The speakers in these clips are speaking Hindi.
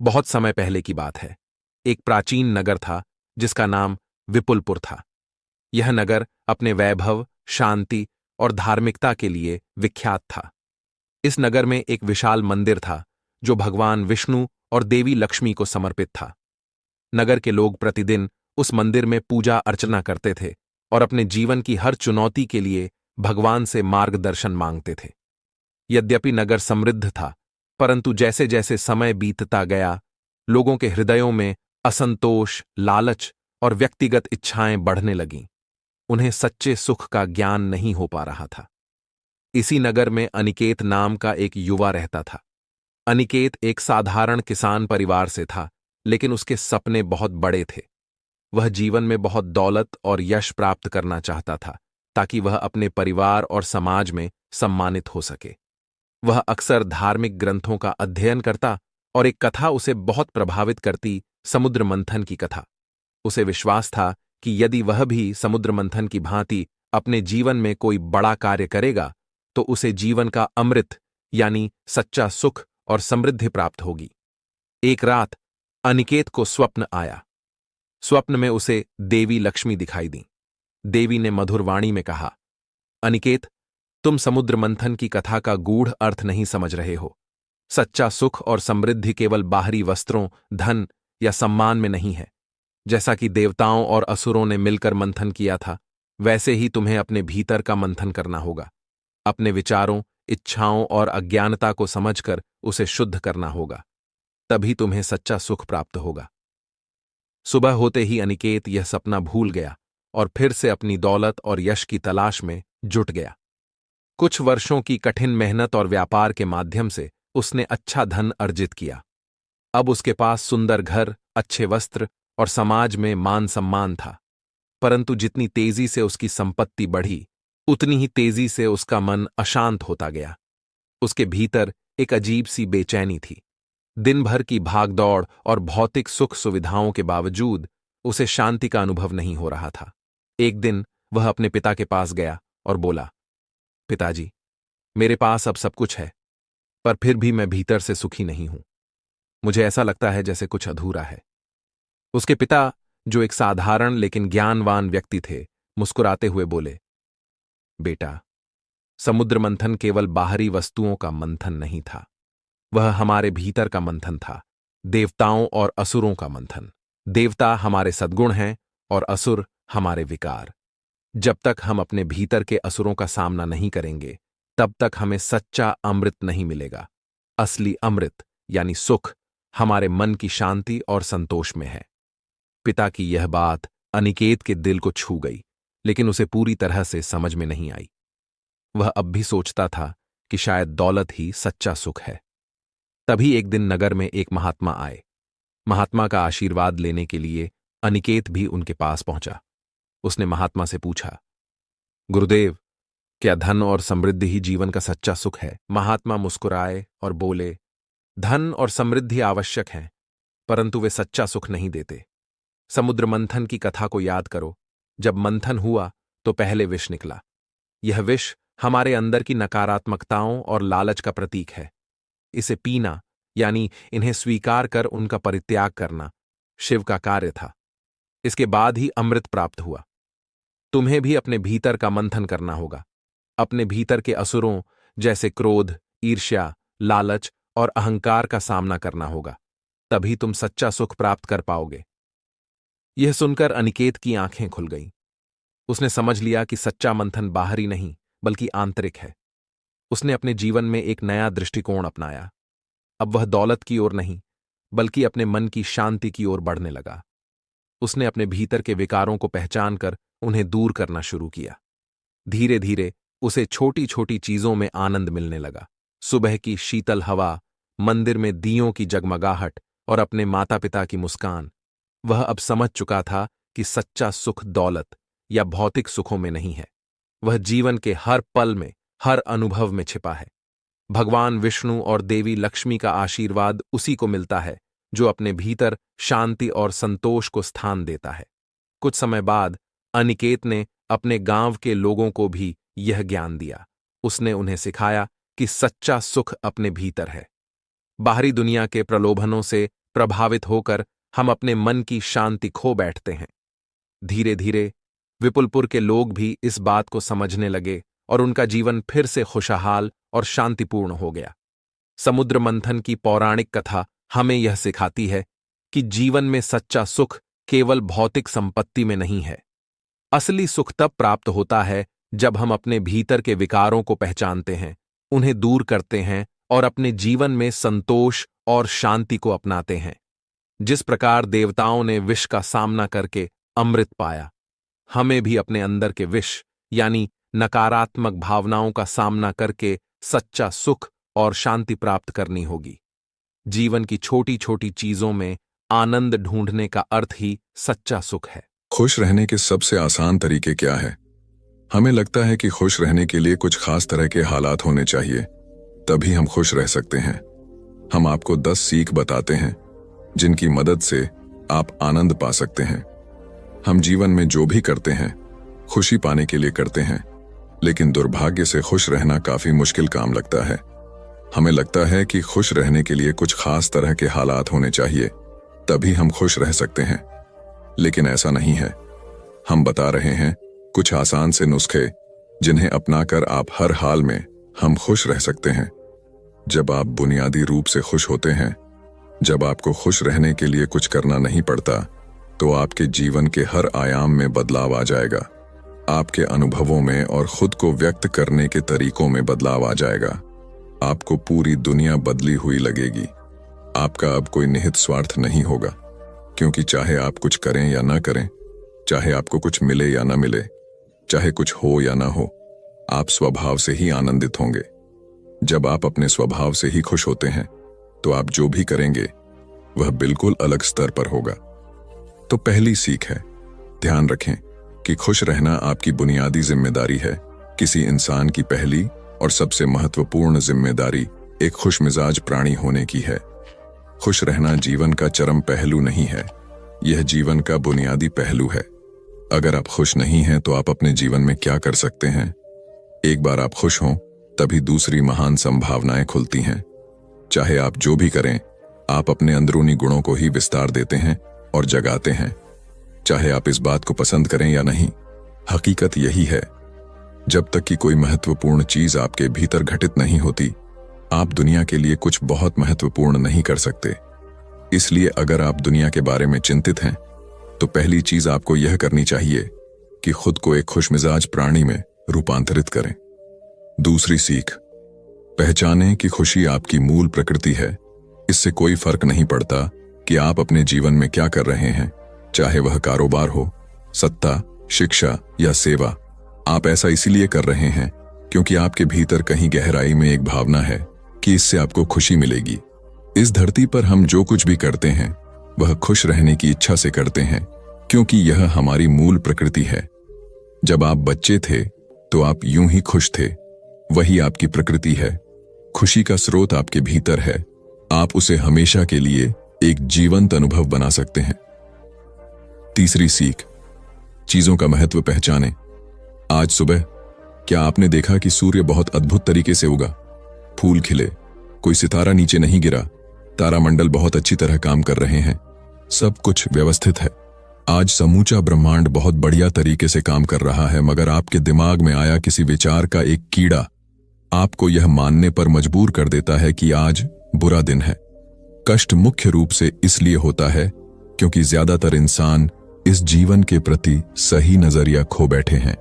बहुत समय पहले की बात है। एक प्राचीन नगर था जिसका नाम विपुलपुर था। यह नगर अपने वैभव, शांति और धार्मिकता के लिए विख्यात था। इस नगर में एक विशाल मंदिर था जो भगवान विष्णु और देवी लक्ष्मी को समर्पित था। नगर के लोग प्रतिदिन उस मंदिर में पूजा अर्चना करते थे और अपने जीवन की हर चुनौती के लिए भगवान से मार्गदर्शन मांगते थे। यद्यपि नगर समृद्ध था, परंतु जैसे जैसे समय बीतता गया, लोगों के हृदयों में असंतोष, लालच और व्यक्तिगत इच्छाएं बढ़ने लगीं। उन्हें सच्चे सुख का ज्ञान नहीं हो पा रहा था। इसी नगर में अनिकेत नाम का एक युवा रहता था। अनिकेत एक साधारण किसान परिवार से था, लेकिन उसके सपने बहुत बड़े थे। वह जीवन में बहुत दौलत और यश प्राप्त करना चाहता था, ताकि वह अपने परिवार और समाज में सम्मानित हो सके। वह अक्सर धार्मिक ग्रंथों का अध्ययन करता और एक कथा उसे बहुत प्रभावित करती, समुद्र मंथन की कथा। उसे विश्वास था कि यदि वह भी समुद्र मंथन की भांति अपने जीवन में कोई बड़ा कार्य करेगा, तो उसे जीवन का अमृत यानी सच्चा सुख और समृद्धि प्राप्त होगी। एक रात अनिकेत को स्वप्न आया। स्वप्न में उसे देवी लक्ष्मी दिखाई दी। देवी ने मधुर वाणी में कहा, अनिकेत, तुम समुद्र मंथन की कथा का गूढ़ अर्थ नहीं समझ रहे हो। सच्चा सुख और समृद्धि केवल बाहरी वस्त्रों, धन या सम्मान में नहीं है। जैसा कि देवताओं और असुरों ने मिलकर मंथन किया था, वैसे ही तुम्हें अपने भीतर का मंथन करना होगा। अपने विचारों, इच्छाओं और अज्ञानता को समझकर उसे शुद्ध करना होगा। तभी तुम्हें सच्चा सुख प्राप्त होगा। सुबह होते ही अनिकेत यह सपना भूल गया और फिर से अपनी दौलत और यश की तलाश में जुट गया। कुछ वर्षों की कठिन मेहनत और व्यापार के माध्यम से उसने अच्छा धन अर्जित किया। अब उसके पास सुंदर घर, अच्छे वस्त्र और समाज में मान सम्मान था। परंतु जितनी तेजी से उसकी संपत्ति बढ़ी, उतनी ही तेजी से उसका मन अशांत होता गया। उसके भीतर एक अजीब सी बेचैनी थी। दिन भर की भागदौड़ और भौतिक सुख सुविधाओं के बावजूद उसे शांति का अनुभव नहीं हो रहा था। एक दिन वह अपने पिता के पास गया और बोला, पिताजी, मेरे पास अब सब कुछ है, पर फिर भी मैं भीतर से सुखी नहीं हूं। मुझे ऐसा लगता है जैसे कुछ अधूरा है। उसके पिता, जो एक साधारण लेकिन ज्ञानवान व्यक्ति थे, मुस्कुराते हुए बोले, बेटा, समुद्र मंथन केवल बाहरी वस्तुओं का मंथन नहीं था। वह हमारे भीतर का मंथन था, देवताओं और असुरों का मंथन। देवता हमारे सद्गुण हैं और असुर हमारे विकार। जब तक हम अपने भीतर के असुरों का सामना नहीं करेंगे, तब तक हमें सच्चा अमृत नहीं मिलेगा। असली अमृत यानी सुख हमारे मन की शांति और संतोष में है। पिता की यह बात अनिकेत के दिल को छू गई, लेकिन उसे पूरी तरह से समझ में नहीं आई। वह अब भी सोचता था कि शायद दौलत ही सच्चा सुख है। तभी एक दिन नगर में एक महात्मा आए। महात्मा का आशीर्वाद लेने के लिए अनिकेत भी उनके पास पहुंचा। उसने महात्मा से पूछा, गुरुदेव, क्या धन और समृद्धि ही जीवन का सच्चा सुख है? महात्मा मुस्कुराए और बोले, धन और समृद्धि आवश्यक हैं, परंतु वे सच्चा सुख नहीं देते। समुद्र मंथन की कथा को याद करो। जब मंथन हुआ तो पहले विष निकला। यह विष हमारे अंदर की नकारात्मकताओं और लालच का प्रतीक है। इसे पीना यानी इन्हें स्वीकार कर उनका परित्याग करना शिव का कार्य था। इसके बाद ही अमृत प्राप्त हुआ। तुम्हें भी अपने भीतर का मंथन करना होगा। अपने भीतर के असुरों जैसे क्रोध, ईर्ष्या, लालच और अहंकार का सामना करना होगा। तभी तुम सच्चा सुख प्राप्त कर पाओगे। यह सुनकर अनिकेत की आंखें खुल गईं। उसने समझ लिया कि सच्चा मंथन बाहरी नहीं बल्कि आंतरिक है। उसने अपने जीवन में एक नया दृष्टिकोण अपनाया। अब वह दौलत की ओर नहीं, बल्कि अपने मन की शांति की ओर बढ़ने लगा। उसने अपने भीतर के विकारों को पहचान कर उन्हें दूर करना शुरू किया। धीरे धीरे उसे छोटी छोटी चीजों में आनंद मिलने लगा। सुबह की शीतल हवा, मंदिर में दियों की जगमगाहट और अपने माता पिता की मुस्कान। वह अब समझ चुका था कि सच्चा सुख दौलत या भौतिक सुखों में नहीं है। वह जीवन के हर पल में, हर अनुभव में छिपा है। भगवान विष्णु और देवी लक्ष्मी का आशीर्वाद उसी को मिलता है जो अपने भीतर शांति और संतोष को स्थान देता है। कुछ समय बाद अनिकेत ने अपने गांव के लोगों को भी यह ज्ञान दिया। उसने उन्हें सिखाया कि सच्चा सुख अपने भीतर है। बाहरी दुनिया के प्रलोभनों से प्रभावित होकर हम अपने मन की शांति खो बैठते हैं। धीरे धीरे विपुलपुर के लोग भी इस बात को समझने लगे और उनका जीवन फिर से खुशहाल और शांतिपूर्ण हो गया। समुद्र मंथन की पौराणिक कथा हमें यह सिखाती है कि जीवन में सच्चा सुख केवल भौतिक संपत्ति में नहीं है। असली सुख तब प्राप्त होता है जब हम अपने भीतर के विकारों को पहचानते हैं, उन्हें दूर करते हैं और अपने जीवन में संतोष और शांति को अपनाते हैं। जिस प्रकार देवताओं ने विष का सामना करके अमृत पाया, हमें भी अपने अंदर के विष यानी नकारात्मक भावनाओं का सामना करके सच्चा सुख और शांति प्राप्त करनी होगी। जीवन की छोटी छोटी चीजों में आनंद ढूंढने का अर्थ ही सच्चा सुख है। खुश रहने के सबसे आसान तरीके क्या है? हमें लगता है कि खुश रहने के लिए कुछ खास तरह के हालात होने चाहिए, तभी हम खुश रह सकते हैं। हम आपको 10 सीख बताते हैं जिनकी मदद से आप आनंद पा सकते हैं। हम जीवन में जो भी करते हैं खुशी पाने के लिए करते हैं, लेकिन दुर्भाग्य से खुश रहना काफी मुश्किल काम लगता है। हमें लगता है कि खुश रहने के लिए कुछ खास तरह के हालात होने चाहिए, तभी हम खुश रह सकते हैं, लेकिन ऐसा नहीं है। हम बता रहे हैं कुछ आसान से नुस्खे जिन्हें अपनाकर आप हर हाल में हम खुश रह सकते हैं। जब आप बुनियादी रूप से खुश होते हैं, जब आपको खुश रहने के लिए कुछ करना नहीं पड़ता, तो आपके जीवन के हर आयाम में बदलाव आ जाएगा। आपके अनुभवों में और खुद को व्यक्त करने के तरीकों में बदलाव आ जाएगा। आपको पूरी दुनिया बदली हुई लगेगी। आपका अब कोई निहित स्वार्थ नहीं होगा, क्योंकि चाहे आप कुछ करें या ना करें, चाहे आपको कुछ मिले या ना मिले, चाहे कुछ हो या ना हो, आप स्वभाव से ही आनंदित होंगे। जब आप अपने स्वभाव से ही खुश होते हैं, तो आप जो भी करेंगे वह बिल्कुल अलग स्तर पर होगा। तो पहली सीख है, ध्यान रखें कि खुश रहना आपकी बुनियादी जिम्मेदारी है। किसी इंसान की पहली और सबसे महत्वपूर्ण जिम्मेदारी एक खुशमिजाज प्राणी होने की है। खुश रहना जीवन का चरम पहलू नहीं है, यह जीवन का बुनियादी पहलू है। अगर आप खुश नहीं हैं तो आप अपने जीवन में क्या कर सकते हैं? एक बार आप खुश हों, तभी दूसरी महान संभावनाएं खुलती हैं। चाहे आप जो भी करें, आप अपने अंदरूनी गुणों को ही विस्तार देते हैं और जगाते हैं। चाहे आप इस बात को पसंद करें या नहीं, हकीकत यही है। जब तक कि कोई महत्वपूर्ण चीज आपके भीतर घटित नहीं होती, आप दुनिया के लिए कुछ बहुत महत्वपूर्ण नहीं कर सकते। इसलिए अगर आप दुनिया के बारे में चिंतित हैं, तो पहली चीज आपको यह करनी चाहिए कि खुद को एक खुशमिजाज प्राणी में रूपांतरित करें। दूसरी सीख, पहचानें कि खुशी आपकी मूल प्रकृति है। इससे कोई फर्क नहीं पड़ता कि आप अपने जीवन में क्या कर रहे हैं, चाहे वह कारोबार हो, सत्ता, शिक्षा या सेवा। आप ऐसा इसीलिए कर रहे हैं क्योंकि आपके भीतर कहीं गहराई में एक भावना है कि इससे आपको खुशी मिलेगी। इस धरती पर हम जो कुछ भी करते हैं वह खुश रहने की इच्छा से करते हैं, क्योंकि यह हमारी मूल प्रकृति है। जब आप बच्चे थे तो आप यूं ही खुश थे, वही आपकी प्रकृति है। खुशी का स्रोत आपके भीतर है। आप उसे हमेशा के लिए एक जीवंत अनुभव बना सकते हैं। तीसरी सीख, चीजों का महत्व पहचानें। आज सुबह क्या आपने देखा कि सूर्य बहुत अद्भुत तरीके से उगा? फूल खिले, कोई सितारा नीचे नहीं गिरा, तारामंडल बहुत अच्छी तरह काम कर रहे हैं, सब कुछ व्यवस्थित है। आज समूचा ब्रह्मांड बहुत बढ़िया तरीके से काम कर रहा है, मगर आपके दिमाग में आया किसी विचार का एक कीड़ा आपको यह मानने पर मजबूर कर देता है कि आज बुरा दिन है। कष्ट मुख्य रूप से इसलिए होता है क्योंकि ज्यादातर इंसान इस जीवन के प्रति सही नजरिया खो बैठे हैं।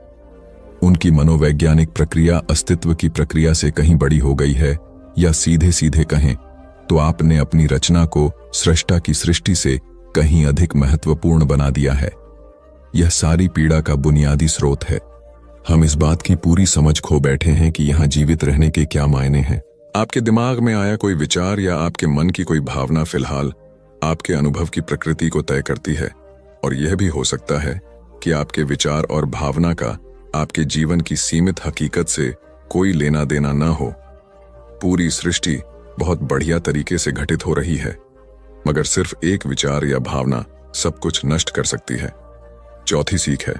उनकी मनोवैज्ञानिक प्रक्रिया अस्तित्व की प्रक्रिया से कहीं बड़ी हो गई है, या सीधे सीधे कहें तो आपने अपनी रचना को सृष्टा की सृष्टि से कहीं अधिक महत्वपूर्ण बना दिया है। यह सारी पीड़ा का बुनियादी स्रोत है। हम इस बात की पूरी समझ खो बैठे हैं कि यहां जीवित रहने के क्या मायने हैं। आपके दिमाग में आया कोई विचार या आपके मन की कोई भावना फिलहाल आपके अनुभव की प्रकृति को तय करती है, और यह भी हो सकता है कि आपके विचार और भावना का आपके जीवन की सीमित हकीकत से कोई लेना देना न हो। पूरी सृष्टि बहुत बढ़िया तरीके से घटित हो रही है, मगर सिर्फ एक विचार या भावना सब कुछ नष्ट कर सकती है। चौथी सीख है,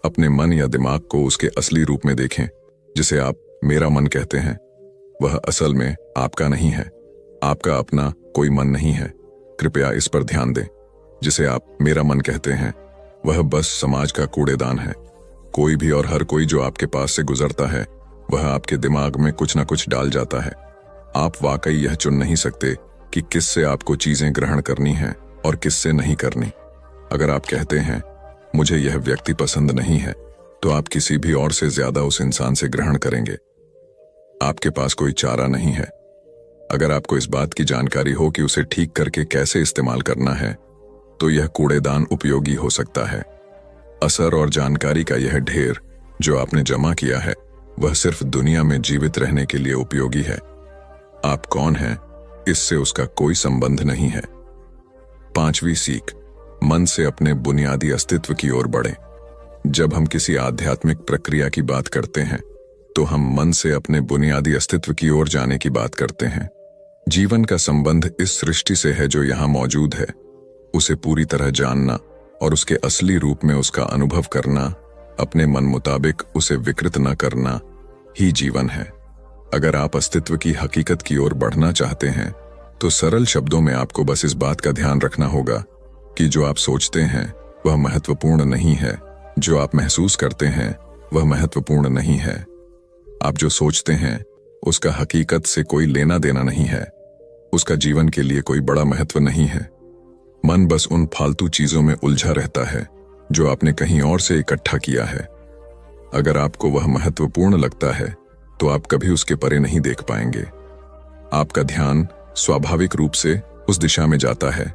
अपने मन या दिमाग को उसके असली रूप में देखें। जिसे आप मेरा मन कहते हैं, वह असल में आपका नहीं है। आपका अपना कोई मन नहीं है। कृपया इस पर ध्यान दें, जिसे आप मेरा मन कहते हैं, वह बस समाज का कूड़ेदान है। कोई भी और हर कोई जो आपके पास से गुजरता है, वह आपके दिमाग में कुछ न कुछ डाल जाता है। आप वाकई यह चुन नहीं सकते कि किससे आपको चीजें ग्रहण करनी है और किससे नहीं करनी। अगर आप कहते हैं मुझे यह व्यक्ति पसंद नहीं है, तो आप किसी भी और से ज्यादा उस इंसान से ग्रहण करेंगे। आपके पास कोई चारा नहीं है। अगर आपको इस बात की जानकारी हो कि उसे ठीक करके कैसे इस्तेमाल करना है, तो यह कूड़ेदान उपयोगी हो सकता है। असर और जानकारी का यह ढेर जो आपने जमा किया है, वह सिर्फ दुनिया में जीवित रहने के लिए उपयोगी है। आप कौन हैं, इससे उसका कोई संबंध नहीं है। 5वीं सीख, मन से अपने बुनियादी अस्तित्व की ओर बढ़ें। जब हम किसी आध्यात्मिक प्रक्रिया की बात करते हैं, तो हम मन से अपने बुनियादी अस्तित्व की ओर जाने की बात करते हैं। जीवन का संबंध इस सृष्टि से है जो यहाँ मौजूद है। उसे पूरी तरह जानना और उसके असली रूप में उसका अनुभव करना, अपने मन मुताबिक उसे विकृत न करना ही जीवन है। अगर आप अस्तित्व की हकीकत की ओर बढ़ना चाहते हैं, तो सरल शब्दों में आपको बस इस बात का ध्यान रखना होगा कि जो आप सोचते हैं वह महत्वपूर्ण नहीं है, जो आप महसूस करते हैं वह महत्वपूर्ण नहीं है। आप जो सोचते हैं उसका हकीकत से कोई लेना देना नहीं है, उसका जीवन के लिए कोई बड़ा महत्व नहीं है। मन बस उन फालतू चीजों में उलझा रहता है जो आपने कहीं और से इकट्ठा किया है। अगर आपको वह महत्वपूर्ण लगता है, तो आप कभी उसके परे नहीं देख पाएंगे। आपका ध्यान स्वाभाविक रूप से उस दिशा में जाता है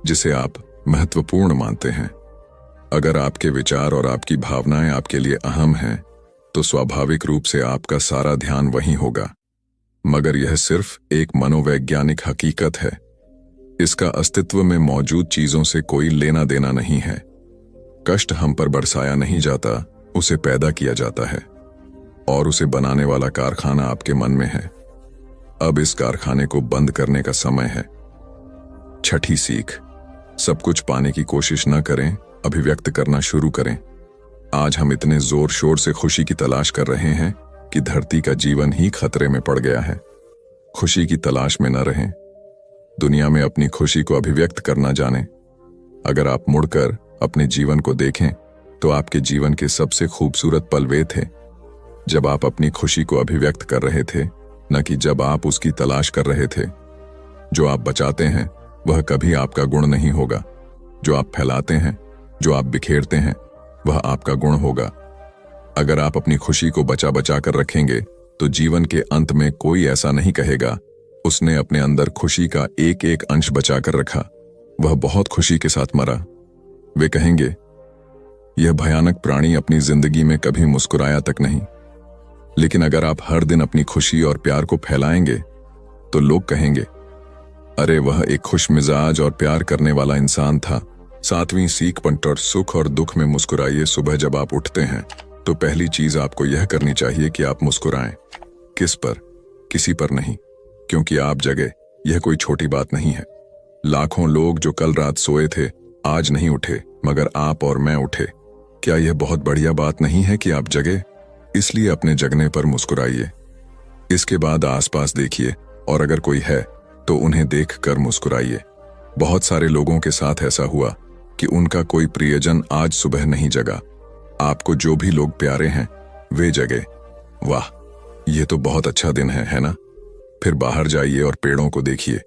जिसे आप महत्वपूर्ण मानते हैं। अगर आपके विचार और आपकी भावनाएं आपके लिए अहम हैं, तो स्वाभाविक रूप से आपका सारा ध्यान वहीं होगा। मगर यह सिर्फ एक मनोवैज्ञानिक हकीकत है। इसका अस्तित्व में मौजूद चीजों से कोई लेना देना नहीं है। कष्ट हम पर बरसाया नहीं जाता, उसे पैदा किया जाता है, और उसे बनाने वाला कारखाना आपके मन में है। अब इस कारखाने को बंद करने का समय है। 6ठी सीख, सब कुछ पाने की कोशिश न करें, अभिव्यक्त करना शुरू करें। आज हम इतने जोर शोर से खुशी की तलाश कर रहे हैं कि धरती का जीवन ही खतरे में पड़ गया है। खुशी की तलाश में न रहें, दुनिया में अपनी खुशी को अभिव्यक्त करना जानें। अगर आप मुड़कर अपने जीवन को देखें, तो आपके जीवन के सबसे खूबसूरत पल वे थे जब आप अपनी खुशी को अभिव्यक्त कर रहे थे, न कि जब आप उसकी तलाश कर रहे थे। जो आप बचाते हैं वह कभी आपका गुण नहीं होगा। जो आप फैलाते हैं, जो आप बिखेरते हैं, वह आपका गुण होगा। अगर आप अपनी खुशी को बचा बचा कर रखेंगे, तो जीवन के अंत में कोई ऐसा नहीं कहेगा उसने अपने अंदर खुशी का एक एक अंश बचा कर रखा, वह बहुत खुशी के साथ मरा। वे कहेंगे यह भयानक प्राणी अपनी जिंदगी में कभी मुस्कुराया तक नहीं। लेकिन अगर आप हर दिन अपनी खुशी और प्यार को फैलाएंगे, तो लोग कहेंगे अरे वह एक खुश मिजाज और प्यार करने वाला इंसान था। 7वीं सीख, पंटर, सुख और दुख में मुस्कुराइए। सुबह जब आप उठते हैं, तो पहली चीज आपको यह करनी चाहिए कि आप मुस्कुराएं। किस पर? किसी पर नहीं, क्योंकि आप जगे, यह कोई छोटी बात नहीं है। लाखों लोग जो कल रात सोए थे आज नहीं उठे, मगर आप और मैं उठे। क्या यह बहुत बढ़िया बात नहीं है कि आप जगे? इसलिए अपने जगने पर मुस्कुराइए। इसके बाद आसपास देखिए, और अगर कोई है तो उन्हें देखकर मुस्कुराइए। बहुत सारे लोगों के साथ ऐसा हुआ कि उनका कोई प्रियजन आज सुबह नहीं जगा। आपको जो भी लोग प्यारे हैं वे जगे। वाह, ये तो बहुत अच्छा दिन है ना? फिर बाहर जाइए और पेड़ों को देखिए,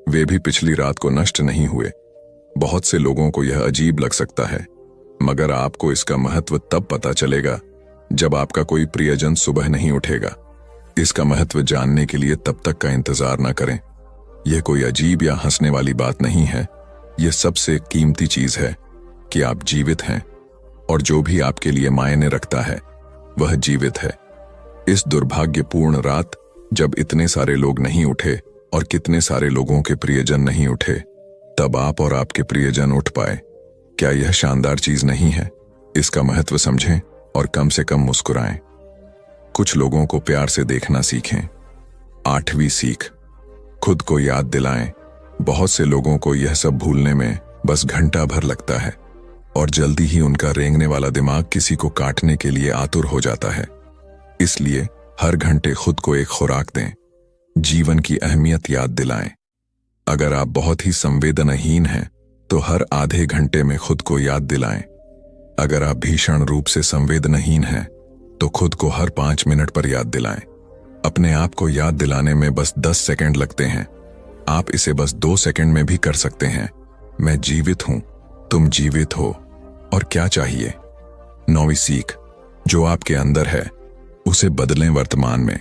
वे भी पिछली रात को नष्ट नहीं हुए। बहुत से लोगों को यह अजीब लग सकता है, मगर आपको इसका महत्व तब पता चलेगा जब आपका कोई प्रियजन सुबह नहीं उठेगा। इसका महत्व जानने के लिए तब तक का इंतजार न करें। यह कोई अजीब या हंसने वाली बात नहीं है। यह सबसे कीमती चीज है कि आप जीवित हैं, और जो भी आपके लिए मायने रखता है वह जीवित है। इस दुर्भाग्यपूर्ण रात जब इतने सारे लोग नहीं उठे और कितने सारे लोगों के प्रियजन नहीं उठे, तब आप और आपके प्रियजन उठ पाए। क्या यह शानदार चीज नहीं है? इसका महत्व समझें और कम से कम मुस्कुराएं। कुछ लोगों को प्यार से देखना सीखें। 8वीं सीख, खुद को याद दिलाएं। बहुत से लोगों को यह सब भूलने में बस घंटा भर लगता है, और जल्दी ही उनका रेंगने वाला दिमाग किसी को काटने के लिए आतुर हो जाता है। इसलिए हर घंटे खुद को एक खुराक दें, जीवन की अहमियत याद दिलाएं। अगर आप बहुत ही संवेदनहीन हैं तो हर आधे घंटे में खुद को याद दिलाएं। अगर आप भीषण रूप से संवेदनहीन हैं तो खुद को हर 5 मिनट पर याद दिलाएं। अपने आप को याद दिलाने में बस 10 सेकंड लगते हैं। आप इसे बस 2 सेकंड में भी कर सकते हैं। मैं जीवित हूं, तुम जीवित हो, और क्या चाहिए। 9वीं सीख, जो आपके अंदर है उसे बदलें। वर्तमान में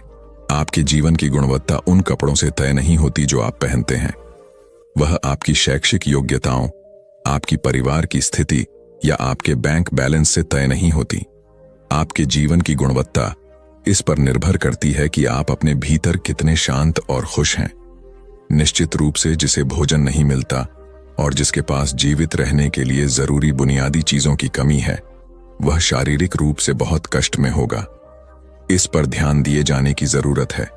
आपके जीवन की गुणवत्ता उन कपड़ों से तय नहीं होती जो आप पहनते हैं। वह आपकी शैक्षिक योग्यताओं, आपकी परिवार की स्थिति या आपके बैंक बैलेंस से तय नहीं होती। आपके जीवन की गुणवत्ता इस पर निर्भर करती है कि आप अपने भीतर कितने शांत और खुश हैं। निश्चित रूप से जिसे भोजन नहीं मिलता और जिसके पास जीवित रहने के लिए जरूरी बुनियादी चीजों की कमी है, वह शारीरिक रूप से बहुत कष्ट में होगा। इस पर ध्यान दिए जाने की जरूरत है।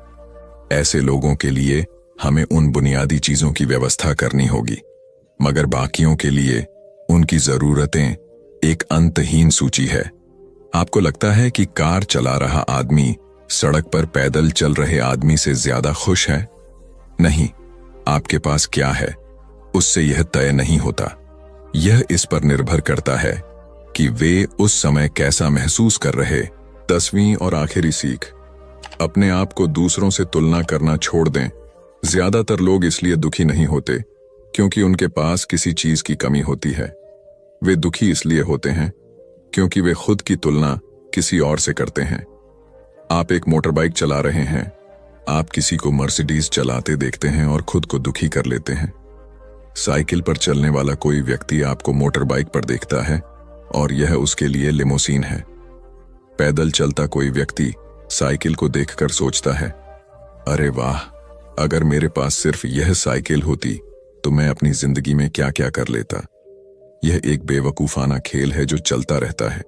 ऐसे लोगों के लिए हमें उन बुनियादी चीजों की व्यवस्था करनी होगी, मगर बाकियों के लिए उनकी जरूरतें एक अंतहीन सूची है। आपको लगता है कि कार चला रहा आदमी सड़क पर पैदल चल रहे आदमी से ज्यादा खुश है? नहीं, आपके पास क्या है उससे यह तय नहीं होता। यह इस पर निर्भर करता है कि वे उस समय कैसा महसूस कर रहे। 10वीं और आखिरी सीख, अपने आप को दूसरों से तुलना करना छोड़ दें। ज्यादातर लोग इसलिए दुखी नहीं होते क्योंकि उनके पास किसी चीज की कमी होती है। वे दुखी इसलिए होते हैं क्योंकि वे खुद की तुलना किसी और से करते हैं। आप एक मोटरबाइक चला रहे हैं, आप किसी को मर्सिडीज चलाते देखते हैं और खुद को दुखी कर लेते हैं। साइकिल पर चलने वाला कोई व्यक्ति आपको मोटरबाइक पर देखता है और यह उसके लिए लिमोसीन है। पैदल चलता कोई व्यक्ति साइकिल को देखकर सोचता है, अरे वाह, अगर मेरे पास सिर्फ यह साइकिल होती तो मैं अपनी जिंदगी में क्या क्या कर लेता। यह एक बेवकूफाना खेल है जो चलता रहता है।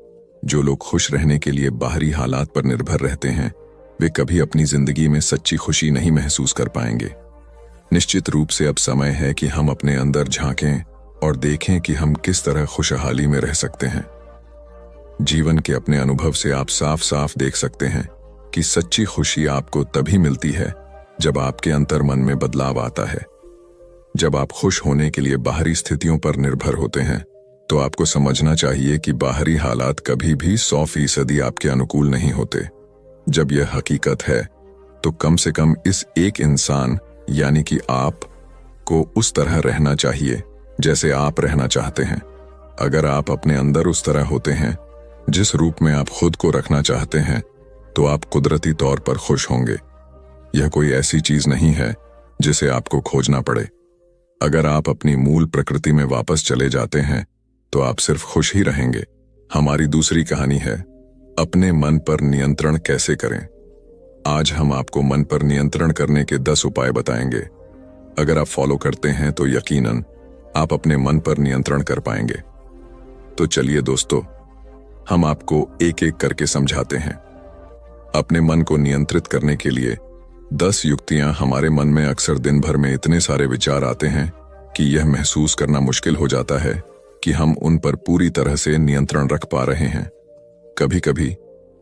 जो लोग खुश रहने के लिए बाहरी हालात पर निर्भर रहते हैं, वे कभी अपनी जिंदगी में सच्ची खुशी नहीं महसूस कर पाएंगे। निश्चित रूप से अब समय है कि हम अपने अंदर झांकें और देखें कि हम किस तरह खुशहाली में रह सकते हैं। जीवन के अपने अनुभव से आप साफ साफ देख सकते हैं कि सच्ची खुशी आपको तभी मिलती है जब आपके अंतर्मन में बदलाव आता है। जब आप खुश होने के लिए बाहरी स्थितियों पर निर्भर होते हैं तो आपको समझना चाहिए कि बाहरी हालात कभी भी 100% आपके अनुकूल नहीं होते। जब यह हकीकत है तो कम से कम इस एक इंसान यानी कि आप को उस तरह रहना चाहिए जैसे आप रहना चाहते हैं। अगर आप अपने अंदर उस तरह होते हैं जिस रूप में आप खुद को रखना चाहते हैं तो आप कुदरती तौर पर खुश होंगे। यह कोई ऐसी चीज नहीं है जिसे आपको खोजना पड़े। अगर आप अपनी मूल प्रकृति में वापस चले जाते हैं तो आप सिर्फ खुश ही रहेंगे। हमारी दूसरी कहानी है अपने मन पर नियंत्रण कैसे करें। आज हम आपको मन पर नियंत्रण करने के 10 उपाय बताएंगे। अगर आप फॉलो करते हैं तो यकीनन आप अपने मन पर नियंत्रण कर पाएंगे। तो चलिए दोस्तों, हम आपको एक एक करके समझाते हैं। अपने मन को नियंत्रित करने के लिए 10 युक्तियां। हमारे मन में अक्सर दिन भर में इतने सारे विचार आते हैं कि यह महसूस करना मुश्किल हो जाता है कि हम उन पर पूरी तरह से नियंत्रण रख पा रहे हैं। कभी कभी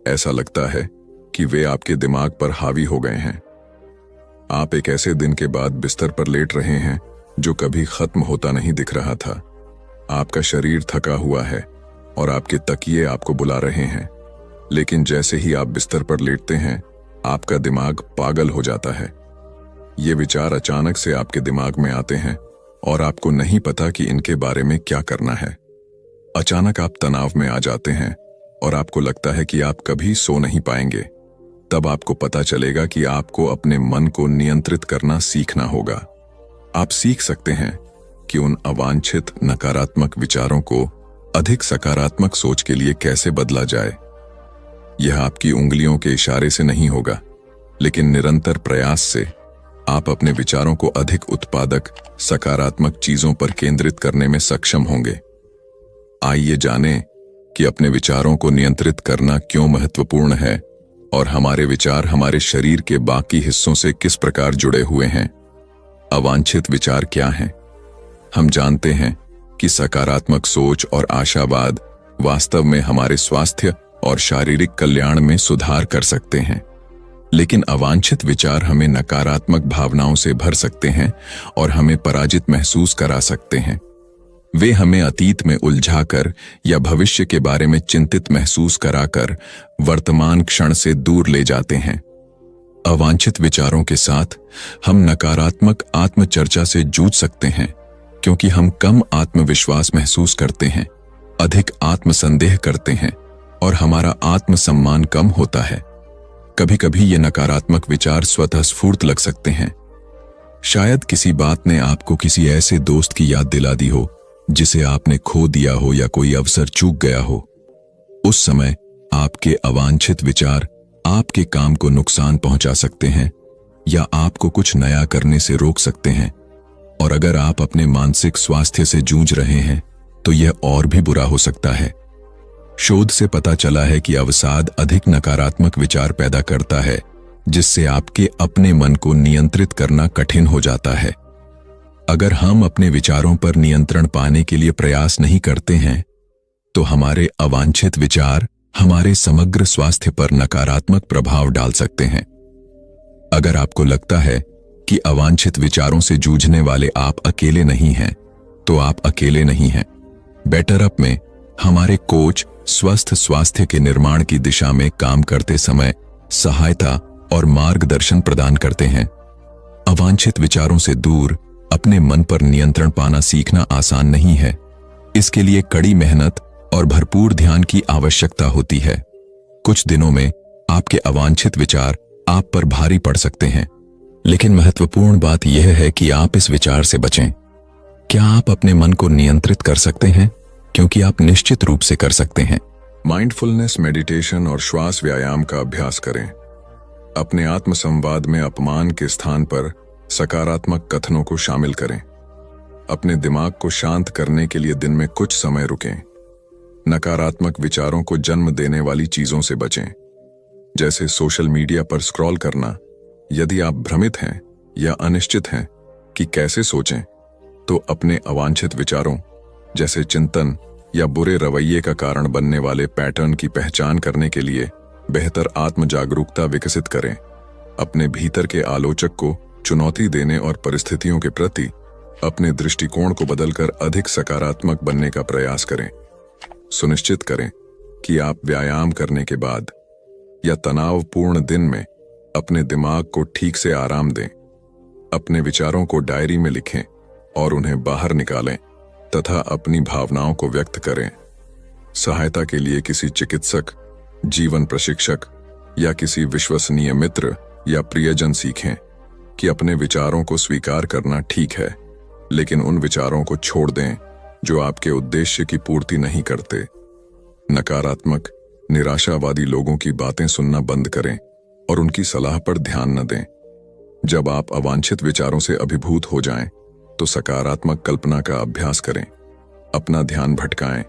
ऐसा लगता है कि वे आपके दिमाग पर हावी हो गए हैं। आप एक ऐसे दिन के बाद बिस्तर पर लेट रहे हैं जो कभी खत्म होता नहीं दिख रहा था। आपका शरीर थका हुआ है और आपके तकिए आपको बुला रहे हैं, लेकिन जैसे ही आप बिस्तर पर लेटते हैं आपका दिमाग पागल हो जाता है। ये विचार अचानक से आपके दिमाग में आते हैं और आपको नहीं पता कि इनके बारे में क्या करना है। अचानक आप तनाव में आ जाते हैं और आपको लगता है कि आप कभी सो नहीं पाएंगे। तब आपको पता चलेगा कि आपको अपने मन को नियंत्रित करना सीखना होगा। आप सीख सकते हैं कि उन अवांछित नकारात्मक विचारों को अधिक सकारात्मक सोच के लिए कैसे बदला जाए। यह आपकी उंगलियों के इशारे से नहीं होगा, लेकिन निरंतर प्रयास से आप अपने विचारों को अधिक उत्पादक, सकारात्मक चीजों पर केंद्रित करने में सक्षम होंगे। आइए जानें कि अपने विचारों को नियंत्रित करना क्यों महत्वपूर्ण है और हमारे विचार हमारे शरीर के बाकी हिस्सों से किस प्रकार जुड़े हुए हैं। अवांछित विचार क्या हैं? हम जानते हैं कि सकारात्मक सोच और आशावाद वास्तव में हमारे स्वास्थ्य और शारीरिक कल्याण में सुधार कर सकते हैं। लेकिन अवांछित विचार हमें नकारात्मक भावनाओं से भर सकते हैं और हमें पराजित महसूस करा सकते हैं। वे हमें अतीत में उलझाकर या भविष्य के बारे में चिंतित महसूस कराकर वर्तमान क्षण से दूर ले जाते हैं। अवांछित विचारों के साथ हम नकारात्मक आत्मचर्चा से जूझ सकते हैं, क्योंकि हम कम आत्मविश्वास महसूस करते हैं, अधिक आत्मसंदेह करते हैं और हमारा आत्मसम्मान कम होता है। कभी कभी ये नकारात्मक विचार स्वतः स्फूर्त लग सकते हैं। शायद किसी बात ने आपको किसी ऐसे दोस्त की याद दिला दी हो जिसे आपने खो दिया हो, या कोई अवसर चूक गया हो। उस समय आपके अवांछित विचार आपके काम को नुकसान पहुंचा सकते हैं या आपको कुछ नया करने से रोक सकते हैं। और अगर आप अपने मानसिक स्वास्थ्य से जूझ रहे हैं तो यह और भी बुरा हो सकता है। शोध से पता चला है कि अवसाद अधिक नकारात्मक विचार पैदा करता है, जिससे आपके अपने मन को नियंत्रित करना कठिन हो जाता है। अगर हम अपने विचारों पर नियंत्रण पाने के लिए प्रयास नहीं करते हैं तो हमारे अवांछित विचार हमारे समग्र स्वास्थ्य पर नकारात्मक प्रभाव डाल सकते हैं। अगर आपको लगता है कि अवांछित विचारों से जूझने वाले आप अकेले नहीं हैं, तो आप अकेले नहीं हैं। बेटर अप में हमारे कोच स्वस्थ स्वास्थ्य के निर्माण की दिशा में काम करते समय सहायता और मार्गदर्शन प्रदान करते हैं। अवांछित विचारों से दूर अपने मन पर नियंत्रण पाना सीखना आसान नहीं है। इसके लिए कड़ी मेहनत और भरपूर ध्यान की आवश्यकता होती है। कुछ दिनों में आपके अवांछित विचार आप पर भारी पड़ सकते हैं, लेकिन महत्वपूर्ण बात यह है कि आप इस विचार से बचें। क्या आप अपने मन को नियंत्रित कर सकते हैं? क्योंकि आप निश्चित रूप से कर सकते हैं। माइंडफुलनेस मेडिटेशन और श्वास व्यायाम का अभ्यास करें। अपने आत्मसंवाद में अपमान के स्थान पर सकारात्मक कथनों को शामिल करें। अपने दिमाग को शांत करने के लिए दिन में कुछ समय रुकें। नकारात्मक विचारों को जन्म देने वाली चीजों से बचें, जैसे सोशल मीडिया पर स्क्रॉल करना। यदि आप भ्रमित हैं या अनिश्चित हैं कि कैसे सोचें, तो अपने अवांछित विचारों जैसे चिंतन या बुरे रवैये का कारण बनने वाले पैटर्न की पहचान करने के लिए बेहतर आत्म जागरूकता विकसित करें। अपने भीतर के आलोचक को चुनौती देने और परिस्थितियों के प्रति अपने दृष्टिकोण को बदलकर अधिक सकारात्मक बनने का प्रयास करें। सुनिश्चित करें कि आप व्यायाम करने के बाद या तनावपूर्ण दिन में अपने दिमाग को ठीक से आराम दें। अपने विचारों को डायरी में लिखें और उन्हें बाहर निकालें तथा अपनी भावनाओं को व्यक्त करें। सहायता के लिए किसी चिकित्सक, जीवन प्रशिक्षक या किसी विश्वसनीय मित्र या प्रियजन सीखें कि अपने विचारों को स्वीकार करना ठीक है, लेकिन उन विचारों को छोड़ दें जो आपके उद्देश्य की पूर्ति नहीं करते। नकारात्मक, निराशावादी लोगों की बातें सुनना बंद करें और उनकी सलाह पर ध्यान न दें। जब आप अवांछित विचारों से अभिभूत हो जाएं, तो सकारात्मक कल्पना का अभ्यास करें। अपना ध्यान भटकाएं,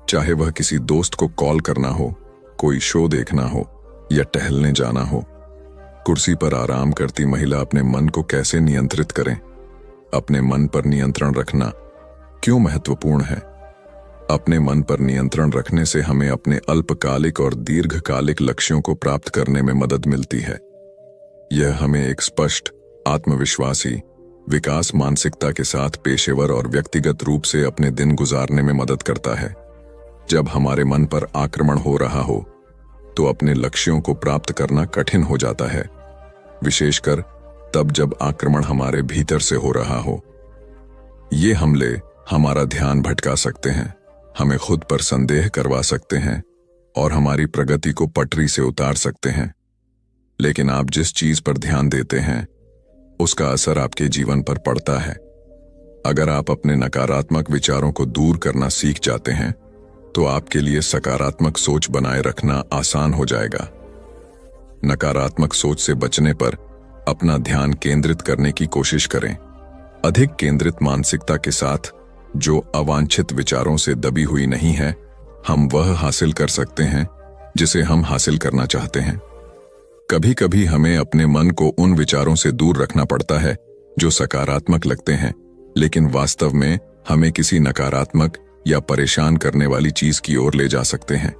चाहे वह किसी दोस्त को कॉल करना हो, कोई शो देखना हो या टहलने जाना हो। कुर्सी पर आराम करती महिला अपने मन को कैसे नियंत्रित करें? अपने मन पर नियंत्रण रखना क्यों महत्वपूर्ण है? अपने मन पर नियंत्रण रखने से हमें अपने अल्पकालिक और दीर्घकालिक लक्ष्यों को प्राप्त करने में मदद मिलती है। यह हमें एक स्पष्ट, आत्मविश्वासी, विकास मानसिकता के साथ पेशेवर और व्यक्तिगत रूप से अपने दिन गुजारने में मदद करता है। जब हमारे मन पर आक्रमण हो रहा हो, तो अपने लक्ष्यों को प्राप्त करना कठिन हो जाता है, विशेषकर तब जब आक्रमण हमारे भीतर से हो रहा हो। ये हमले हमारा ध्यान भटका सकते हैं, हमें खुद पर संदेह करवा सकते हैं और हमारी प्रगति को पटरी से उतार सकते हैं। लेकिन आप जिस चीज पर ध्यान देते हैं, उसका असर आपके जीवन पर पड़ता है। अगर आप अपने नकारात्मक विचारों को दूर करना सीख जाते हैं, तो आपके लिए सकारात्मक सोच बनाए रखना आसान हो जाएगा। नकारात्मक सोच से बचने पर अपना ध्यान केंद्रित करने की कोशिश करें। अधिक केंद्रित मानसिकता के साथ, जो अवांछित विचारों से दबी हुई नहीं है, हम वह हासिल कर सकते हैं जिसे हम हासिल करना चाहते हैं। कभी कभी हमें अपने मन को उन विचारों से दूर रखना पड़ता है जो सकारात्मक लगते हैं, लेकिन वास्तव में हमें किसी नकारात्मक या परेशान करने वाली चीज की ओर ले जा सकते हैं।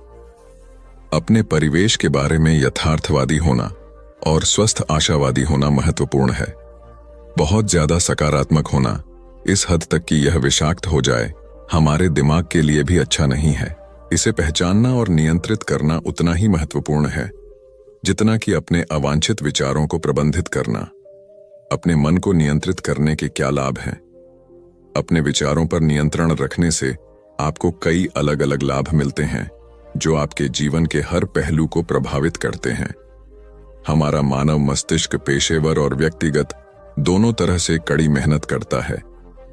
अपने परिवेश के बारे में यथार्थवादी होना और स्वस्थ आशावादी होना महत्वपूर्ण है। बहुत ज्यादा सकारात्मक होना, इस हद तक कि यह विषाक्त हो जाए, हमारे दिमाग के लिए भी अच्छा नहीं है। इसे पहचानना और नियंत्रित करना उतना ही महत्वपूर्ण है जितना कि अपने अवांछित विचारों को प्रबंधित करना। अपने मन को नियंत्रित करने के क्या लाभ हैं? अपने विचारों पर नियंत्रण रखने से आपको कई अलग अलग लाभ मिलते हैं जो आपके जीवन के हर पहलू को प्रभावित करते हैं। हमारा मानव मस्तिष्क पेशेवर और व्यक्तिगत दोनों तरह से कड़ी मेहनत करता है,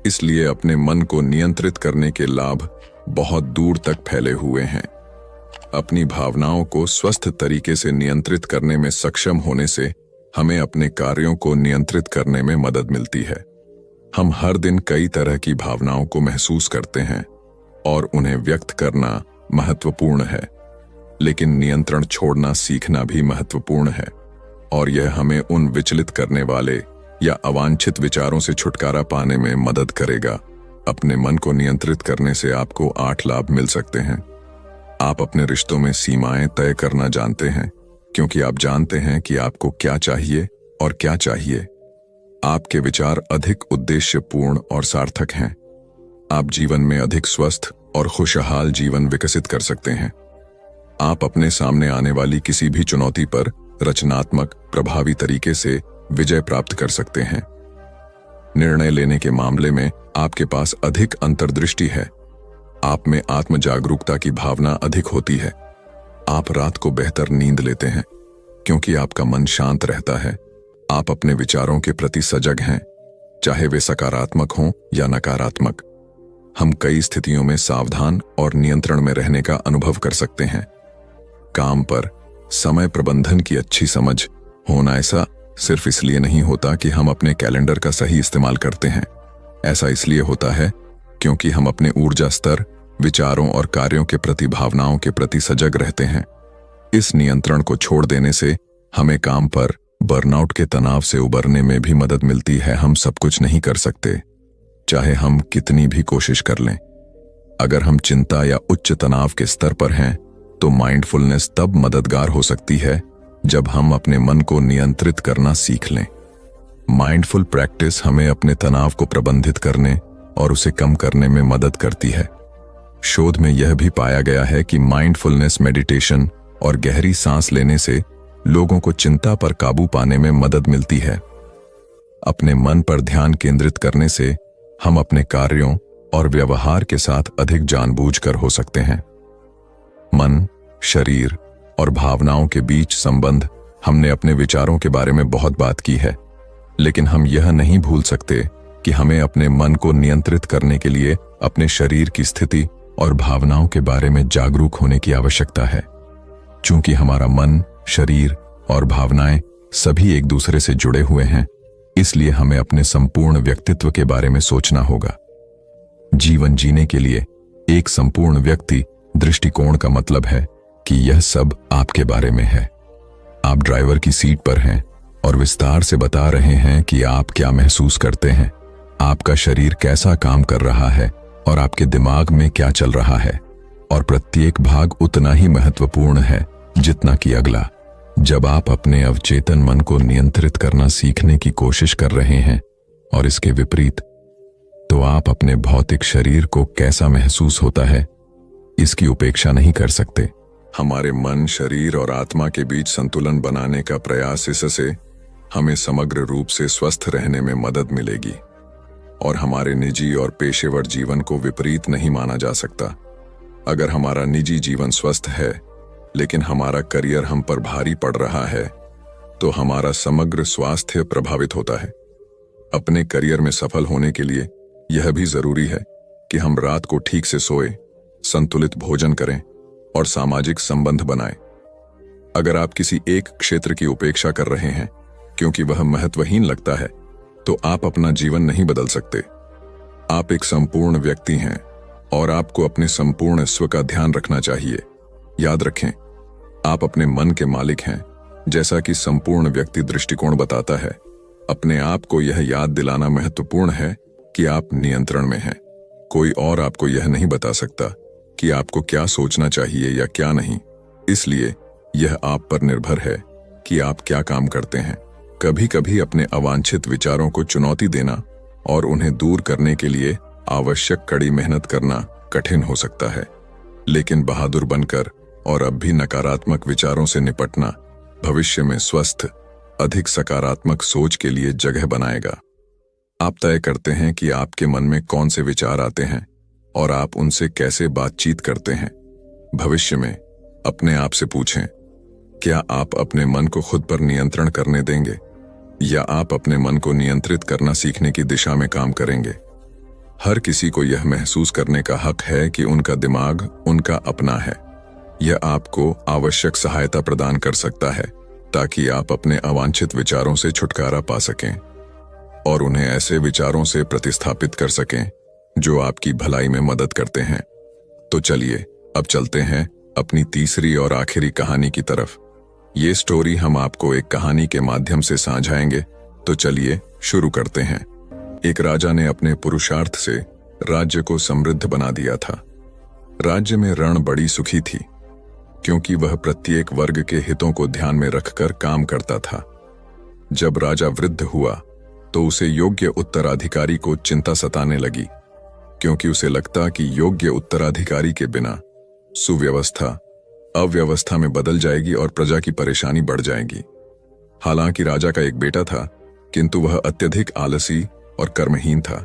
इसलिए अपने मन को नियंत्रित करने के लाभ बहुत दूर तक फैले हुए हैं। अपनी भावनाओं को स्वस्थ तरीके से नियंत्रित करने में सक्षम होने से हमें अपने कार्यों को नियंत्रित करने में मदद मिलती है। हम हर दिन कई तरह की भावनाओं को महसूस करते हैं और उन्हें व्यक्त करना महत्वपूर्ण है, लेकिन नियंत्रण छोड़ना सीखना भी महत्वपूर्ण है और यह हमें उन विचलित करने वाले या अवांछित विचारों से छुटकारा पाने में मदद करेगा। अपने मन को नियंत्रित करने से आपको 8 लाभ मिल सकते हैं। आप अपने रिश्तों में सीमाएं तय करना जानते हैं क्योंकि आप जानते हैं कि आपको क्या चाहिए और क्या चाहिए। आपके विचार अधिक उद्देश्यपूर्ण और सार्थक हैं। आप जीवन में अधिक स्वस्थ और खुशहाल जीवन विकसित कर सकते हैं। आप अपने सामने आने वाली किसी भी चुनौती पर रचनात्मक, प्रभावी तरीके से विजय प्राप्त कर सकते हैं। निर्णय लेने के मामले में आपके पास अधिक अंतर्दृष्टि है। आप में आत्म जागरूकता की भावना अधिक होती है। आप रात को बेहतर नींद लेते हैं क्योंकि आपका मन शांत रहता है। आप अपने विचारों के प्रति सजग हैं, चाहे वे सकारात्मक हों या नकारात्मक। हम कई स्थितियों में सावधान और नियंत्रण में रहने का अनुभव कर सकते हैं। काम पर समय प्रबंधन की अच्छी समझ होना ऐसा सिर्फ इसलिए नहीं होता कि हम अपने कैलेंडर का सही इस्तेमाल करते हैं। ऐसा इसलिए होता है क्योंकि हम अपने ऊर्जा स्तर, विचारों और कार्यों के प्रति, भावनाओं के प्रति सजग रहते हैं। इस नियंत्रण को छोड़ देने से हमें काम पर बर्नआउट के तनाव से उबरने में भी मदद मिलती है। हम सब कुछ नहीं कर सकते, चाहे हम कितनी भी कोशिश कर लें। अगर हम चिंता या उच्च तनाव के स्तर पर हैं, तो माइंडफुलनेस तब मददगार हो सकती है जब हम अपने मन को नियंत्रित करना सीख लें। माइंडफुल प्रैक्टिस हमें अपने तनाव को प्रबंधित करने और उसे कम करने में मदद करती है। शोध में यह भी पाया गया है कि माइंडफुलनेस मेडिटेशन और गहरी सांस लेने से लोगों को चिंता पर काबू पाने में मदद मिलती है। अपने मन पर ध्यान केंद्रित करने से हम अपने कार्यों और व्यवहार के साथ अधिक जानबूझकर हो सकते हैं। मन, शरीर और भावनाओं के बीच संबंध, हमने अपने विचारों के बारे में बहुत बात की है, लेकिन हम यह नहीं भूल सकते कि हमें अपने मन को नियंत्रित करने के लिए अपने शरीर की स्थिति और भावनाओं के बारे में जागरूक होने की आवश्यकता है। चूंकि हमारा मन, शरीर और भावनाएं सभी एक दूसरे से जुड़े हुए हैं, इसलिए हमें अपने संपूर्ण व्यक्तित्व के बारे में सोचना होगा। जीवन जीने के लिए एक संपूर्ण व्यक्ति दृष्टिकोण का मतलब है कि यह सब आपके बारे में है। आप ड्राइवर की सीट पर हैं और विस्तार से बता रहे हैं कि आप क्या महसूस करते हैं, आपका शरीर कैसा काम कर रहा है और आपके दिमाग में क्या चल रहा है, और प्रत्येक भाग उतना ही महत्वपूर्ण है जितना कि अगला। जब आप अपने अवचेतन मन को नियंत्रित करना सीखने की कोशिश कर रहे हैं और इसके विपरीत, तो आप अपने भौतिक शरीर को कैसा महसूस होता है इसकी उपेक्षा नहीं कर सकते। हमारे मन, शरीर और आत्मा के बीच संतुलन बनाने का प्रयास, इससे हमें समग्र रूप से स्वस्थ रहने में मदद मिलेगी और हमारे निजी और पेशेवर जीवन को विपरीत नहीं माना जा सकता। अगर हमारा निजी जीवन स्वस्थ है लेकिन हमारा करियर हम पर भारी पड़ रहा है, तो हमारा समग्र स्वास्थ्य प्रभावित होता है। अपने करियर में सफल होने के लिए यह भी जरूरी है कि हम रात को ठीक से सोएं, संतुलित भोजन करें और सामाजिक संबंध बनाएं। अगर आप किसी एक क्षेत्र की उपेक्षा कर रहे हैं क्योंकि वह महत्वहीन लगता है, तो आप अपना जीवन नहीं बदल सकते। आप एक संपूर्ण व्यक्ति हैं और आपको अपने संपूर्ण स्व का ध्यान रखना चाहिए। याद रखें, आप अपने मन के मालिक हैं, जैसा कि संपूर्ण व्यक्ति दृष्टिकोण बताता है। अपने आप को यह याद दिलाना महत्वपूर्ण है कि आप नियंत्रण में हैं। कोई और आपको यह नहीं बता सकता कि आपको क्या सोचना चाहिए या क्या नहीं, इसलिए यह आप पर निर्भर है कि आप क्या काम करते हैं। कभी कभी अपने अवांछित विचारों को चुनौती देना और उन्हें दूर करने के लिए आवश्यक कड़ी मेहनत करना कठिन हो सकता है, लेकिन बहादुर बनकर और अब भी नकारात्मक विचारों से निपटना भविष्य में स्वस्थ, अधिक सकारात्मक सोच के लिए जगह बनाएगा। आप तय करते हैं कि आपके मन में कौन से विचार आते हैं और आप उनसे कैसे बातचीत करते हैं। भविष्य में अपने आप से पूछें, क्या आप अपने मन को खुद पर नियंत्रण करने देंगे या आप अपने मन को नियंत्रित करना सीखने की दिशा में काम करेंगे। हर किसी को यह महसूस करने का हक है कि उनका दिमाग उनका अपना है। यह आपको आवश्यक सहायता प्रदान कर सकता है ताकि आप अपने अवांछित विचारों से छुटकारा पा सकें और उन्हें ऐसे विचारों से प्रतिस्थापित कर सकें जो आपकी भलाई में मदद करते हैं। तो चलिए अब चलते हैं अपनी तीसरी और आखिरी कहानी की तरफ। ये स्टोरी हम आपको एक कहानी के माध्यम से साझाएंगे, तो चलिए शुरू करते हैं। एक राजा ने अपने पुरुषार्थ से राज्य को समृद्ध बना दिया था। राज्य में रण बड़ी सुखी थी क्योंकि वह प्रत्येक वर्ग के हितों को ध्यान में रखकर काम करता था। जब राजा वृद्ध हुआ तो उसे योग्य उत्तराधिकारी को चिंता सताने लगी, क्योंकि उसे लगता कि योग्य उत्तराधिकारी के बिना सुव्यवस्था अव्यवस्था में बदल जाएगी और प्रजा की परेशानी बढ़ जाएगी। हालांकि राजा का एक बेटा था, किंतु वह अत्यधिक आलसी और कर्महीन था।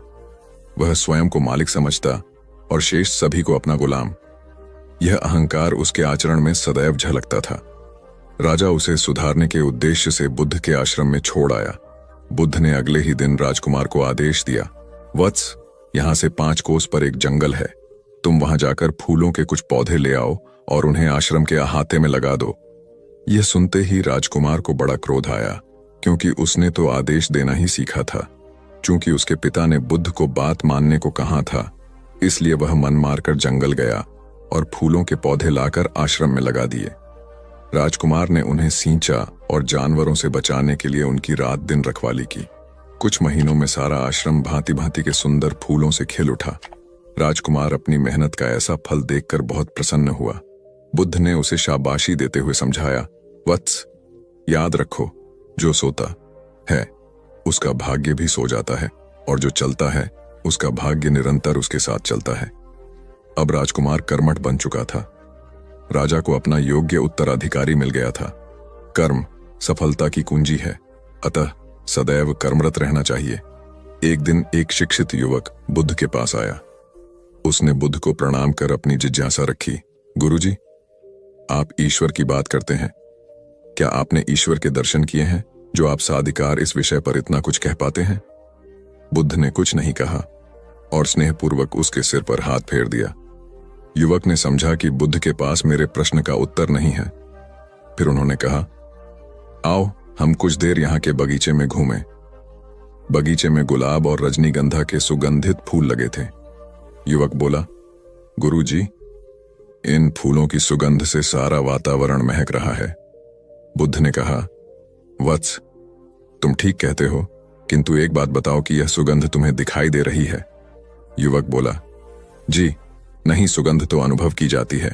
वह स्वयं को मालिक समझता और शेष सभी को अपना गुलाम। यह अहंकार उसके आचरण में सदैव झलकता था। राजा उसे सुधारने के उद्देश्य से बुद्ध के आश्रम में छोड़ आया। बुद्ध ने अगले ही दिन राजकुमार को आदेश दिया, वत्स, यहां से 5 कोस पर एक जंगल है, तुम वहां जाकर फूलों के कुछ पौधे ले आओ और उन्हें आश्रम के अहाते में लगा दो। यह सुनते ही राजकुमार को बड़ा क्रोध आया, क्योंकि उसने तो आदेश देना ही सीखा था। चूंकि उसके पिता ने बुद्ध को बात मानने को कहा था, इसलिए वह मन मारकर जंगल गया और फूलों के पौधे लाकर आश्रम में लगा दिए। राजकुमार ने उन्हें सींचा और जानवरों से बचाने के लिए उनकी रात दिन रखवाली की। कुछ महीनों में सारा आश्रम भांति भांति के सुंदर फूलों से खिल उठा। राजकुमार अपनी मेहनत का ऐसा फल देखकर बहुत प्रसन्न हुआ। बुद्ध ने उसे शाबाशी देते हुए समझाया, वत्स, याद रखो, जो सोता है उसका भाग्य भी सो जाता है और जो चलता है उसका भाग्य निरंतर उसके साथ चलता है। अब राजकुमार कर्मठ बन चुका था। राजा को अपना योग्य उत्तराधिकारी मिल गया था। कर्म सफलता की कुंजी है, अतः सदैव कर्मरत रहना चाहिए। एक दिन एक शिक्षित युवक बुद्ध के पास आया। उसने बुद्ध को प्रणाम कर अपनी जिज्ञासा रखी, गुरुजी, आप ईश्वर की बात करते हैं, क्या आपने ईश्वर के दर्शन किए हैं जो आप साधिकार इस विषय पर इतना कुछ कह पाते हैं? बुद्ध ने कुछ नहीं कहा और स्नेहपूर्वक उसके सिर पर हाथ फेर दिया। युवक ने समझा कि बुद्ध के पास मेरे प्रश्न का उत्तर नहीं है। फिर उन्होंने कहा, आओ हम कुछ देर यहाँ के बगीचे में घूमें। बगीचे में गुलाब और रजनीगंधा के सुगंधित फूल लगे थे। युवक बोला, गुरुजी, इन फूलों की सुगंध से सारा वातावरण महक रहा है। बुद्ध ने कहा, वत्स, तुम ठीक कहते हो, किंतु एक बात बताओ कि यह सुगंध तुम्हें दिखाई दे रही है? युवक बोला, जी नहीं, सुगंध तो अनुभव की जाती है।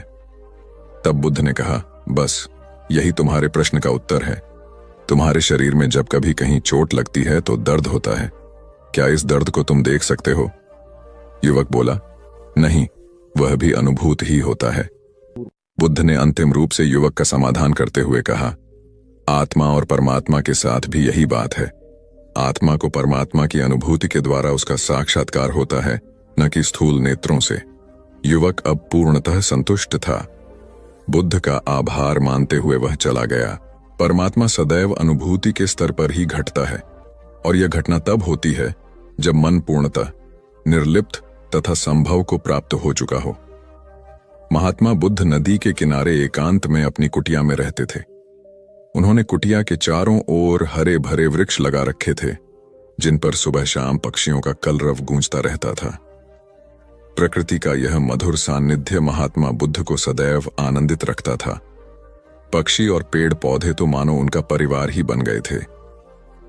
तब बुद्ध ने कहा, बस यही तुम्हारे प्रश्न का उत्तर है। तुम्हारे शरीर में जब कभी कहीं चोट लगती है तो दर्द होता है। क्या इस दर्द को तुम देख सकते हो? युवक बोला, नहीं, वह भी अनुभूत ही होता है। बुद्ध ने अंतिम रूप से युवक का समाधान करते हुए कहा, आत्मा और परमात्मा के साथ भी यही बात है। आत्मा को परमात्मा की अनुभूति के द्वारा उसका साक्षात्कार होता है, न कि स्थूल नेत्रों से। युवक अब पूर्णतः संतुष्ट था। बुद्ध का आभार मानते हुए वह चला गया। परमात्मा सदैव अनुभूति के स्तर पर ही घटता है और यह घटना तब होती है जब मन पूर्णतः निर्लिप्त तथा संभव को प्राप्त हो चुका हो। महात्मा बुद्ध नदी के किनारे एकांत में अपनी कुटिया में रहते थे। उन्होंने कुटिया के चारों ओर हरे भरे वृक्ष लगा रखे थे, जिन पर सुबह शाम पक्षियों का कलरव गूंजता रहता था। प्रकृति का यह मधुर सान्निध्य महात्मा बुद्ध को सदैव आनंदित रखता था। पक्षी और पेड़ पौधे तो मानो उनका परिवार ही बन गए थे।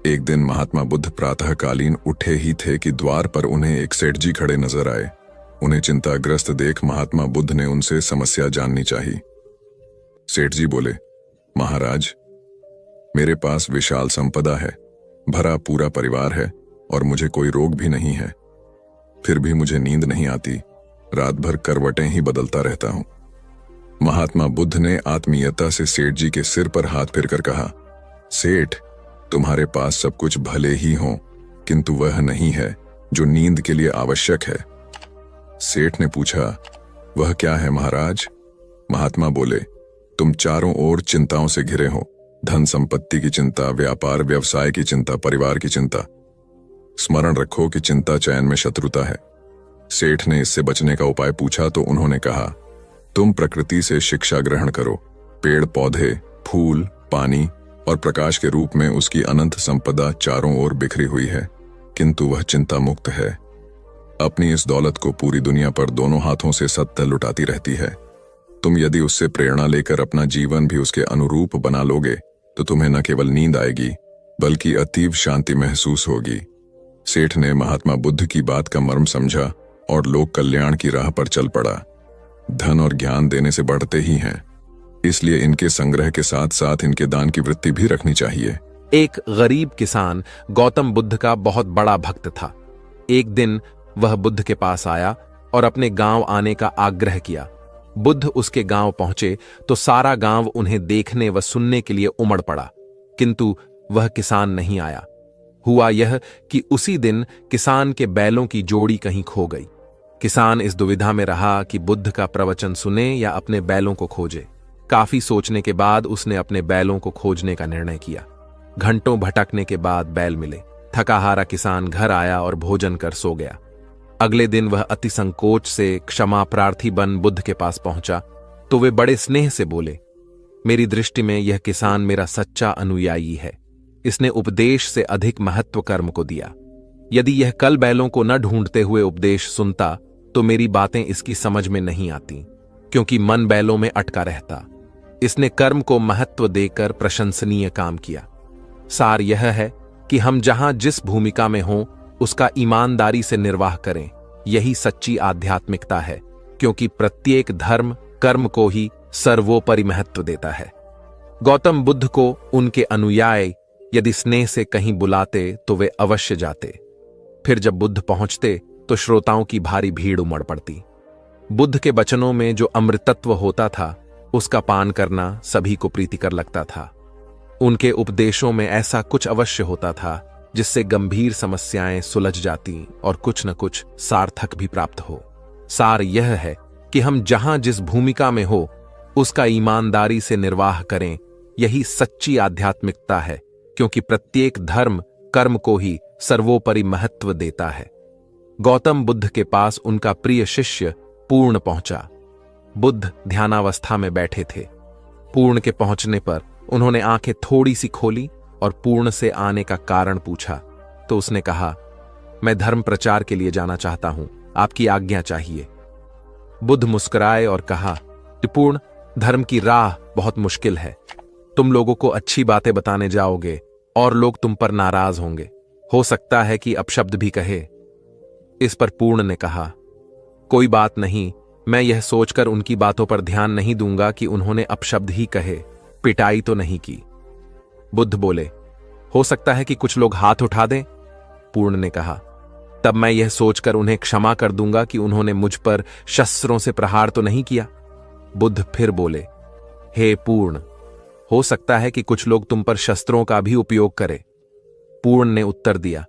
एक दिन महात्मा बुद्ध प्रातःकालीन उठे ही थे कि द्वार पर उन्हें एक सेठ जी खड़े नजर आए। उन्हें चिंताग्रस्त देख महात्मा बुद्ध ने उनसे समस्या जाननी चाहिए। सेठ जी बोले, महाराज, मेरे पास विशाल संपदा है, भरा पूरा परिवार है और मुझे कोई रोग भी नहीं है। फिर भी मुझे नींद नहीं आती, रात भर करवटें ही बदलता रहता हूं। महात्मा बुद्ध ने आत्मीयता से सेठ जी के सिर पर हाथ फेरकर कहा, सेठ, तुम्हारे पास सब कुछ भले ही हो, किंतु वह नहीं है जो नींद के लिए आवश्यक है। सेठ ने पूछा, वह क्या है महाराज? महात्मा बोले, तुम चारों ओर चिंताओं से घिरे हो, धन संपत्ति की चिंता, व्यापार व्यवसाय की चिंता, परिवार की चिंता। स्मरण रखो कि चिंता चैन में शत्रुता है। सेठ ने इससे बचने का उपाय पूछा तो उन्होंने कहा, तुम प्रकृति से शिक्षा ग्रहण करो। पेड़ पौधे, फूल, पानी और प्रकाश के रूप में उसकी अनंत संपदा चारों ओर बिखरी हुई है, किंतु वह चिंता मुक्त है। अपनी इस दौलत को पूरी दुनिया पर दोनों हाथों से सत्य लुटाती रहती है। तुम यदि उससे प्रेरणा लेकर अपना जीवन भी उसके अनुरूप बना लोगे तो तुम्हें न केवल नींद आएगी बल्कि अतीव शांति महसूस होगी। सेठ ने महात्मा बुद्ध की बात का मर्म समझा और लोक कल्याण की राह पर चल पड़ा। धन और ज्ञान देने से बढ़ते ही हैं, इसलिए इनके संग्रह के साथ साथ इनके दान की वृत्ति भी रखनी चाहिए। एक गरीब किसान गौतम बुद्ध का बहुत बड़ा भक्त था। एक दिन वह बुद्ध के पास आया और अपने गांव आने का आग्रह किया। बुद्ध उसके गांव पहुंचे तो सारा गांव उन्हें देखने व सुनने के लिए उमड़ पड़ा, किंतु वह किसान नहीं आया। हुआ यह कि उसी दिन किसान के बैलों की जोड़ी कहीं खो गई। किसान इस दुविधा में रहा कि बुद्ध का प्रवचन सुने या अपने बैलों को खोजे। काफी सोचने के बाद उसने अपने बैलों को खोजने का निर्णय किया। घंटों भटकने के बाद बैल मिले। थकाहारा किसान घर आया और भोजन कर सो गया। अगले दिन वह अति संकोच से क्षमा प्रार्थी बन बुद्ध के पास पहुंचा तो वे बड़े स्नेह से बोले, मेरी दृष्टि में यह किसान मेरा सच्चा अनुयायी है। इसने उपदेश से अधिक महत्व कर्म को दिया। यदि यह कल बैलों को न ढूंढते हुए उपदेश सुनता तो मेरी बातें इसकी समझ में नहीं आती, क्योंकि मन बैलों में अटका रहता। इसने कर्म को महत्व देकर प्रशंसनीय काम किया। सार यह है कि हम जहां जिस भूमिका में हों उसका ईमानदारी से निर्वाह करें। यही सच्ची आध्यात्मिकता है, क्योंकि प्रत्येक धर्म कर्म को ही सर्वोपरि महत्व देता है। गौतम बुद्ध को उनके अनुयायी यदि स्नेह से कहीं बुलाते तो वे अवश्य जाते। फिर जब बुद्ध पहुंचते तो श्रोताओं की भारी भीड़ उमड़ पड़ती। बुद्ध के वचनों में जो अमृतत्व होता था उसका पान करना सभी को प्रीतिकर लगता था। उनके उपदेशों में ऐसा कुछ अवश्य होता था जिससे गंभीर समस्याएं सुलझ जाती और कुछ न कुछ सार्थक भी प्राप्त हो। सार यह है कि हम जहां जिस भूमिका में हो उसका ईमानदारी से निर्वाह करें। यही सच्ची आध्यात्मिकता है, क्योंकि प्रत्येक धर्म कर्म को ही सर्वोपरि महत्व देता है। गौतम बुद्ध के पास उनका प्रिय शिष्य पूर्ण पहुंचा। बुद्ध ध्यानावस्था में बैठे थे। पूर्ण के पहुंचने पर उन्होंने आंखें थोड़ी सी खोली और पूर्ण से आने का कारण पूछा तो उसने कहा, मैं धर्म प्रचार के लिए जाना चाहता हूं, आपकी आज्ञा चाहिए। बुद्ध मुस्कुराए और कहा कि पूर्ण, धर्म की राह बहुत मुश्किल है। तुम लोगों को अच्छी बातें बताने जाओगे और लोग तुम पर नाराज होंगे। हो सकता है कि अपशब्द भी कहे। इस पर पूर्ण ने कहा, कोई बात नहीं, मैं यह सोचकर उनकी बातों पर ध्यान नहीं दूंगा कि उन्होंने अपशब्द ही कहे, पिटाई तो नहीं की। बुद्ध बोले, हो सकता है कि कुछ लोग हाथ उठा दें। पूर्ण ने कहा, तब मैं यह सोचकर उन्हें क्षमा कर दूंगा कि उन्होंने मुझ पर शस्त्रों से प्रहार तो नहीं किया। बुद्ध फिर बोले, हे पूर्ण, हो सकता है कि कुछ लोग तुम पर शस्त्रों का भी उपयोग करें। पूर्ण ने उत्तर दिया,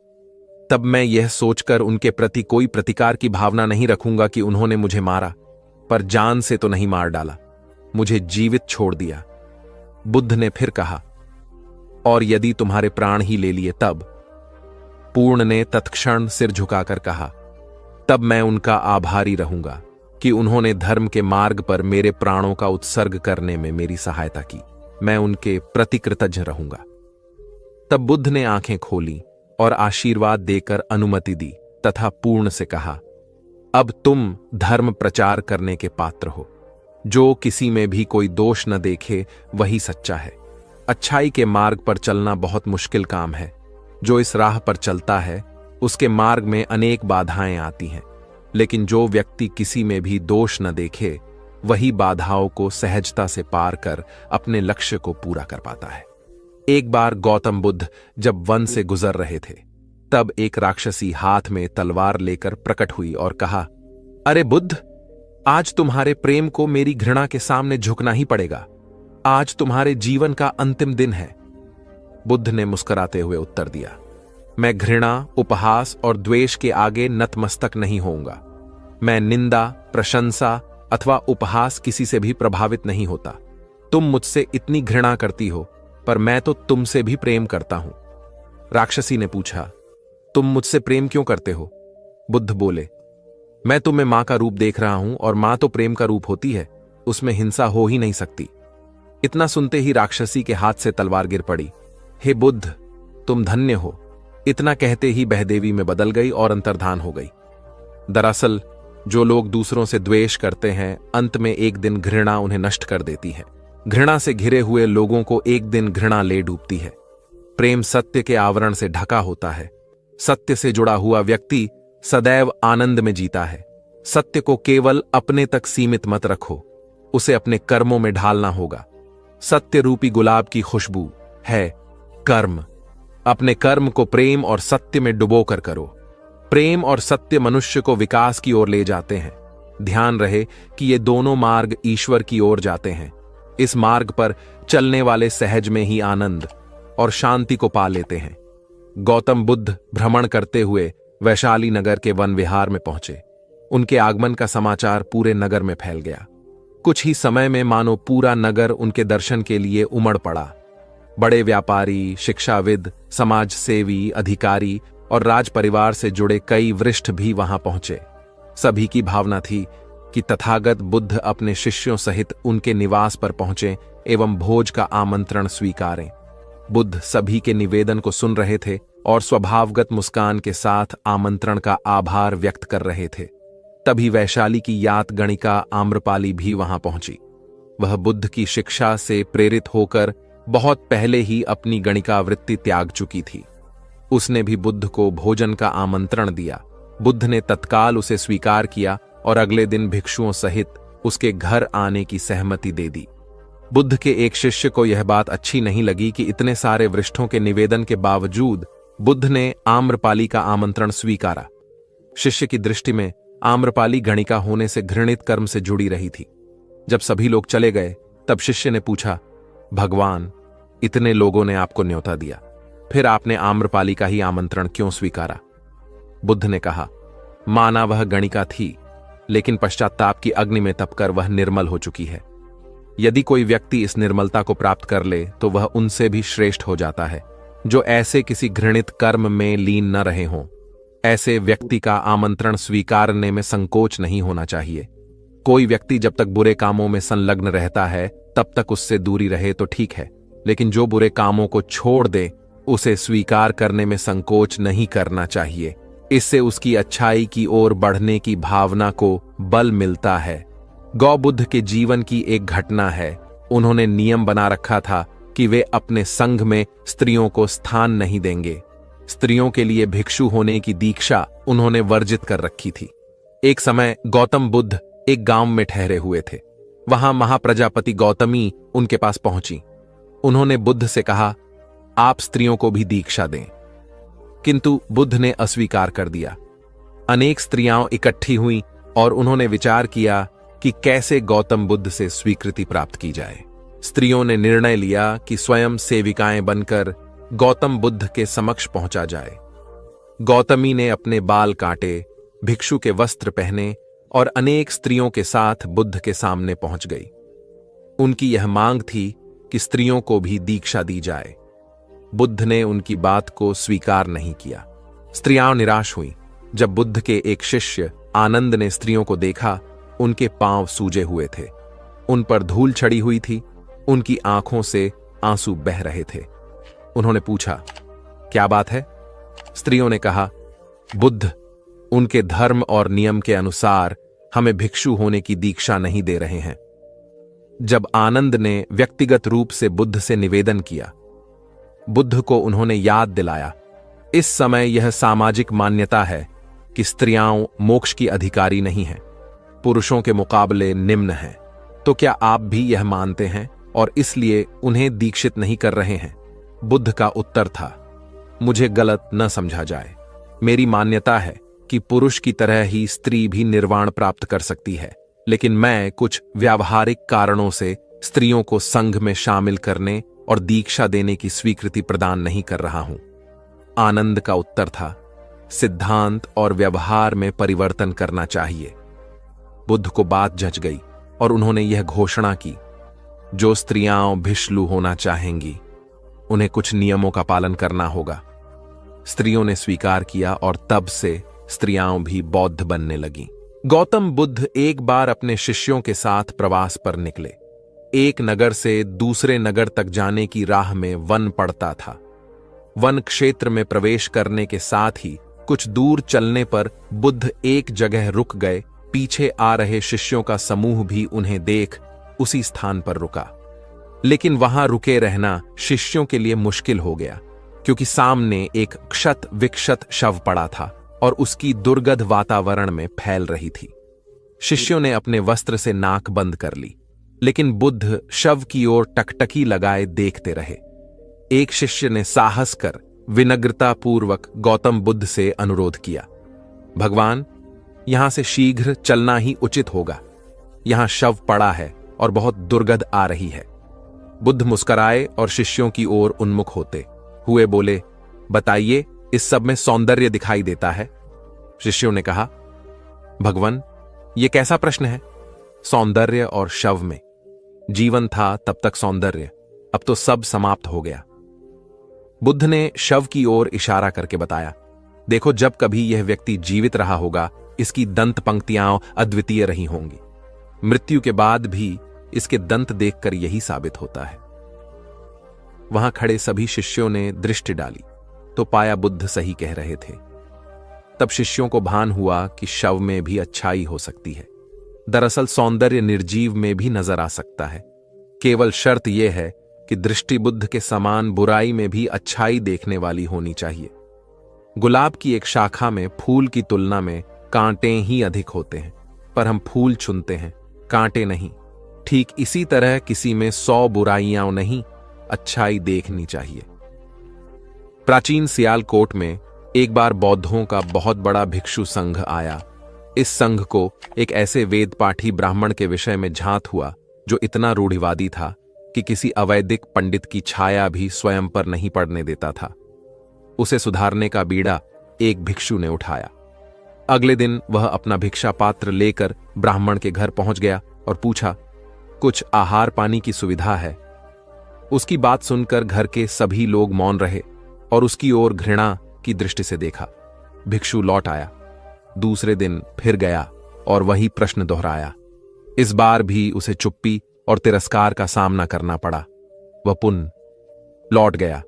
तब मैं यह सोचकर उनके प्रति कोई प्रतिकार की भावना नहीं रखूंगा कि उन्होंने मुझे मारा, पर जान से तो नहीं मार डाला, मुझे जीवित छोड़ दिया। बुद्ध ने फिर कहा, और यदि तुम्हारे प्राण ही ले लिए तब? पूर्ण ने तत्क्षण सिर झुकाकर कहा, तब मैं उनका आभारी रहूंगा कि उन्होंने धर्म के मार्ग पर मेरे प्राणों का उत्सर्ग करने में मेरी सहायता की। मैं उनके प्रति कृतज्ञ रहूंगा। तब बुद्ध ने आंखें खोली और आशीर्वाद देकर अनुमति दी तथा पूर्ण से कहा, अब तुम धर्म प्रचार करने के पात्र हो। जो किसी में भी कोई दोष न देखे वही सच्चा है। अच्छाई के मार्ग पर चलना बहुत मुश्किल काम है। जो इस राह पर चलता है उसके मार्ग में अनेक बाधाएं आती हैं, लेकिन जो व्यक्ति किसी में भी दोष न देखे वही बाधाओं को सहजता से पार कर अपने लक्ष्य को पूरा कर पाता है। एक बार गौतम बुद्ध जब वन से गुजर रहे थे, तब एक राक्षसी हाथ में तलवार लेकर प्रकट हुई और कहा, अरे बुद्ध, आज तुम्हारे प्रेम को मेरी घृणा के सामने झुकना ही पड़ेगा। आज तुम्हारे जीवन का अंतिम दिन है। बुद्ध ने मुस्कुराते हुए उत्तर दिया, मैं घृणा, उपहास और द्वेष के आगे नतमस्तक नहीं होऊंगा। मैं निंदा, प्रशंसा अथवा उपहास किसी से भी प्रभावित नहीं होता। तुम मुझसे इतनी घृणा करती हो, पर मैं तो तुमसे भी प्रेम करता हूं। राक्षसी ने पूछा, तुम मुझसे प्रेम क्यों करते हो? बुद्ध बोले, मैं तुम्हें मां का रूप देख रहा हूं और मां तो प्रेम का रूप होती है, उसमें हिंसा हो ही नहीं सकती। इतना सुनते ही राक्षसी के हाथ से तलवार गिर पड़ी। हे बुद्ध, तुम धन्य हो। इतना कहते ही बहदेवी में बदल गई और अंतर्धान हो गई। दरअसल जो लोग दूसरों से द्वेष करते हैं, अंत में एक दिन घृणा उन्हें नष्ट कर देती है। घृणा से घिरे हुए लोगों को एक दिन घृणा ले डूबती है। प्रेम सत्य के आवरण से ढका होता है। सत्य से जुड़ा हुआ व्यक्ति सदैव आनंद में जीता है। सत्य को केवल अपने तक सीमित मत रखो, उसे अपने कर्मों में ढालना होगा। सत्य रूपी गुलाब की खुशबू है कर्म। अपने कर्म को प्रेम और सत्य में डुबोकर करो। प्रेम और सत्य मनुष्य को विकास की ओर ले जाते हैं। ध्यान रहे कि ये दोनों मार्ग ईश्वर की ओर जाते हैं। इस मार्ग पर चलने वाले सहज में ही आनंद और शांति को पा लेते हैं। गौतम बुद्ध भ्रमण करते हुए वैशाली नगर के वन विहार में पहुंचे। उनके आगमन का समाचार पूरे नगर में फैल गया। कुछ ही समय में मानो पूरा नगर उनके दर्शन के लिए उमड़ पड़ा। बड़े व्यापारी, शिक्षाविद, समाज सेवी, अधिकारी और राज परिवार से जुड़े कई वरिष्ठ भी वहां पहुंचे। सभी की भावना थी कि तथागत बुद्ध अपने शिष्यों सहित उनके निवास पर पहुंचे एवं भोज का आमंत्रण स्वीकारें। बुद्ध सभी के निवेदन को सुन रहे थे और स्वभावगत मुस्कान के साथ आमंत्रण का आभार व्यक्त कर रहे थे। तभी वैशाली की यात गणिका आम्रपाली भी वहां पहुंची। वह बुद्ध की शिक्षा से प्रेरित होकर बहुत पहले ही अपनी गणिका वृत्ति त्याग चुकी थी। उसने भी बुद्ध को भोजन का आमंत्रण दिया। बुद्ध ने तत्काल उसे स्वीकार किया और अगले दिन भिक्षुओं सहित उसके घर आने की सहमति दे दी। बुद्ध के एक शिष्य को यह बात अच्छी नहीं लगी कि इतने सारे वरिष्ठों के निवेदन के बावजूद बुद्ध ने आम्रपाली का आमंत्रण स्वीकारा। शिष्य की दृष्टि में आम्रपाली गणिका होने से घृणित कर्म से जुड़ी रही थी। जब सभी लोग चले गए, तब शिष्य ने पूछा, भगवान, इतने लोगों ने आपको न्योता दिया, फिर आपने आम्रपाली का ही आमंत्रण क्यों स्वीकारा? बुद्ध ने कहा, माना वह गणिका थी, लेकिन पश्चाताप की अग्नि में तपकर वह निर्मल हो चुकी है। यदि कोई व्यक्ति इस निर्मलता को प्राप्त कर ले तो वह उनसे भी श्रेष्ठ हो जाता है, जो ऐसे किसी घृणित कर्म में लीन न रहे हों। ऐसे व्यक्ति का आमंत्रण स्वीकारने में संकोच नहीं होना चाहिए। कोई व्यक्ति जब तक बुरे कामों में संलग्न रहता है, तब तक उससे दूरी रहे तो ठीक है, लेकिन जो बुरे कामों को छोड़ दे, उसे स्वीकार करने में संकोच नहीं करना चाहिए। इससे उसकी अच्छाई की ओर बढ़ने की भावना को बल मिलता है। गौबुद्ध के जीवन की एक घटना है। उन्होंने नियम बना रखा था कि वे अपने संघ में स्त्रियों को स्थान नहीं देंगे। स्त्रियों के लिए भिक्षु होने की दीक्षा उन्होंने वर्जित कर रखी थी। एक समय गौतम बुद्ध एक गांव में ठहरे हुए थे। वहां महाप्रजापति गौतमी उनके पास पहुंची। उन्होंने बुद्ध से कहा, आप स्त्रियों को भी दीक्षा दें। किंतु बुद्ध ने अस्वीकार कर दिया। अनेक स्त्रियां इकट्ठी हुईं और उन्होंने विचार किया कि कैसे गौतम बुद्ध से स्वीकृति प्राप्त की जाए। स्त्रियों ने निर्णय लिया कि स्वयं सेविकाएं बनकर गौतम बुद्ध के समक्ष पहुंचा जाए। गौतमी ने अपने बाल काटे, भिक्षु के वस्त्र पहने और अनेक स्त्रियों के साथ बुद्ध के सामने पहुंच गई। उनकी यह मांग थी कि स्त्रियों को भी दीक्षा दी जाए। बुद्ध ने उनकी बात को स्वीकार नहीं किया। स्त्रियां निराश हुईं। जब बुद्ध के एक शिष्य आनंद ने स्त्रियों को देखा, उनके पांव सूजे हुए थे, उन पर धूल चढ़ी हुई थी, उनकी आंखों से आंसू बह रहे थे। उन्होंने पूछा, क्या बात है? स्त्रियों ने कहा, बुद्ध उनके धर्म और नियम के अनुसार हमें भिक्षु होने की दीक्षा नहीं दे रहे हैं। जब आनंद ने व्यक्तिगत रूप से बुद्ध से निवेदन किया, बुद्ध को उन्होंने याद दिलाया, इस समय यह सामाजिक मान्यता है कि स्त्रियां मोक्ष की अधिकारी नहीं हैं, पुरुषों के मुकाबले निम्न हैं। तो क्या आप भी यह मानते हैं और इसलिए उन्हें दीक्षित नहीं कर रहे हैं? बुद्ध का उत्तर था, मुझे गलत न समझा जाए। मेरी मान्यता है कि पुरुष की तरह ही स्त्री भी निर्वाण प्राप्त कर सकती है, लेकिन मैं कुछ व्यावहारिक कारणों से स्त्रियों को संघ में शामिल करने और दीक्षा देने की स्वीकृति प्रदान नहीं कर रहा हूं। आनंद का उत्तर था, सिद्धांत और व्यवहार में परिवर्तन करना चाहिए। बुद्ध को बात जच गई और उन्होंने यह घोषणा की, जो स्त्रियां भिक्षु होना चाहेंगी उन्हें कुछ नियमों का पालन करना होगा। स्त्रियों ने स्वीकार किया और तब से स्त्रियां भी बौद्ध बनने लगीं। गौतम बुद्ध एक बार अपने शिष्यों के साथ प्रवास पर निकले। एक नगर से दूसरे नगर तक जाने की राह में वन पड़ता था। वन क्षेत्र में प्रवेश करने के साथ ही कुछ दूर चलने पर बुद्ध एक जगह रुक गए। पीछे आ रहे शिष्यों का समूह भी उन्हें देख उसी स्थान पर रुका, लेकिन वहां रुके रहना शिष्यों के लिए मुश्किल हो गया, क्योंकि सामने एक क्षत विक्षत शव पड़ा था और उसकी दुर्गंध वातावरण में फैल रही थी। शिष्यों ने अपने वस्त्र से नाक बंद कर ली, लेकिन बुद्ध शव की ओर टकटकी लगाए देखते रहे। एक शिष्य ने साहस कर विनम्रतापूर्वक गौतम बुद्ध से अनुरोध किया, भगवान, यहां से शीघ्र चलना ही उचित होगा। यहां शव पड़ा है और बहुत दुर्गंध आ रही है। बुद्ध मुस्कुराए और शिष्यों की ओर उन्मुख होते हुए बोले, बताइए, इस सब में सौंदर्य दिखाई देता है? शिष्यों ने कहा, भगवान, यह कैसा प्रश्न है? सौंदर्य और शव में जीवन था तब तक सौंदर्य, अब तो सब समाप्त हो गया। बुद्ध ने शव की ओर इशारा करके बताया, देखो, जब कभी यह व्यक्ति जीवित रहा होगा, इसकी दंत पंक्तियां अद्वितीय रही होंगी। मृत्यु के बाद भी इसके दंत देखकर यही साबित होता है। वहां खड़े सभी शिष्यों ने दृष्टि डाली तो पाया बुद्ध सही कह रहे थे। तब शिष्यों को भान हुआ कि शव में भी अच्छाई हो सकती है। दरअसल सौंदर्य निर्जीव में भी नजर आ सकता है। केवल शर्त यह है कि दृष्टि बुद्ध के समान बुराई में भी अच्छाई देखने वाली होनी चाहिए। गुलाब की एक शाखा में फूल की तुलना में कांटे ही अधिक होते हैं, पर हम फूल चुनते हैं, कांटे नहीं। ठीक इसी तरह किसी में 100 बुराइयां नहीं, अच्छाई देखनी चाहिए। प्राचीन सियालकोट में एक बार बौद्धों का बहुत बड़ा भिक्षु संघ आया। इस संघ को एक ऐसे वेद पाठी ब्राह्मण के विषय में झांत हुआ जो इतना रूढ़िवादी था कि किसी अवैदिक पंडित की छाया भी स्वयं पर नहीं पड़ने देता था। उसे सुधारने का बीड़ा एक भिक्षु ने उठाया। अगले दिन वह अपना भिक्षा पात्र लेकर ब्राह्मण के घर पहुंच गया और पूछा, कुछ आहार पानी की सुविधा है? उसकी बात सुनकर घर के सभी लोग मौन रहे और उसकी ओर घृणा की दृष्टि से देखा। भिक्षु लौट आया। दूसरे दिन फिर गया और वही प्रश्न दोहराया। इस बार भी उसे चुप्पी और तिरस्कार का सामना करना पड़ा। वह पुनः लौट गया।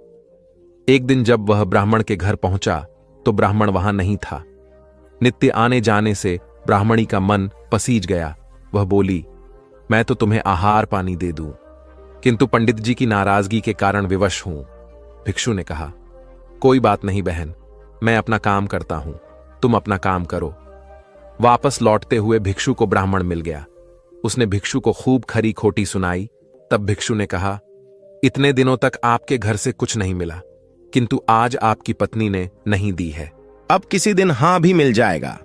एक दिन जब वह ब्राह्मण के घर पहुंचा तो ब्राह्मण वहां नहीं था। नित्य आने जाने से ब्राह्मणी का मन पसीज गया। वह बोली, मैं तो तुम्हें आहार पानी दे दूं, किंतु पंडित जी की नाराजगी के कारण विवश हूं। भिक्षु ने कहा, कोई बात नहीं बहन, मैं अपना काम करता हूं, तुम अपना काम करो। वापस लौटते हुए भिक्षु को ब्राह्मण मिल गया। उसने भिक्षु को खूब खरी खोटी सुनाई। तब भिक्षु ने कहा, इतने दिनों तक आपके घर से कुछ नहीं मिला, किंतु आज आपकी पत्नी ने नहीं दी है, अब किसी दिन हां भी मिल जाएगा।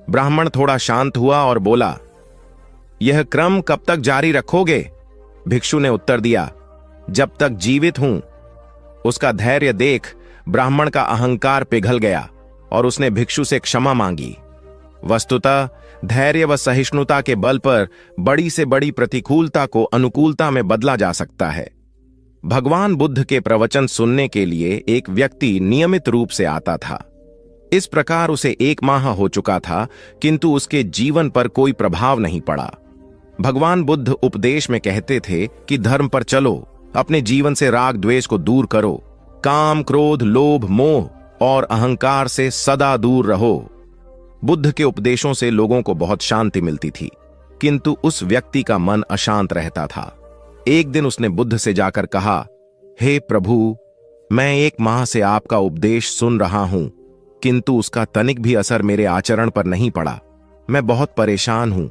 ब्राह्मण थोड़ा शांत हुआ और बोला, यह क्रम कब तक जारी रखोगे? भिक्षु ने उत्तर दिया, जब तक जीवित हूं। उसका धैर्य देख ब्राह्मण का अहंकार पिघल गया और उसने भिक्षु से क्षमा मांगी। वस्तुतः धैर्य व सहिष्णुता के बल पर बड़ी से बड़ी प्रतिकूलता को अनुकूलता में बदला जा सकता है। भगवान बुद्ध के प्रवचन सुनने के लिए एक व्यक्ति नियमित रूप से आता था। इस प्रकार उसे 1 माह हो चुका था, किंतु उसके जीवन पर कोई प्रभाव नहीं पड़ा। भगवान बुद्ध उपदेश में कहते थे कि धर्म पर चलो, अपने जीवन से राग द्वेष को दूर करो, काम क्रोध लोभ मोह और अहंकार से सदा दूर रहो। बुद्ध के उपदेशों से लोगों को बहुत शांति मिलती थी, किंतु उस व्यक्ति का मन अशांत रहता था। एक दिन उसने बुद्ध से जाकर कहा, हे प्रभु, मैं 1 माह से आपका उपदेश सुन रहा हूं, किंतु उसका तनिक भी असर मेरे आचरण पर नहीं पड़ा। मैं बहुत परेशान हूं,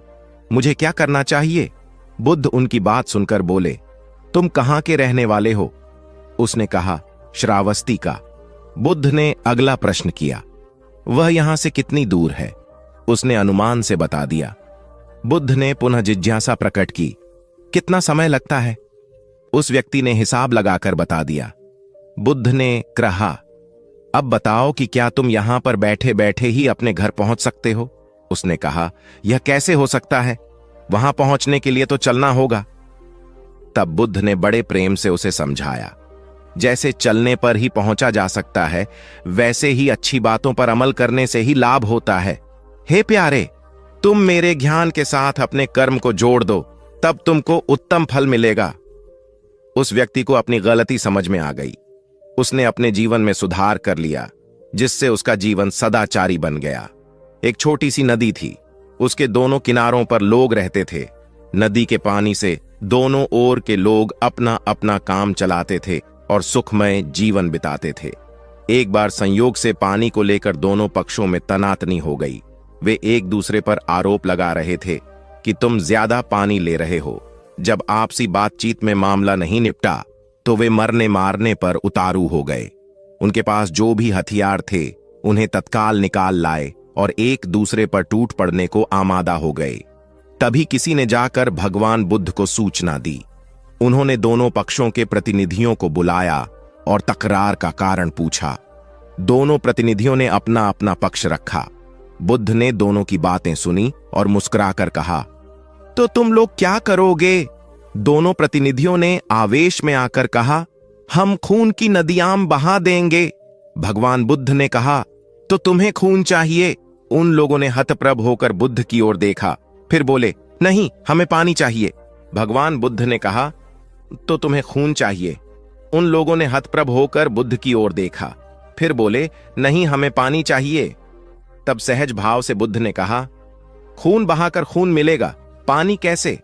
मुझे क्या करना चाहिए? बुद्ध उनकी बात सुनकर बोले, तुम कहां के रहने वाले हो? उसने कहा, श्रावस्ती का। बुद्ध ने अगला प्रश्न किया, वह यहां से कितनी दूर है? उसने अनुमान से बता दिया। बुद्ध ने पुनः जिज्ञासा प्रकट की, कितना समय लगता है? उस व्यक्ति ने हिसाब लगाकर बता दिया। बुद्ध ने कहा, अब बताओ कि क्या तुम यहां पर बैठे बैठे ही अपने घर पहुंच सकते हो? उसने कहा, यह कैसे हो सकता है? वहां पहुंचने के लिए तो चलना होगा। तब बुद्ध ने बड़े प्रेम से उसे समझाया, जैसे चलने पर ही पहुंचा जा सकता है, वैसे ही अच्छी बातों पर अमल करने से ही लाभ होता है। हे प्यारे, तुम मेरे ज्ञान के साथ अपने कर्म को जोड़ दो, तब तुमको उत्तम फल मिलेगा। उस व्यक्ति को अपनी गलती समझ में आ गई। उसने अपने जीवन में सुधार कर लिया, जिससे उसका जीवन सदाचारी बन गया। एक छोटी सी नदी थी। उसके दोनों किनारों पर लोग रहते थे। नदी के पानी से दोनों ओर के लोग अपना अपना काम चलाते थे और सुखमय जीवन बिताते थे। एक बार संयोग से पानी को लेकर दोनों पक्षों में तनातनी हो गई। वे एक दूसरे पर आरोप लगा रहे थे कि तुम ज्यादा पानी ले रहे हो। जब आपसी बातचीत में मामला नहीं निपटा तो वे मरने मारने पर उतारू हो गए। उनके पास जो भी हथियार थे उन्हें तत्काल निकाल लाए और एक दूसरे पर टूट पड़ने को आमादा हो गए। तभी किसी ने जाकर भगवान बुद्ध को सूचना दी। उन्होंने दोनों पक्षों के प्रतिनिधियों को बुलाया और तकरार का कारण पूछा। दोनों प्रतिनिधियों ने अपना अपना पक्ष रखा। बुद्ध ने दोनों की बातें सुनी और मुस्कुराकर कहा, तो तुम लोग क्या करोगे? दोनों प्रतिनिधियों ने आवेश में आकर कहा, हम खून की नदियां बहा देंगे। भगवान बुद्ध ने कहा, तो तुम्हें खून चाहिए? उन लोगों ने हतप्रभ होकर बुद्ध की ओर देखा, फिर बोले, नहीं, हमें पानी चाहिए। भगवान बुद्ध ने कहा, तो तुम्हें खून चाहिए? उन लोगों ने हतप्रभ होकर बुद्ध की ओर देखा, फिर बोले, नहीं, हमें पानी चाहिए। तब सहज भाव से बुद्ध ने कहा, खून बहाकर खून मिलेगा, पानी कैसे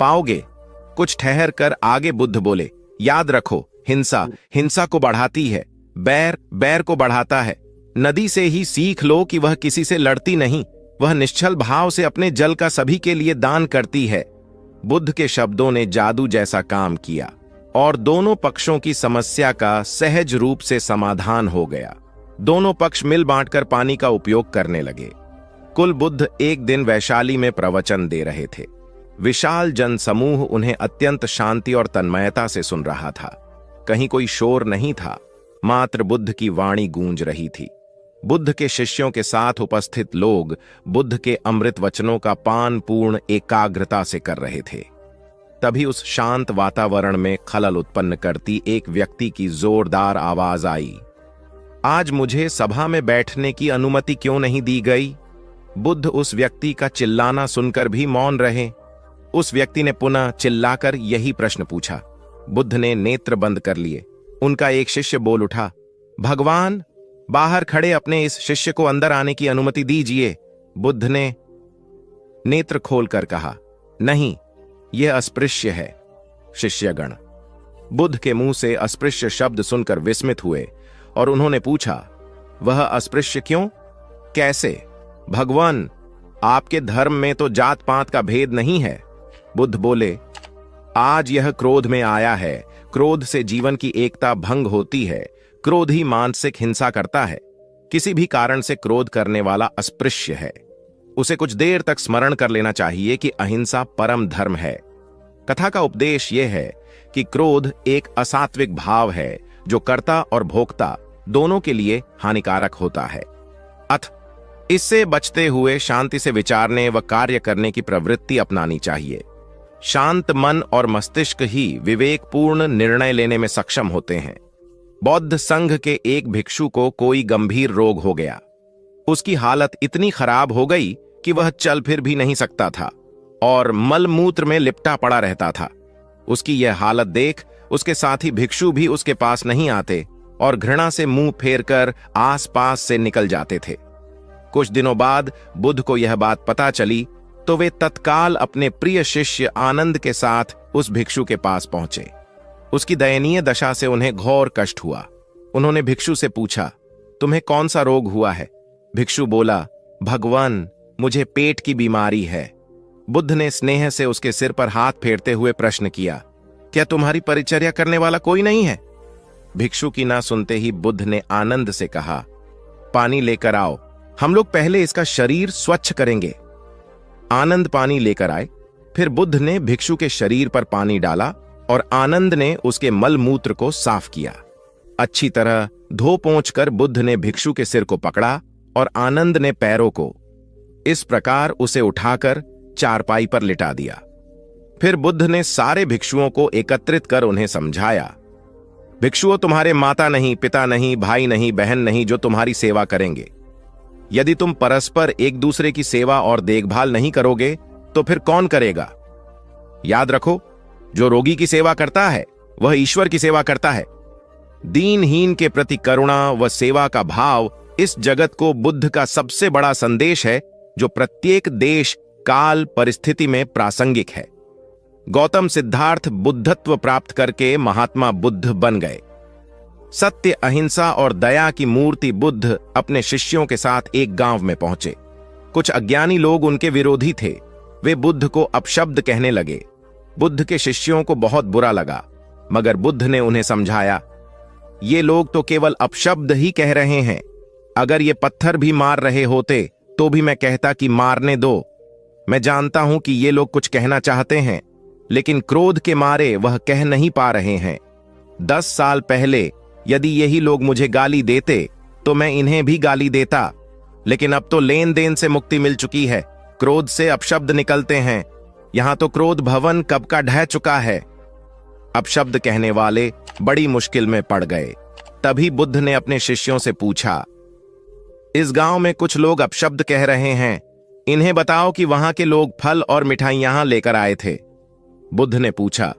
पाओगे? कुछ ठहर कर आगे बुद्ध बोले, याद रखो, हिंसा हिंसा को बढ़ाती है, बैर बैर को बढ़ाता है। नदी से ही सीख लो कि वह किसी से लड़ती नहीं, वह निश्चल भाव से अपने जल का सभी के लिए दान करती है। बुद्ध के शब्दों ने जादू जैसा काम किया और दोनों पक्षों की समस्या का सहज रूप से समाधान हो गया। दोनों पक्ष मिल बांटकर पानी का उपयोग करने लगे। कुल बुद्ध एक दिन वैशाली में प्रवचन दे रहे थे। विशाल जनसमूह उन्हें अत्यंत शांति और तन्मयता से सुन रहा था। कहीं कोई शोर नहीं था, मात्र बुद्ध की वाणी गूंज रही थी। बुद्ध के शिष्यों के साथ उपस्थित लोग बुद्ध के अमृत वचनों का पान पूर्ण एकाग्रता से कर रहे थे। तभी उस शांत वातावरण में खलल उत्पन्न करती एक व्यक्ति की जोरदार आवाज आई, आज मुझे सभा में बैठने की अनुमति क्यों नहीं दी गई? बुद्ध उस व्यक्ति का चिल्लाना सुनकर भी मौन रहे। उस व्यक्ति ने पुनः चिल्लाकर यही प्रश्न पूछा। बुद्ध ने नेत्र बंद कर लिए। उनका एक शिष्य बोल उठा, भगवान, बाहर खड़े अपने इस शिष्य को अंदर आने की अनुमति दीजिए। बुद्ध ने नेत्र खोलकर कहा, नहीं, यह अस्पृश्य है। शिष्यगण बुद्ध के मुंह से अस्पृश्य शब्द सुनकर विस्मित हुए और उन्होंने पूछा, वह अस्पृश्य क्यों? कैसे? भगवान, आपके धर्म में तो जात पात का भेद नहीं है। बुद्ध बोले, आज यह क्रोध में आया है। क्रोध से जीवन की एकता भंग होती है। क्रोध ही मानसिक हिंसा करता है। किसी भी कारण से क्रोध करने वाला अस्पृश्य है। उसे कुछ देर तक स्मरण कर लेना चाहिए कि अहिंसा परम धर्म है। कथा का उपदेश यह है कि क्रोध एक असात्विक भाव है जो कर्ता और भोक्ता दोनों के लिए हानिकारक होता है। इससे बचते हुए शांति से विचारने व कार्य करने की प्रवृत्ति अपनानी चाहिए। शांत मन और मस्तिष्क ही विवेकपूर्ण निर्णय लेने में सक्षम होते हैं। बौद्ध संघ के एक भिक्षु को कोई गंभीर रोग हो गया। उसकी हालत इतनी खराब हो गई कि वह चल फिर भी नहीं सकता था और मल मूत्र में लिपटा पड़ा रहता था। उसकी यह हालत देख उसके साथी भिक्षु भी उसके पास नहीं आते और घृणा से मुंह फेरकर आसपास से निकल जाते थे। कुछ दिनों बाद बुद्ध को यह बात पता चली तो वे तत्काल अपने प्रिय शिष्य आनंद के साथ उस भिक्षु के पास पहुंचे। उसकी दयनीय दशा से उन्हें घोर कष्ट हुआ। उन्होंने भिक्षु से पूछा, तुम्हें कौन सा रोग हुआ है? भिक्षु बोला, भगवान, मुझे पेट की बीमारी है। बुद्ध ने स्नेह से उसके सिर पर हाथ फेरते हुए प्रश्न किया, क्या तुम्हारी परिचर्या करने वाला कोई नहीं है? भिक्षु की ना सुनते ही बुद्ध ने आनंद से कहा, पानी लेकर आओ, हम लोग पहले इसका शरीर स्वच्छ करेंगे। आनंद पानी लेकर आए। फिर बुद्ध ने भिक्षु के शरीर पर पानी डाला और आनंद ने उसके मल मूत्र को साफ किया। अच्छी तरह धो पोंछ कर बुद्ध ने भिक्षु के सिर को पकड़ा और आनंद ने पैरों को। इस प्रकार उसे उठाकर चारपाई पर लिटा दिया। फिर बुद्ध ने सारे भिक्षुओं को एकत्रित कर उन्हें समझाया, भिक्षुओं, तुम्हारे माता नहीं, पिता नहीं, भाई नहीं, बहन नहीं जो तुम्हारी सेवा करेंगे। यदि तुम परस्पर एक दूसरे की सेवा और देखभाल नहीं करोगे तो फिर कौन करेगा? याद रखो, जो रोगी की सेवा करता है वह ईश्वर की सेवा करता है। दीनहीन के प्रति करुणा व सेवा का भाव इस जगत को बुद्ध का सबसे बड़ा संदेश है, जो प्रत्येक देश, काल, परिस्थिति में प्रासंगिक है। गौतम सिद्धार्थ बुद्धत्व प्राप्त करके महात्मा बुद्ध बन गए। सत्य, अहिंसा और दया की मूर्ति बुद्ध अपने शिष्यों के साथ एक गांव में पहुंचे। कुछ अज्ञानी लोग उनके विरोधी थे। वे बुद्ध को अपशब्द कहने लगे। बुद्ध के शिष्यों को बहुत बुरा लगा, मगर बुद्ध ने उन्हें समझाया, ये लोग तो केवल अपशब्द ही कह रहे हैं। अगर ये पत्थर भी मार रहे होते तो भी मैं कहता कि मारने दो। मैं जानता हूं कि ये लोग कुछ कहना चाहते हैं, लेकिन क्रोध के मारे वह कह नहीं पा रहे हैं। 10 साल पहले यदि यही लोग मुझे गाली देते तो मैं इन्हें भी गाली देता, लेकिन अब तो लेन देन से मुक्ति मिल चुकी है। क्रोध से अपशब्द निकलते हैं। यहां तो क्रोध भवन कब का ढह चुका है। अपशब्द कहने वाले बड़ी मुश्किल में पड़ गए। तभी बुद्ध ने अपने शिष्यों से पूछा, इस गांव में कुछ लोग अपशब्द कह रहे हैं, इन्हें बताओ कि वहां के लोग फल और मिठाइयां लेकर आए थे। बुद्ध ने पूछा,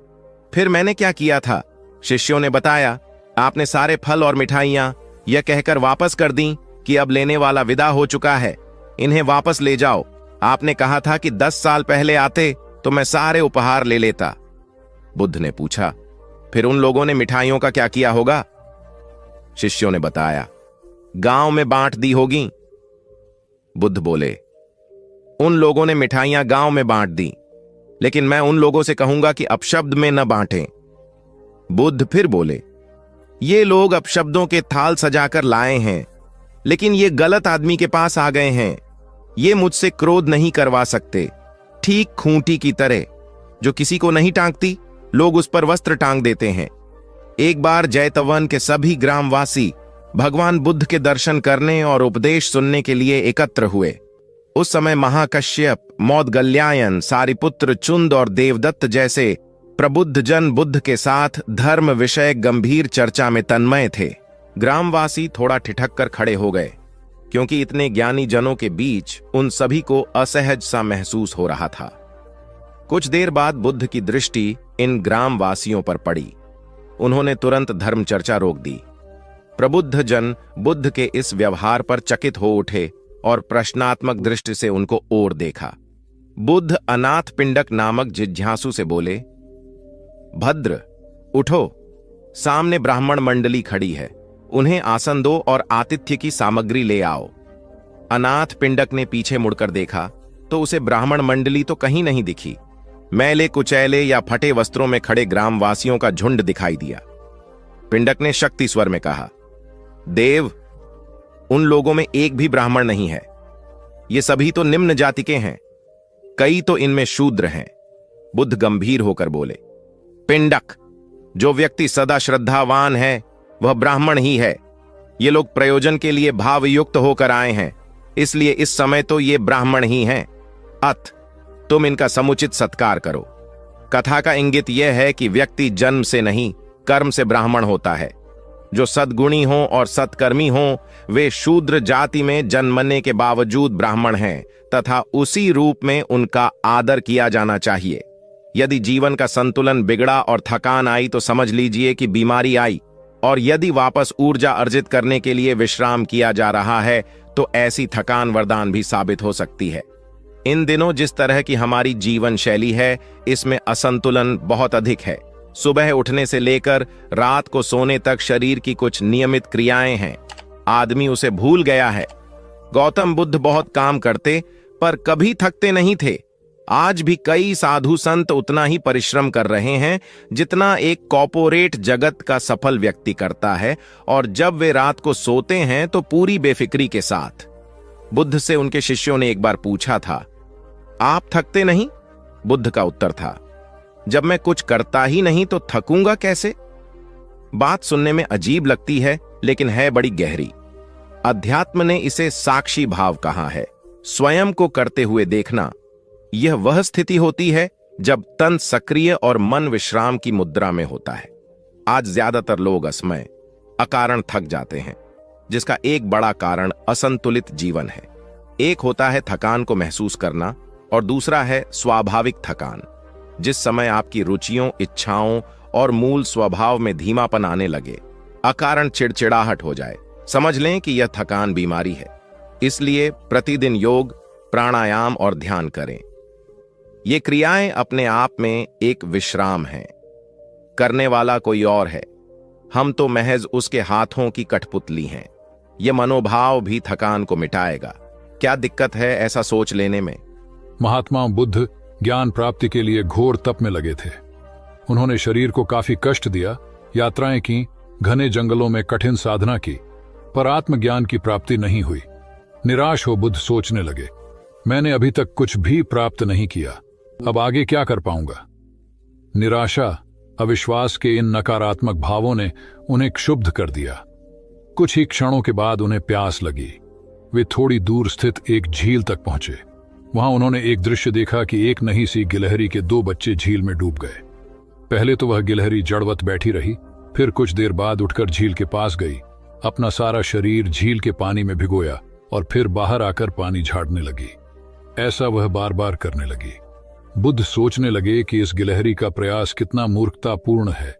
फिर मैंने क्या किया था? शिष्यों ने बताया, आपने सारे फल और मिठाइयां यह कहकर वापस कर दी कि अब लेने वाला विदा हो चुका है, इन्हें वापस ले जाओ। आपने कहा था कि 10 साल पहले आते तो मैं सारे उपहार ले लेता। बुद्ध ने पूछा, फिर उन लोगों ने मिठाइयों का क्या किया होगा? शिष्यों ने बताया, गांव में बांट दी होगी। बुद्ध बोले, उन लोगों ने मिठाइयां गांव में बांट दी, लेकिन मैं उन लोगों से कहूंगा कि अपशब्द में न बांटें। बुद्ध फिर बोले, ये लोग अपशब्दों के थाल सजाकर लाए हैं, लेकिन ये गलत आदमी के पास आ गए हैं। ये मुझसे क्रोध नहीं करवा सकते। ठीक खूंटी की तरह जो किसी को नहीं टांगती, लोग उस पर वस्त्र टांग देते हैं। एक बार जैतवन के सभी ग्रामवासी भगवान बुद्ध के दर्शन करने और उपदेश सुनने के लिए एकत्र हुए। उस समय महाकश्यप, मौदगल्यायन, सारिपुत्र, चुंद और देवदत्त जैसे प्रबुद्ध जन बुद्ध के साथ धर्म विषय गंभीर चर्चा में तन्मय थे। ग्रामवासी थोड़ा ठिठक कर खड़े हो गए, क्योंकि इतने ज्ञानी जनों के बीच उन सभी को असहज सा महसूस हो रहा था। कुछ देर बाद बुद्ध की दृष्टि इन ग्रामवासियों पर पड़ी। उन्होंने तुरंत धर्म चर्चा रोक दी। प्रबुद्ध जन बुद्ध के इस व्यवहार पर चकित हो उठे और प्रश्नात्मक दृष्टि से उनको ओर देखा। बुद्ध अनाथ पिंडक नामक जिज्ञासु से बोले, भद्र, उठो, सामने ब्राह्मण मंडली खड़ी है, उन्हें आसन दो और आतिथ्य की सामग्री ले आओ। अनाथ पिंडक ने पीछे मुड़कर देखा तो उसे ब्राह्मण मंडली तो कहीं नहीं दिखी। मैले कुचैले या फटे वस्त्रों में खड़े ग्रामवासियों का झुंड दिखाई दिया। पिंडक ने शक्ति स्वर में कहा, देव, उन लोगों में एक भी ब्राह्मण नहीं है। ये सभी तो निम्न जाति के हैं, कई तो इनमें शूद्र हैं। बुद्ध गंभीर होकर बोले, पिंडक, जो व्यक्ति सदा श्रद्धावान है वह ब्राह्मण ही है। ये लोग प्रयोजन के लिए भावयुक्त होकर आए हैं, इसलिए इस समय तो ये ब्राह्मण ही हैं। अत तुम इनका समुचित सत्कार करो। कथा का इंगित यह है कि व्यक्ति जन्म से नहीं, कर्म से ब्राह्मण होता है। जो सद्गुणी हों और सत्कर्मी हों, वे शूद्र जाति में जन्मने के बावजूद ब्राह्मण हैं तथा उसी रूप में उनका आदर किया जाना चाहिए। यदि जीवन का संतुलन बिगड़ा और थकान आई तो समझ लीजिए कि बीमारी आई, और यदि वापस ऊर्जा अर्जित करने के लिए विश्राम किया जा रहा है तो ऐसी थकान वरदान भी साबित हो सकती है। इन दिनों जिस तरह की हमारी जीवन शैली है, इसमें असंतुलन बहुत अधिक है। सुबह उठने से लेकर रात को सोने तक शरीर की कुछ नियमित क्रियाएं हैं, आदमी उसे भूल गया है। गौतम बुद्ध बहुत काम करते पर कभी थकते नहीं थे। आज भी कई साधु संत उतना ही परिश्रम कर रहे हैं जितना एक कॉर्पोरेट जगत का सफल व्यक्ति करता है, और जब वे रात को सोते हैं तो पूरी बेफिक्री के साथ। बुद्ध से उनके शिष्यों ने एक बार पूछा था, आप थकते नहीं? बुद्ध का उत्तर था, जब मैं कुछ करता ही नहीं तो थकूंगा कैसे? बात सुनने में अजीब लगती है, लेकिन है बड़ी गहरी। अध्यात्म ने इसे साक्षी भाव कहा है, स्वयं को करते हुए देखना। यह वह स्थिति होती है जब तन सक्रिय और मन विश्राम की मुद्रा में होता है। आज ज्यादातर लोग असमय, अकारण थक जाते हैं, जिसका एक बड़ा कारण असंतुलित जीवन है। एक होता है थकान को महसूस करना, और दूसरा है स्वाभाविक थकान। जिस समय आपकी रुचियों, इच्छाओं और मूल स्वभाव में धीमापन आने लगे, अकारण चिड़चिड़ाहट हो जाए, समझ लें कि यह थकान बीमारी है। इसलिए प्रतिदिन योग, प्राणायाम और ध्यान करें। ये क्रियाएं अपने आप में एक विश्राम हैं। करने वाला कोई और है, हम तो महज उसके हाथों की कठपुतली हैं। यह मनोभाव भी थकान को मिटाएगा। क्या दिक्कत है ऐसा सोच लेने में? महात्मा बुद्ध ज्ञान प्राप्ति के लिए घोर तप में लगे थे। उन्होंने शरीर को काफी कष्ट दिया, यात्राएं की, घने जंगलों में कठिन साधना की, पर आत्मज्ञान की प्राप्ति नहीं हुई। निराश हो बुद्ध सोचने लगे, मैंने अभी तक कुछ भी प्राप्त नहीं किया, अब आगे क्या कर पाऊंगा? निराशा, अविश्वास के इन नकारात्मक भावों ने उन्हें क्षुब्ध कर दिया। कुछ ही क्षणों के बाद उन्हें प्यास लगी। वे थोड़ी दूर स्थित एक झील तक पहुंचे। वहां उन्होंने एक दृश्य देखा कि एक नही सी गिलहरी के 2 बच्चे झील में डूब गए। पहले तो वह गिलहरी जड़वत बैठी रही, फिर कुछ देर बाद उठकर झील के पास गई, अपना सारा शरीर झील के पानी में भिगोया और फिर बाहर आकर पानी झाड़ने लगी। ऐसा वह बार बार करने लगी। बुद्ध सोचने लगे कि इस गिलहरी का प्रयास कितना मूर्खतापूर्ण है।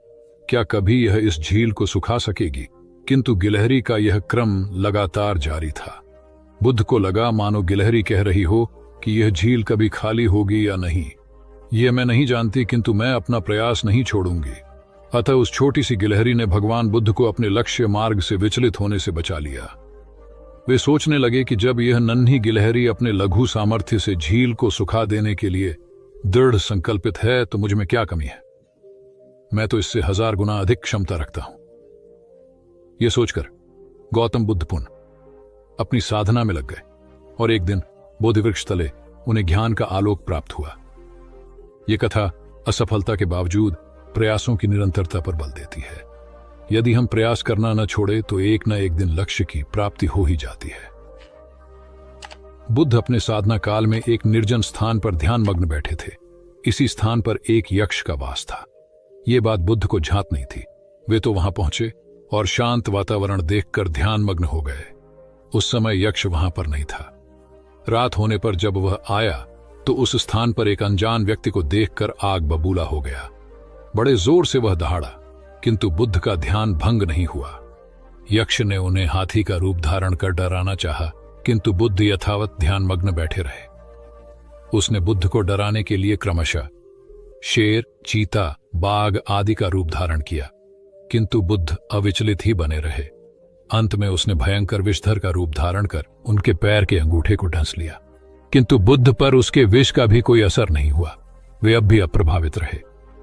क्या कभी यह इस झील को सुखा सकेगी? किंतु गिलहरी का यह क्रम लगातार जारी था। बुद्ध को लगा मानो गिलहरी कह रही हो कि यह झील कभी खाली होगी या नहीं, यह मैं नहीं जानती, किंतु मैं अपना प्रयास नहीं छोड़ूंगी। अतः उस छोटी सी गिलहरी ने भगवान बुद्ध को अपने लक्ष्य मार्ग से विचलित होने से बचा लिया। वे सोचने लगे कि जब यह नन्ही गिलहरी अपने लघु सामर्थ्य से झील को सुखा देने के लिए दृढ़ संकल्पित है, तो मुझ में क्या कमी है? मैं तो इससे 1000 गुना अधिक क्षमता रखता हूं। यह सोचकर गौतम बुद्ध पुनः अपनी साधना में लग गए, और एक दिन बोधिवृक्ष तले उन्हें ज्ञान का आलोक प्राप्त हुआ। यह कथा असफलता के बावजूद प्रयासों की निरंतरता पर बल देती है। यदि हम प्रयास करना न छोड़े तो एक न एक दिन लक्ष्य की प्राप्ति हो ही जाती है। बुद्ध अपने साधना काल में एक निर्जन स्थान पर ध्यान मग्न बैठे थे। इसी स्थान पर एक यक्ष का वास था। ये बात बुद्ध को झांत नहीं थी। वे तो वहां पहुंचे और शांत वातावरण देखकर ध्यान मग्न हो गए। उस समय यक्ष वहां पर नहीं था। रात होने पर जब वह आया तो उस स्थान पर एक अनजान व्यक्ति को देखकर आग बबूला हो गया। बड़े जोर से वह दहाड़ा, किंतु बुद्ध का ध्यान भंग नहीं हुआ। यक्ष ने उन्हें हाथी का रूप धारण कर डराना चाहा, किंतु बुद्ध यथावत ध्यान मग्न बैठे रहे। उसने बुद्ध को डराने के लिए क्रमशः शेर, चीता, बाघ आदि का रूप धारण किया, किंतु बुद्ध अविचलित ही बने रहे। अंत में उसने भयंकर विषधर का रूप धारण कर उनके पैर के अंगूठे को ढंस लिया, किंतु बुद्ध पर उसके विष का भी कोई असर नहीं हुआ। वे अब भी अप्रभावित रहे।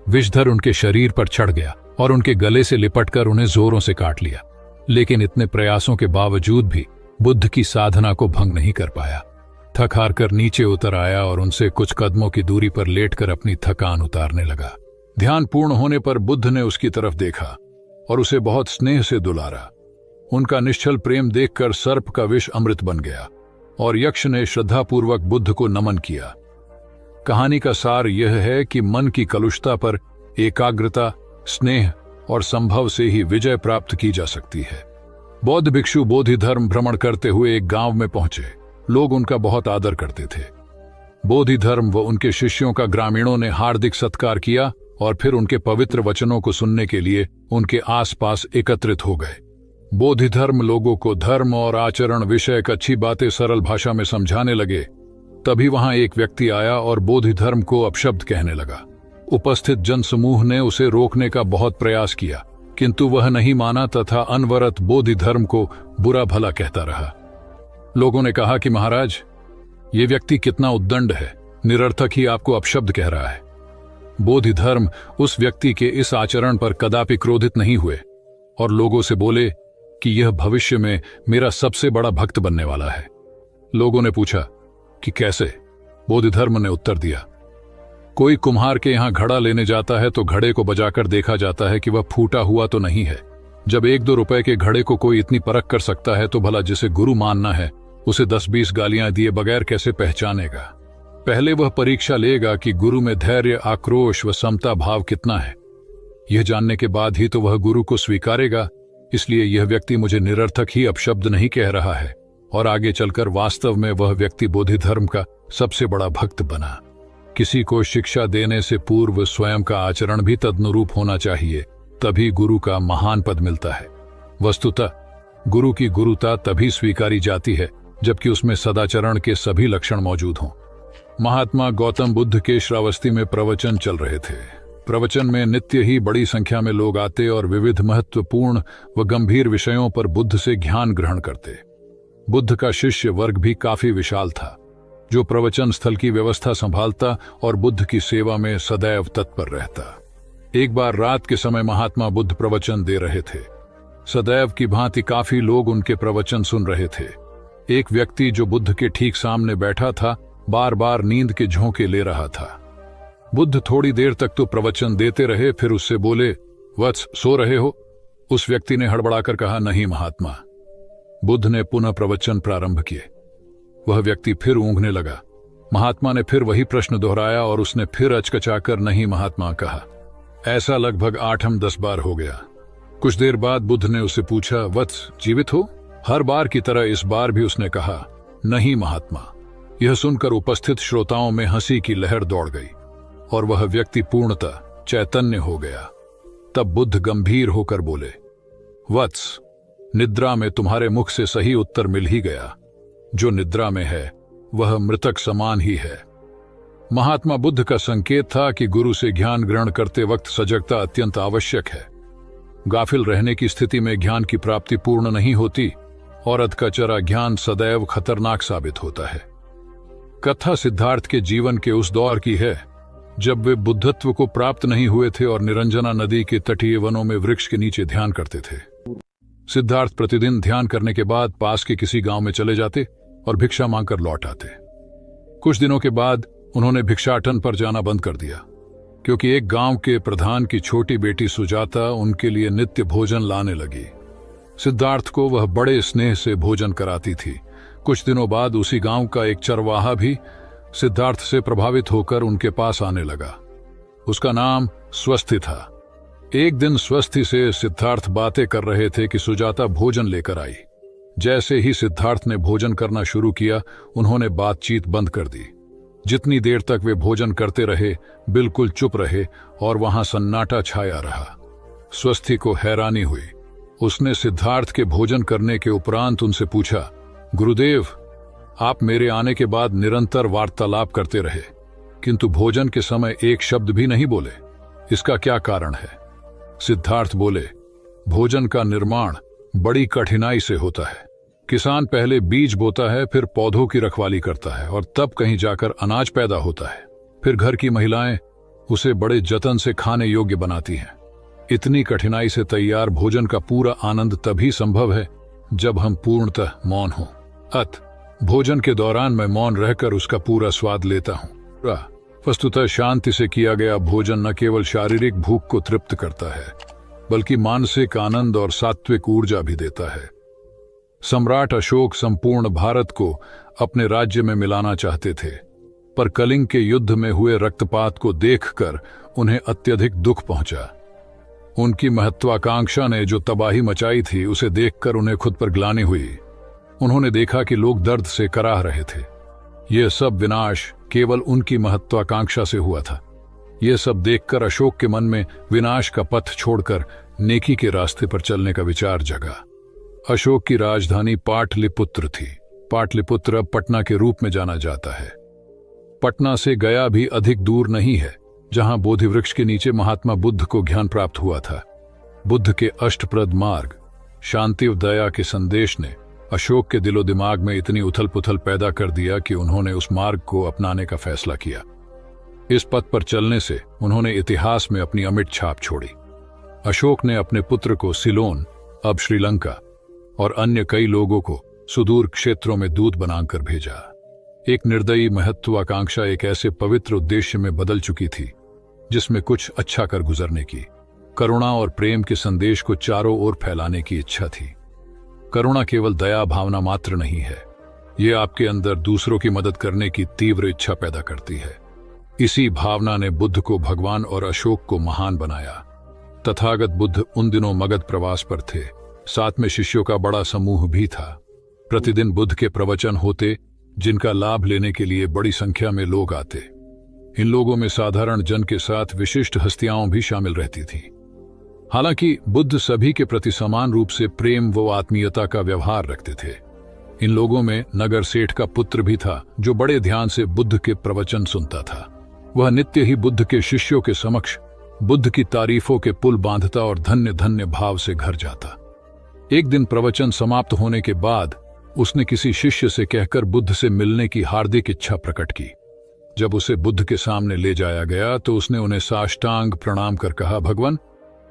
विषधर उनके शरीर पर चढ़ गया और उनके गले से लिपटकर उन्हें जोरों से काट लिया, लेकिन इतने प्रयासों के बावजूद भी बुद्ध की साधना को भंग नहीं कर पाया। थक हार कर नीचे उतर आया और उनसे कुछ कदमों की दूरी पर लेटकर अपनी थकान उतारने लगा। ध्यान पूर्ण होने पर बुद्ध ने उसकी तरफ देखा और उसे बहुत स्नेह से दुलारा। उनका निश्चल प्रेम देखकर सर्प का विष अमृत बन गया और यक्ष ने श्रद्धापूर्वक बुद्ध को नमन किया। कहानी का सार यह है कि मन की कलुषता पर एकाग्रता, स्नेह और संभव से ही विजय प्राप्त की जा सकती है। बौद्ध भिक्षु बोधि धर्म भ्रमण करते हुए एक गांव में पहुंचे। लोग उनका बहुत आदर करते थे। बोधि धर्म व उनके शिष्यों का ग्रामीणों ने हार्दिक सत्कार किया और फिर उनके पवित्र वचनों को सुनने के लिए उनके आसपास एकत्रित हो गए। बोधि धर्म लोगों को धर्म और आचरण विषयक अच्छी बातें सरल भाषा में समझाने लगे। तभी वहां एक व्यक्ति आया और बोधि धर्म को अपशब्द कहने लगा। उपस्थित जनसमूह ने उसे रोकने का बहुत प्रयास किया, किंतु वह नहीं माना तथा अनवरत बोधि धर्म को बुरा भला कहता रहा। लोगों ने कहा कि महाराज, ये व्यक्ति कितना उद्दंड है, निरर्थक ही आपको अपशब्द कह रहा है। बोधि धर्म उस व्यक्ति के इस आचरण पर कदापि क्रोधित नहीं हुए और लोगों से बोले कि यह भविष्य में मेरा सबसे बड़ा भक्त बनने वाला है। लोगों ने पूछा कि कैसे? बोधि धर्म ने उत्तर दिया, कोई कुम्हार के यहां घड़ा लेने जाता है तो घड़े को बजाकर देखा जाता है कि वह फूटा हुआ तो नहीं है। जब 1-2 रुपए के घड़े को कोई इतनी परख कर सकता है तो भला जिसे गुरु मानना है उसे 10-20 गालियां दिए बगैर कैसे पहचानेगा? पहले वह परीक्षा लेगा कि गुरु में धैर्य, आक्रोश व समता भाव कितना है। यह जानने के बाद ही तो वह गुरु को स्वीकारेगा। इसलिए यह व्यक्ति मुझे निरर्थक ही अपशब्द नहीं कह रहा है और आगे चलकर वास्तव में वह व्यक्ति बोधि धर्म का सबसे बड़ा भक्त बना। किसी को शिक्षा देने से पूर्व स्वयं का आचरण भी तदनुरूप होना चाहिए, तभी गुरु का महान पद मिलता है। वस्तुतः गुरु की गुरुता तभी स्वीकारी जाती है जबकि उसमें सदाचरण के सभी लक्षण मौजूद हों। महात्मा गौतम बुद्ध के श्रावस्ती में प्रवचन चल रहे थे। प्रवचन में नित्य ही बड़ी संख्या में लोग आते और विविध महत्वपूर्ण व गंभीर विषयों पर बुद्ध से ज्ञान ग्रहण करते। बुद्ध का शिष्य वर्ग भी काफी विशाल था, जो प्रवचन स्थल की व्यवस्था संभालता और बुद्ध की सेवा में सदैव तत्पर रहता। एक बार रात के समय महात्मा बुद्ध प्रवचन दे रहे थे। सदैव की भांति काफी लोग उनके प्रवचन सुन रहे थे। एक व्यक्ति जो बुद्ध के ठीक सामने बैठा था बार बार नींद के झोंके ले रहा था। बुद्ध थोड़ी देर तक तो प्रवचन देते रहे, फिर उससे बोले, वत्स, सो रहे हो? उस व्यक्ति ने हड़बड़ाकर कहा, नहीं महात्मा। बुद्ध ने पुनः प्रवचन प्रारंभ किए। वह व्यक्ति फिर ऊँघने लगा। महात्मा ने फिर वही प्रश्न दोहराया और उसने फिर अचकचाकर नहीं महात्मा कहा। ऐसा लगभग 8-10 बार हो गया। कुछ देर बाद बुद्ध ने उससे पूछा, वत्स, जीवित हो? हर बार की तरह इस बार भी उसने कहा, नहीं महात्मा। यह सुनकर उपस्थित श्रोताओं में हंसी की लहर दौड़ गई और वह व्यक्ति पूर्णतः चैतन्य हो गया। तब बुद्ध गंभीर होकर बोले, वत्स, निद्रा में तुम्हारे मुख से सही उत्तर मिल ही गया। जो निद्रा में है वह मृतक समान ही है। महात्मा बुद्ध का संकेत था कि गुरु से ज्ञान ग्रहण करते वक्त सजगता अत्यंत आवश्यक है। गाफिल रहने की स्थिति में ज्ञान की प्राप्ति पूर्ण नहीं होती और अधकचरा ज्ञान सदैव खतरनाक साबित होता है। कथा सिद्धार्थ के जीवन के उस दौर की है जब वे बुद्धत्व को प्राप्त नहीं हुए थे और निरंजना नदी के तटीय वनों में वृक्ष के नीचे ध्यान करते थे। सिद्धार्थ प्रतिदिन ध्यान करने के बाद पास के किसी गांव में चले जाते और भिक्षा मांगकर लौट आते। कुछ दिनों के बाद उन्होंने भिक्षाटन पर जाना बंद कर दिया, क्योंकि एक गांव के प्रधान की छोटी बेटी सुजाता उनके लिए नित्य भोजन लाने लगी। सिद्धार्थ को वह बड़े स्नेह से भोजन कराती थी। कुछ दिनों बाद उसी गांव का एक चरवाहा भी सिद्धार्थ से प्रभावित होकर उनके पास आने लगा। उसका नाम स्वस्थि था। एक दिन स्वस्थि से सिद्धार्थ बातें कर रहे थे कि सुजाता भोजन लेकर आई। जैसे ही सिद्धार्थ ने भोजन करना शुरू किया, उन्होंने बातचीत बंद कर दी। जितनी देर तक वे भोजन करते रहे, बिल्कुल चुप रहे और वहां सन्नाटा छाया रहा। स्वस्थि को हैरानी हुई। उसने सिद्धार्थ के भोजन करने के उपरांत उनसे पूछा, गुरुदेव, आप मेरे आने के बाद निरंतर वार्तालाप करते रहे, किंतु भोजन के समय एक शब्द भी नहीं बोले। इसका क्या कारण है? सिद्धार्थ बोले, भोजन का निर्माण बड़ी कठिनाई से होता है। किसान पहले बीज बोता है, फिर पौधों की रखवाली करता है और तब कहीं जाकर अनाज पैदा होता है। फिर घर की महिलाएं उसे बड़े जतन से खाने योग्य बनाती हैं। इतनी कठिनाई से तैयार भोजन का पूरा आनंद तभी संभव है जब हम पूर्णतः मौन हों। भोजन के दौरान मैं मौन रहकर उसका पूरा स्वाद लेता हूँ। वस्तुतः शांति से किया गया भोजन न केवल शारीरिक भूख को तृप्त करता है, बल्कि मानसिक आनंद और सात्विक ऊर्जा भी देता है। सम्राट अशोक संपूर्ण भारत को अपने राज्य में मिलाना चाहते थे, पर कलिंग के युद्ध में हुए रक्तपात को देखकर उन्हें अत्यधिक दुख पहुंचा। उनकी महत्वाकांक्षा ने जो तबाही मचाई थी, उसे देखकर उन्हें खुद पर ग्लानि हुई। उन्होंने देखा कि लोग दर्द से कराह रहे थे। यह सब विनाश केवल उनकी महत्वाकांक्षा से हुआ था। यह सब देखकर अशोक के मन में विनाश का पथ छोड़कर नेकी के रास्ते पर चलने का विचार जगा। अशोक की राजधानी पाटलिपुत्र थी। पाटलिपुत्र अब पटना के रूप में जाना जाता है। पटना से गया भी अधिक दूर नहीं है, जहां बोधि वृक्ष के नीचे महात्मा बुद्ध को ज्ञान प्राप्त हुआ था। बुद्ध के अष्टप्रद मार्ग, शांति व दया के संदेश ने अशोक के दिलो दिमाग में इतनी उथल पुथल पैदा कर दिया कि उन्होंने उस मार्ग को अपनाने का फैसला किया। इस पथ पर चलने से उन्होंने इतिहास में अपनी अमिट छाप छोड़ी। अशोक ने अपने पुत्र को सिलोन, अब श्रीलंका, और अन्य कई लोगों को सुदूर क्षेत्रों में दूत बनाकर भेजा। एक निर्दयी महत्वाकांक्षा एक ऐसे पवित्र उद्देश्य में बदल चुकी थी जिसमें कुछ अच्छा कर गुजरने की, करुणा और प्रेम के संदेश को चारों ओर फैलाने की इच्छा थी। करुणा केवल दया भावना मात्र नहीं है, ये आपके अंदर दूसरों की मदद करने की तीव्र इच्छा पैदा करती है। इसी भावना ने बुद्ध को भगवान और अशोक को महान बनाया। तथागत बुद्ध उन दिनों मगध प्रवास पर थे। साथ में शिष्यों का बड़ा समूह भी था। प्रतिदिन बुद्ध के प्रवचन होते जिनका लाभ लेने के लिए बड़ी संख्या में लोग आते। इन लोगों में साधारण जन के साथ विशिष्ट हस्तियां भी शामिल रहती थीं। हालांकि बुद्ध सभी के प्रति समान रूप से प्रेम व आत्मीयता का व्यवहार रखते थे। इन लोगों में नगर सेठ का पुत्र भी था जो बड़े ध्यान से बुद्ध के प्रवचन सुनता था। वह नित्य ही बुद्ध के शिष्यों के समक्ष बुद्ध की तारीफों के पुल बांधता और धन्य धन्य भाव से घर जाता। एक दिन प्रवचन समाप्त होने के बाद उसने किसी शिष्य से कहकर बुद्ध से मिलने की हार्दिक इच्छा प्रकट की। जब उसे बुद्ध के सामने ले जाया गया तो उसने उन्हें साष्टांग प्रणाम कर कहा, भगवान,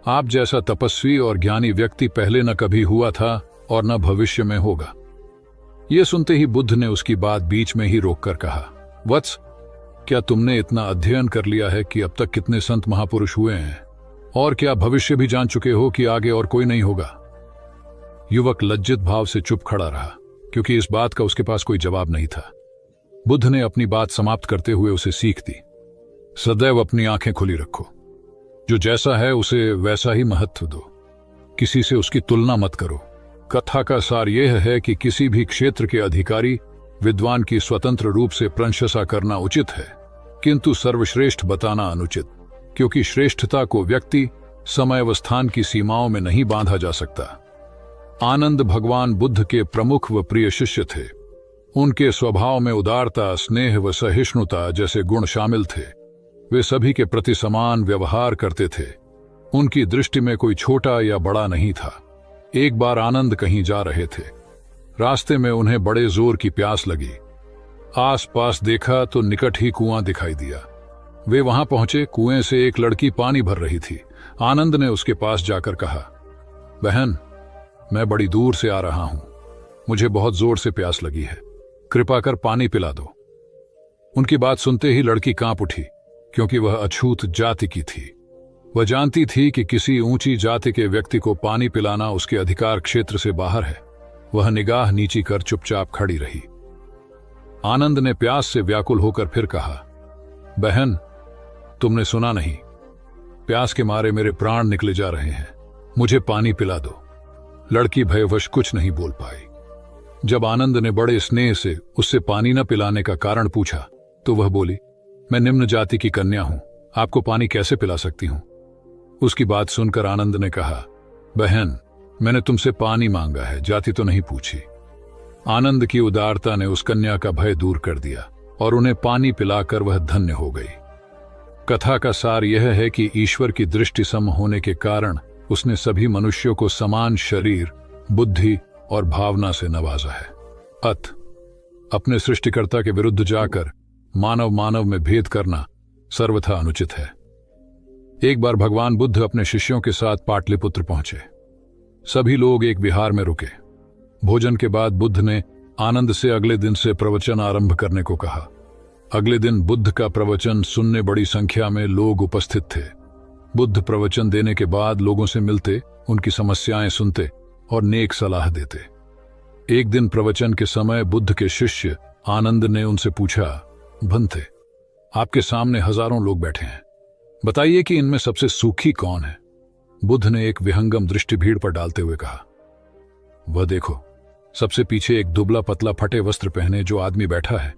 आप जैसा तपस्वी और ज्ञानी व्यक्ति पहले न कभी हुआ था और न भविष्य में होगा। यह सुनते ही बुद्ध ने उसकी बात बीच में ही रोककर कहा, वत्स, क्या तुमने इतना अध्ययन कर लिया है कि अब तक कितने संत महापुरुष हुए हैं, और क्या भविष्य भी जान चुके हो कि आगे और कोई नहीं होगा? युवक लज्जित भाव से चुप खड़ा रहा क्योंकि इस बात का उसके पास कोई जवाब नहीं था। बुद्ध ने अपनी बात समाप्त करते हुए उसे सीख दी, सदैव अपनी आंखें खुली रखो। जो जैसा है उसे वैसा ही महत्व दो। किसी से उसकी तुलना मत करो। कथा का सार यह है कि किसी भी क्षेत्र के अधिकारी विद्वान की स्वतंत्र रूप से प्रशंसा करना उचित है, किंतु सर्वश्रेष्ठ बताना अनुचित, क्योंकि श्रेष्ठता को व्यक्ति, समय व स्थान की सीमाओं में नहीं बांधा जा सकता। आनंद भगवान बुद्ध के प्रमुख व प्रिय शिष्य थे। उनके स्वभाव में उदारता, स्नेह व सहिष्णुता जैसे गुण शामिल थे। वे सभी के प्रति समान व्यवहार करते थे। उनकी दृष्टि में कोई छोटा या बड़ा नहीं था। एक बार आनंद कहीं जा रहे थे। रास्ते में उन्हें बड़े जोर की प्यास लगी। आसपास देखा तो निकट ही कुआं दिखाई दिया। वे वहां पहुंचे। कुएं से एक लड़की पानी भर रही थी। आनंद ने उसके पास जाकर कहा, बहन, मैं बड़ी दूर से आ रहा हूं, मुझे बहुत जोर से प्यास लगी है, कृपा कर पानी पिला दो। उनकी बात सुनते ही लड़की कांप उठी, क्योंकि वह अछूत जाति की थी। वह जानती थी कि किसी ऊंची जाति के व्यक्ति को पानी पिलाना उसके अधिकार क्षेत्र से बाहर है। वह निगाह नीची कर चुपचाप खड़ी रही। आनंद ने प्यास से व्याकुल होकर फिर कहा, बहन, तुमने सुना नहीं, प्यास के मारे मेरे प्राण निकले जा रहे हैं, मुझे पानी पिला दो। लड़की भयवश कुछ नहीं बोल पाई। जब आनंद ने बड़े स्नेह से उससे पानी न पिलाने का कारण पूछा तो वह बोली, मैं निम्न जाति की कन्या हूं, आपको पानी कैसे पिला सकती हूं? उसकी बात सुनकर आनंद ने कहा, बहन, मैंने तुमसे पानी मांगा है, जाति तो नहीं पूछी। आनंद की उदारता ने उस कन्या का भय दूर कर दिया और उन्हें पानी पिलाकर वह धन्य हो गई। कथा का सार यह है कि ईश्वर की दृष्टि सम होने के कारण उसने सभी मनुष्यों को समान शरीर, बुद्धि और भावना से नवाजा है। अपने सृष्टिकर्ता के विरुद्ध जाकर मानव मानव में भेद करना सर्वथा अनुचित है। एक बार भगवान बुद्ध अपने शिष्यों के साथ पाटलिपुत्र पहुंचे। सभी लोग एक विहार में रुके। भोजन के बाद बुद्ध ने आनंद से अगले दिन से प्रवचन आरंभ करने को कहा। अगले दिन बुद्ध का प्रवचन सुनने बड़ी संख्या में लोग उपस्थित थे। बुद्ध प्रवचन देने के बाद लोगों से मिलते, उनकी समस्याएं सुनते और नेक सलाह देते। एक दिन प्रवचन के समय बुद्ध के शिष्य आनंद ने उनसे पूछा, भंते, आपके सामने हजारों लोग बैठे हैं, बताइए कि इनमें सबसे सुखी कौन है? बुद्ध ने एक विहंगम दृष्टि भीड़ पर डालते हुए कहा, वह देखो, सबसे पीछे एक दुबला पतला फटे वस्त्र पहने जो आदमी बैठा है,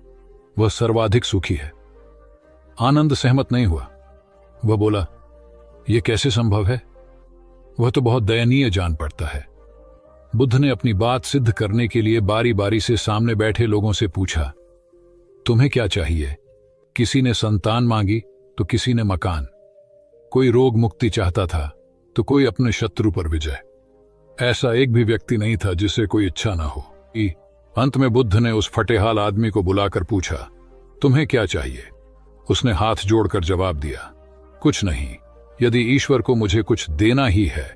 वह सर्वाधिक सुखी है। आनंद सहमत नहीं हुआ। वह बोला, यह कैसे संभव है? वह तो बहुत दयनीय जान पड़ता है। बुद्ध ने अपनी बात सिद्ध करने के लिए बारी बारी से सामने बैठे लोगों से पूछा, तुम्हें क्या चाहिए? किसी ने संतान मांगी तो किसी ने मकान, कोई रोग मुक्ति चाहता था तो कोई अपने शत्रु पर विजय। ऐसा एक भी व्यक्ति नहीं था जिसे कोई इच्छा ना हो। अंत में बुद्ध ने उस फटेहाल आदमी को बुलाकर पूछा, तुम्हें क्या चाहिए? उसने हाथ जोड़कर जवाब दिया, कुछ नहीं। यदि ईश्वर को मुझे कुछ देना ही है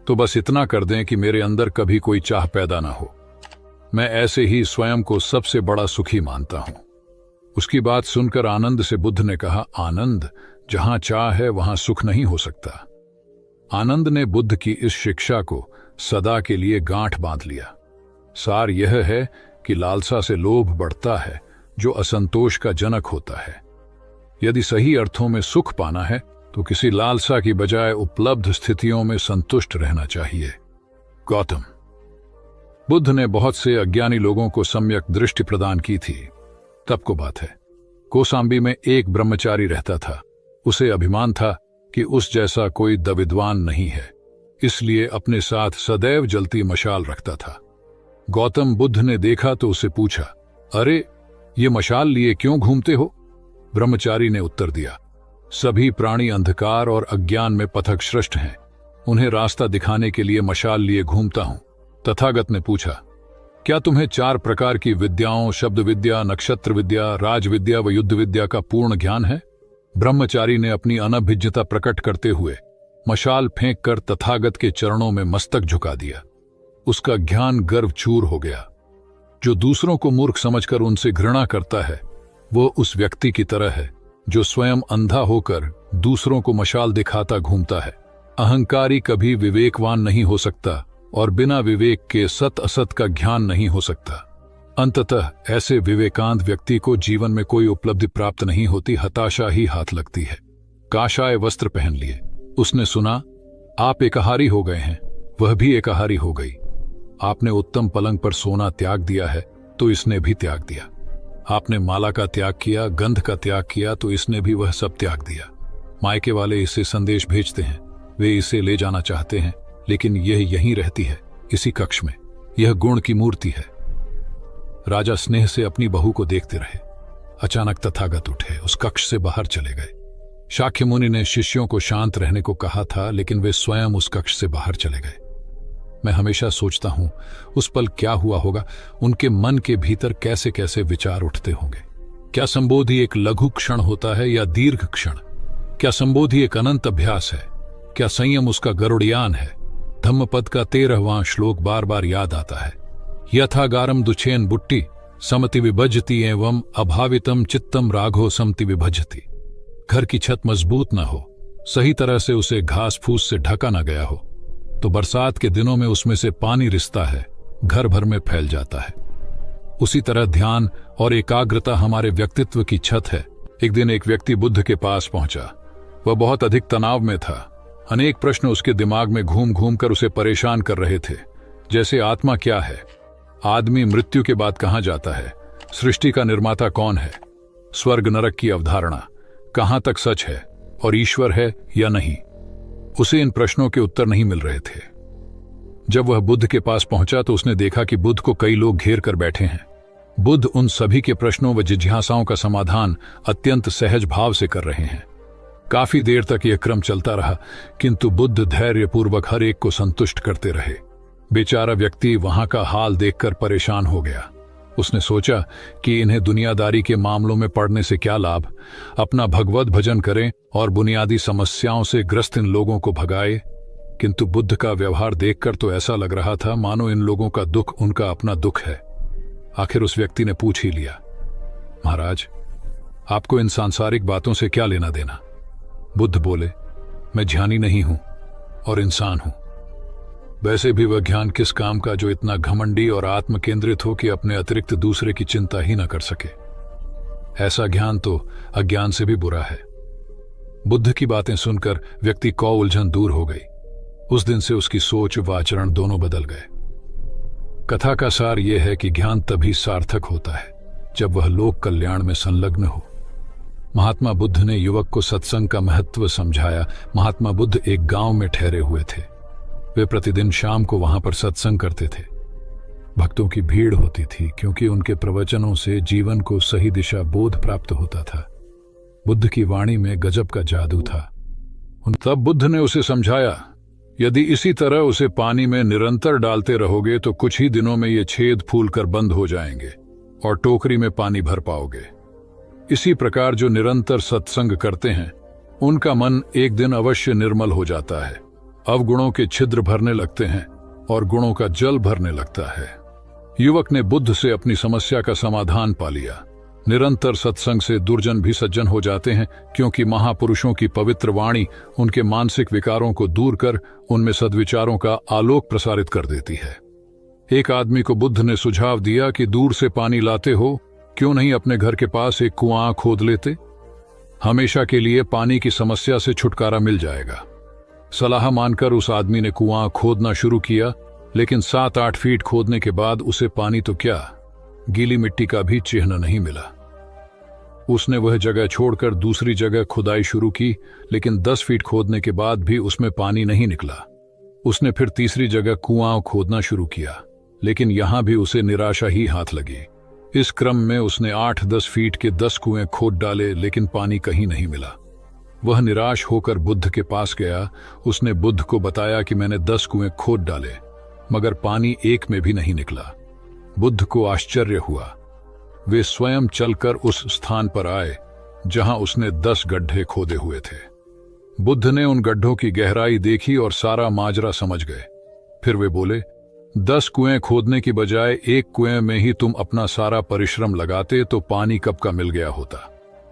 तो बस इतना कर दें कि मेरे अंदर कभी कोई चाह पैदा ना हो। मैं ऐसे ही स्वयं को सबसे बड़ा सुखी मानता हूं। उसकी बात सुनकर आनंद से बुद्ध ने कहा, आनंद, जहां चाह है वहां सुख नहीं हो सकता। आनंद ने बुद्ध की इस शिक्षा को सदा के लिए गांठ बांध लिया। सार यह है कि लालसा से लोभ बढ़ता है, जो असंतोष का जनक होता है। यदि सही अर्थों में सुख पाना है तो किसी लालसा की बजाय उपलब्ध स्थितियों में संतुष्ट रहना चाहिए। गौतम बुद्ध ने बहुत से अज्ञानी लोगों को सम्यक दृष्टि प्रदान की थी। तब को बात है, कौसाम्बी में एक ब्रह्मचारी रहता था। उसे अभिमान था कि उस जैसा कोई दविद्वान नहीं है, इसलिए अपने साथ सदैव जलती मशाल रखता था। गौतम बुद्ध ने देखा तो उसे पूछा, अरे, ये मशाल लिए क्यों घूमते हो? ब्रह्मचारी ने उत्तर दिया, सभी प्राणी अंधकार और अज्ञान में पथश्रष्ट हैं, उन्हें रास्ता दिखाने के लिए मशाल लिए घूमता हूं। तथागत ने पूछा, क्या तुम्हें 4 प्रकार की विद्याओं, शब्द विद्या, नक्षत्र विद्या, राज विद्या व युद्ध विद्या का पूर्ण ज्ञान है? ब्रह्मचारी ने अपनी अनभिज्ञता प्रकट करते हुए मशाल फेंककर तथागत के चरणों में मस्तक झुका दिया। उसका ज्ञान गर्व चूर हो गया। जो दूसरों को मूर्ख समझकर उनसे घृणा करता है, वो उस व्यक्ति की तरह है जो स्वयं अंधा होकर दूसरों को मशाल दिखाता घूमता है। अहंकारी कभी विवेकवान नहीं हो सकता और बिना विवेक के सत असत का ज्ञान नहीं हो सकता। अंततः ऐसे विवेकांत व्यक्ति को जीवन में कोई उपलब्धि प्राप्त नहीं होती, हताशा ही हाथ लगती है। काशाय वस्त्र पहन लिए। उसने सुना, आप एकाहारी हो गए हैं, वह भी एकाहारी हो गई। आपने उत्तम पलंग पर सोना त्याग दिया है तो इसने भी त्याग दिया। आपने माला का त्याग किया, गंध का त्याग किया तो इसने भी वह सब त्याग दिया। मायके वाले इसे संदेश भेजते हैं, वे इसे ले जाना चाहते हैं, लेकिन यह यहीं रहती है, इसी कक्ष में। यह गुण की मूर्ति है। राजा स्नेह से अपनी बहू को देखते रहे। अचानक तथागत उठे, उस कक्ष से बाहर चले गए। शाक्य मुनि ने शिष्यों को शांत रहने को कहा था, लेकिन वे स्वयं उस कक्ष से बाहर चले गए। मैं हमेशा सोचता हूं, उस पल क्या हुआ होगा, उनके मन के भीतर कैसे कैसे विचार उठते होंगे। क्या संबोधि एक लघु क्षण होता है या दीर्घ क्षण? क्या संबोधि एक अनंत अभ्यास है? क्या संयम उसका गरुड़यान है? धम्मपद का 13वां श्लोक बार बार याद आता है। यथागारम दुछेन बुट्टी समति विभजति एवं अभावितम चित्तम राघो समति विभजति। घर की छत मजबूत न हो, सही तरह से उसे घास फूस से ढका न गया हो, तो बरसात के दिनों में उसमें से पानी रिसता है, घर भर में फैल जाता है। उसी तरह ध्यान और एकाग्रता हमारे व्यक्तित्व की छत है। एक दिन एक व्यक्ति बुद्ध के पास पहुंचा। वह बहुत अधिक तनाव में था। अनेक प्रश्न उसके दिमाग में घूम घूम कर उसे परेशान कर रहे थे, जैसे आत्मा क्या है, आदमी मृत्यु के बाद कहां जाता है, सृष्टि का निर्माता कौन है, स्वर्ग नरक की अवधारणा कहां तक सच है और ईश्वर है या नहीं। उसे इन प्रश्नों के उत्तर नहीं मिल रहे थे। जब वह बुद्ध के पास पहुंचा तो उसने देखा कि बुद्ध को कई लोग घेर कर बैठे हैं। बुद्ध उन सभी के प्रश्नों व जिज्ञासाओं का समाधान अत्यंत सहज भाव से कर रहे हैं। काफी देर तक यह क्रम चलता रहा, किंतु बुद्ध धैर्यपूर्वक हर एक को संतुष्ट करते रहे। बेचारा व्यक्ति वहां का हाल देखकर परेशान हो गया। उसने सोचा कि इन्हें दुनियादारी के मामलों में पड़ने से क्या लाभ, अपना भगवत भजन करें और बुनियादी समस्याओं से ग्रस्त इन लोगों को भगाए। किंतु बुद्ध का व्यवहार देखकर तो ऐसा लग रहा था मानो इन लोगों का दुख उनका अपना दुख है। आखिर उस व्यक्ति ने पूछ ही लिया, महाराज, आपको इन सांसारिक बातों से क्या लेना देना? बुद्ध बोले, मैं ज्ञानी नहीं हूं और इंसान हूं। वैसे भी वह ज्ञान किस काम का जो इतना घमंडी और आत्म केंद्रित हो कि अपने अतिरिक्त दूसरे की चिंता ही न कर सके। ऐसा ज्ञान तो अज्ञान से भी बुरा है। बुद्ध की बातें सुनकर व्यक्ति को उलझन दूर हो गई। उस दिन से उसकी सोच व आचरण दोनों बदल गए। कथा का सार यह है कि ज्ञान तभी सार्थक होता है जब वह लोक कल्याण में संलग्न हो। महात्मा बुद्ध ने युवक को सत्संग का महत्व समझाया। महात्मा बुद्ध एक गांव में ठहरे हुए थे। वे प्रतिदिन शाम को वहां पर सत्संग करते थे। भक्तों की भीड़ होती थी क्योंकि उनके प्रवचनों से जीवन को सही दिशा बोध प्राप्त होता था। बुद्ध की वाणी में गजब का जादू था। तब बुद्ध ने उसे समझाया, यदि इसी तरह उसे पानी में निरंतर डालते रहोगे तो कुछ ही दिनों में ये छेद फूलकर बंद हो जाएंगे और टोकरी में पानी भर पाओगे। इसी प्रकार जो निरंतर सत्संग करते हैं उनका मन एक दिन अवश्य निर्मल हो जाता है, अवगुणों के छिद्र भरने लगते हैं और गुणों का जल भरने लगता है। युवक ने बुद्ध से अपनी समस्या का समाधान पा लिया। निरंतर सत्संग से दुर्जन भी सज्जन हो जाते हैं, क्योंकि महापुरुषों की पवित्र वाणी उनके मानसिक विकारों को दूर कर उनमें सद्विचारों का आलोक प्रसारित कर देती है। एक आदमी को बुद्ध ने सुझाव दिया कि दूर से पानी लाते हो, क्यों नहीं अपने घर के पास एक कुआं खोद लेते? हमेशा के लिए पानी की समस्या से छुटकारा मिल जाएगा। सलाह मानकर उस आदमी ने कुआं खोदना शुरू किया, लेकिन 7-8 फीट खोदने के बाद उसे पानी तो क्या, गीली मिट्टी का भी चिन्ह नहीं मिला। उसने वह जगह छोड़कर दूसरी जगह खुदाई शुरू की, लेकिन 10 फीट खोदने के बाद भी उसमें पानी नहीं निकला। उसने फिर तीसरी जगह कुआं खोदना शुरू किया, लेकिन यहां भी उसे निराशा ही हाथ लगी। इस क्रम में उसने 8-10 फीट के 10 कुएं खोद डाले, लेकिन पानी कहीं नहीं मिला। वह निराश होकर बुद्ध के पास गया। उसने बुद्ध को बताया कि मैंने 10 कुएं खोद डाले, मगर पानी एक में भी नहीं निकला। बुद्ध को आश्चर्य हुआ। वे स्वयं चलकर उस स्थान पर आए जहां उसने 10 गड्ढे खोदे हुए थे। बुद्ध ने उन गड्ढों की गहराई देखी और सारा माजरा समझ गए। फिर वे बोले, 10 कुएं खोदने की बजाय एक कुएं में ही तुम अपना सारा परिश्रम लगाते तो पानी कब का मिल गया होता।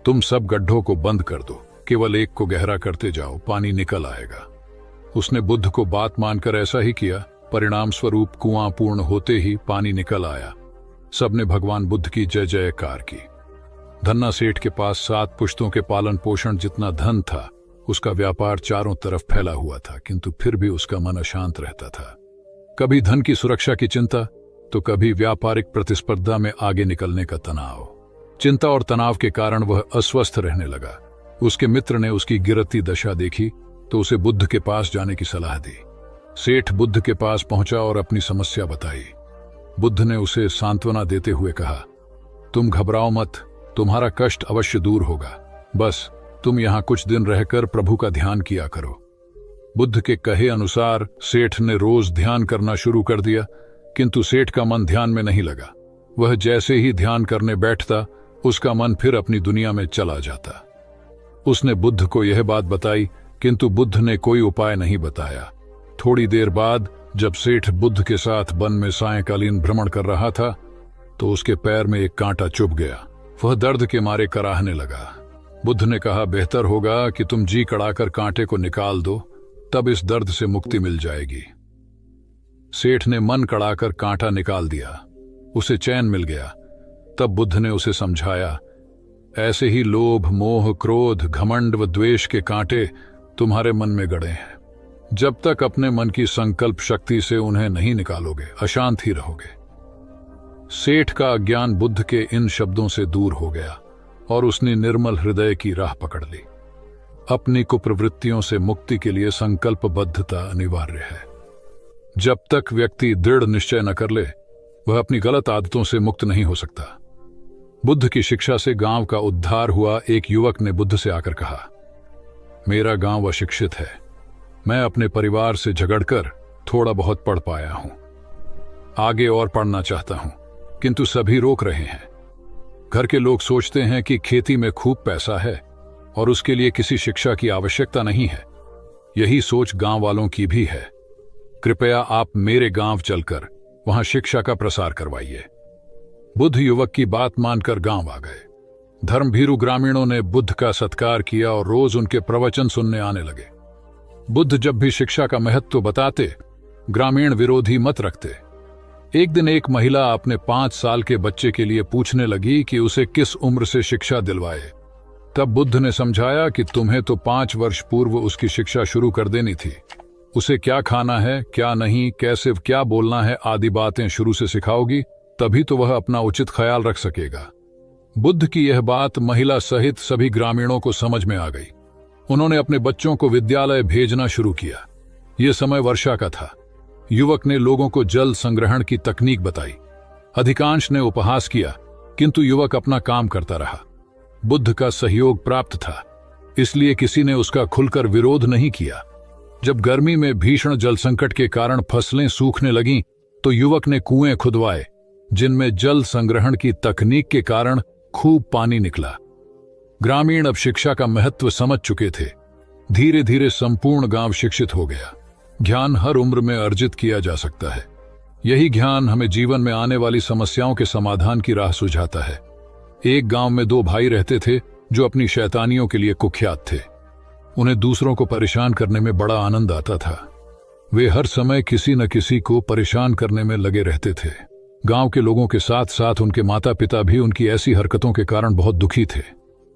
तुम सब गड्ढों को बंद कर दो, केवल एक को गहरा करते जाओ, पानी निकल आएगा। उसने बुद्ध को बात मानकर ऐसा ही किया। परिणाम स्वरूप कुआं पूर्ण होते ही पानी निकल आया। सबने भगवान बुद्ध की जय जयकार की। धन्ना सेठ के पास 7 पुश्तों के पालन पोषण जितना धन था। उसका व्यापार चारों तरफ फैला हुआ था, किंतु फिर भी उसका मन अशांत रहता था। कभी धन की सुरक्षा की चिंता, तो कभी व्यापारिक प्रतिस्पर्धा में आगे निकलने का तनाव। चिंता और तनाव के कारण वह अस्वस्थ रहने लगा। उसके मित्र ने उसकी गिरती दशा देखी तो उसे बुद्ध के पास जाने की सलाह दी। सेठ बुद्ध के पास पहुंचा और अपनी समस्या बताई। बुद्ध ने उसे सांत्वना देते हुए कहा, तुम घबराओ मत, तुम्हारा कष्ट अवश्य दूर होगा। बस तुम यहां कुछ दिन रहकर प्रभु का ध्यान किया करो। बुद्ध के कहे अनुसार सेठ ने रोज ध्यान करना शुरू कर दिया, किंतु सेठ का मन ध्यान में नहीं लगा। वह जैसे ही ध्यान करने बैठता, उसका मन फिर अपनी दुनिया में चला जाता। उसने बुद्ध को यह बात बताई, किंतु बुद्ध ने कोई उपाय नहीं बताया। थोड़ी देर बाद जब सेठ बुद्ध के साथ वन में सायंकालीन भ्रमण कर रहा था, तो उसके पैर में एक कांटा चुभ गया। वह दर्द के मारे कराहने लगा। बुद्ध ने कहा, बेहतर होगा कि तुम जी कड़ाकर कांटे को निकाल दो, तब इस दर्द से मुक्ति मिल जाएगी। सेठ ने मन कड़ाकर कांटा निकाल दिया। उसे चैन मिल गया। तब बुद्ध ने उसे समझाया, ऐसे ही लोभ, मोह, क्रोध, घमंड व द्वेष के कांटे तुम्हारे मन में गड़े हैं। जब तक अपने मन की संकल्प शक्ति से उन्हें नहीं निकालोगे, अशांत ही रहोगे। सेठ का अज्ञान बुद्ध के इन शब्दों से दूर हो गया और उसने निर्मल हृदय की राह पकड़ ली। अपनी कुप्रवृत्तियों से मुक्ति के लिए संकल्पबद्धता अनिवार्य है। जब तक व्यक्ति दृढ़ निश्चय न कर ले, वह अपनी गलत आदतों से मुक्त नहीं हो सकता। बुद्ध की शिक्षा से गांव का उद्धार हुआ। एक युवक ने बुद्ध से आकर कहा, मेरा गांव अशिक्षित है। मैं अपने परिवार से झगड़कर थोड़ा बहुत पढ़ पाया हूं। आगे और पढ़ना चाहता हूं, किंतु सभी रोक रहे हैं। घर के लोग सोचते हैं कि खेती में खूब पैसा है और उसके लिए किसी शिक्षा की आवश्यकता नहीं है। यही सोच गांव वालों की भी है। कृपया आप मेरे गांव चलकर वहां शिक्षा का प्रसार करवाइए। बुद्ध युवक की बात मानकर गांव आ गए। धर्मभीरू ग्रामीणों ने बुद्ध का सत्कार किया और रोज उनके प्रवचन सुनने आने लगे। बुद्ध जब भी शिक्षा का महत्व बताते, ग्रामीण विरोधी मत रखते। एक दिन एक महिला अपने 5 साल के बच्चे के लिए पूछने लगी कि उसे किस उम्र से शिक्षा दिलवाए। तब बुद्ध ने समझाया कि तुम्हें तो 5 वर्ष पूर्व उसकी शिक्षा शुरू कर देनी थी। उसे क्या खाना है, क्या नहीं, कैसे क्या बोलना है आदि बातें शुरू से सिखाओगी, तभी तो वह अपना उचित ख्याल रख सकेगा। बुद्ध की यह बात महिला सहित सभी ग्रामीणों को समझ में आ गई। उन्होंने अपने बच्चों को विद्यालय भेजना शुरू किया। यह समय वर्षा का था। युवक ने लोगों को जल संग्रहण की तकनीक बताई। अधिकांश ने उपहास किया, किंतु युवक अपना काम करता रहा। बुद्ध का सहयोग प्राप्त था, इसलिए किसी ने उसका खुलकर विरोध नहीं किया। जब गर्मी में भीषण जल संकट के कारण फसलें सूखने लगीं, तो युवक ने कुएं खुदवाए जिनमें जल संग्रहण की तकनीक के कारण खूब पानी निकला। ग्रामीण अब शिक्षा का महत्व समझ चुके थे। धीरे धीरे संपूर्ण गांव शिक्षित हो गया। ज्ञान हर उम्र में अर्जित किया जा सकता है। यही ज्ञान हमें जीवन में आने वाली समस्याओं के समाधान की राह सुझाता है। एक गांव में दो भाई रहते थे जो अपनी शैतानियों के लिए कुख्यात थे। उन्हें दूसरों को परेशान करने में बड़ा आनंद आता था। वे हर समय किसी न किसी को परेशान करने में लगे रहते थे। गांव के लोगों के साथ साथ उनके माता पिता भी उनकी ऐसी हरकतों के कारण बहुत दुखी थे।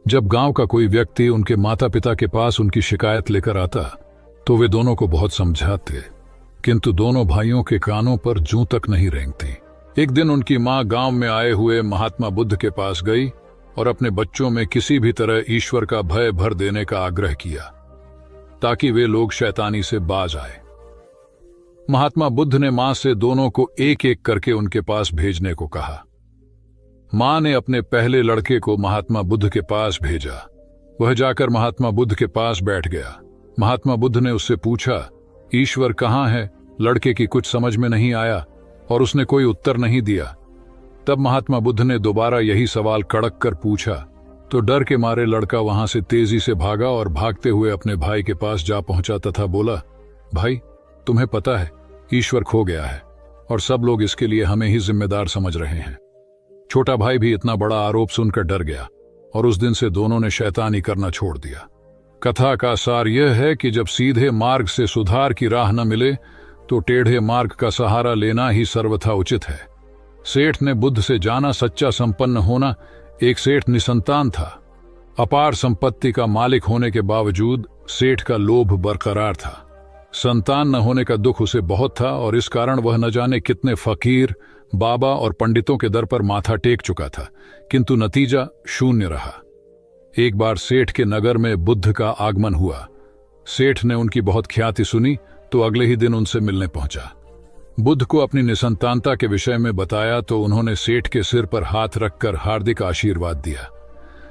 जब गांव का कोई व्यक्ति उनके माता पिता के पास उनकी शिकायत लेकर आता तो वे दोनों को बहुत समझाते, किंतु दोनों भाइयों के कानों पर जूं तक नहीं रेंगती। एक दिन उनकी मां गांव में आए हुए महात्मा बुद्ध के पास गई और अपने बच्चों में किसी भी तरह ईश्वर का भय भर देने का आग्रह किया ताकि वे लोग शैतानी से बाज आए। महात्मा बुद्ध ने मां से दोनों को एक एक करके उनके पास भेजने को कहा। मां ने अपने पहले लड़के को महात्मा बुद्ध के पास भेजा। वह जाकर महात्मा बुद्ध के पास बैठ गया। महात्मा बुद्ध ने उससे पूछा, ईश्वर कहाँ है? लड़के की कुछ समझ में नहीं आया और उसने कोई उत्तर नहीं दिया। तब महात्मा बुद्ध ने दोबारा यही सवाल कड़क कर पूछा तो डर के मारे लड़का वहां से तेजी से भागा और भागते हुए अपने भाई के पास जा पहुंचा तथा बोला, भाई, तुम्हें पता है ईश्वर खो गया है और सब लोग इसके लिए हमें ही जिम्मेदार समझ रहे हैं। छोटा भाई भी इतना बड़ा आरोप सुनकर डर गया और उस दिन से दोनों ने शैतानी करना छोड़ दिया। कथा का सार यह है कि जब सीधे मार्ग से सुधार की राह न मिले तो टेढ़े मार्ग का सहारा लेना ही सर्वथा उचित है। सेठ ने बुद्ध से जाना, सच्चा संपन्न होना। एक सेठ निसंतान था। अपार संपत्ति का मालिक होने के बावजूद सेठ का लोभ बरकरार था। संतान न होने का दुख उसे बहुत था और इस कारण वह न जाने कितने फकीर, बाबा और पंडितों के दर पर माथा टेक चुका था, किंतु नतीजा शून्य रहा। एक बार सेठ के नगर में बुद्ध का आगमन हुआ। सेठ ने उनकी बहुत ख्याति सुनी तो अगले ही दिन उनसे मिलने पहुंचा। बुद्ध को अपनी निसंतानता के विषय में बताया तो उन्होंने सेठ के सिर पर हाथ रखकर हार्दिक आशीर्वाद दिया।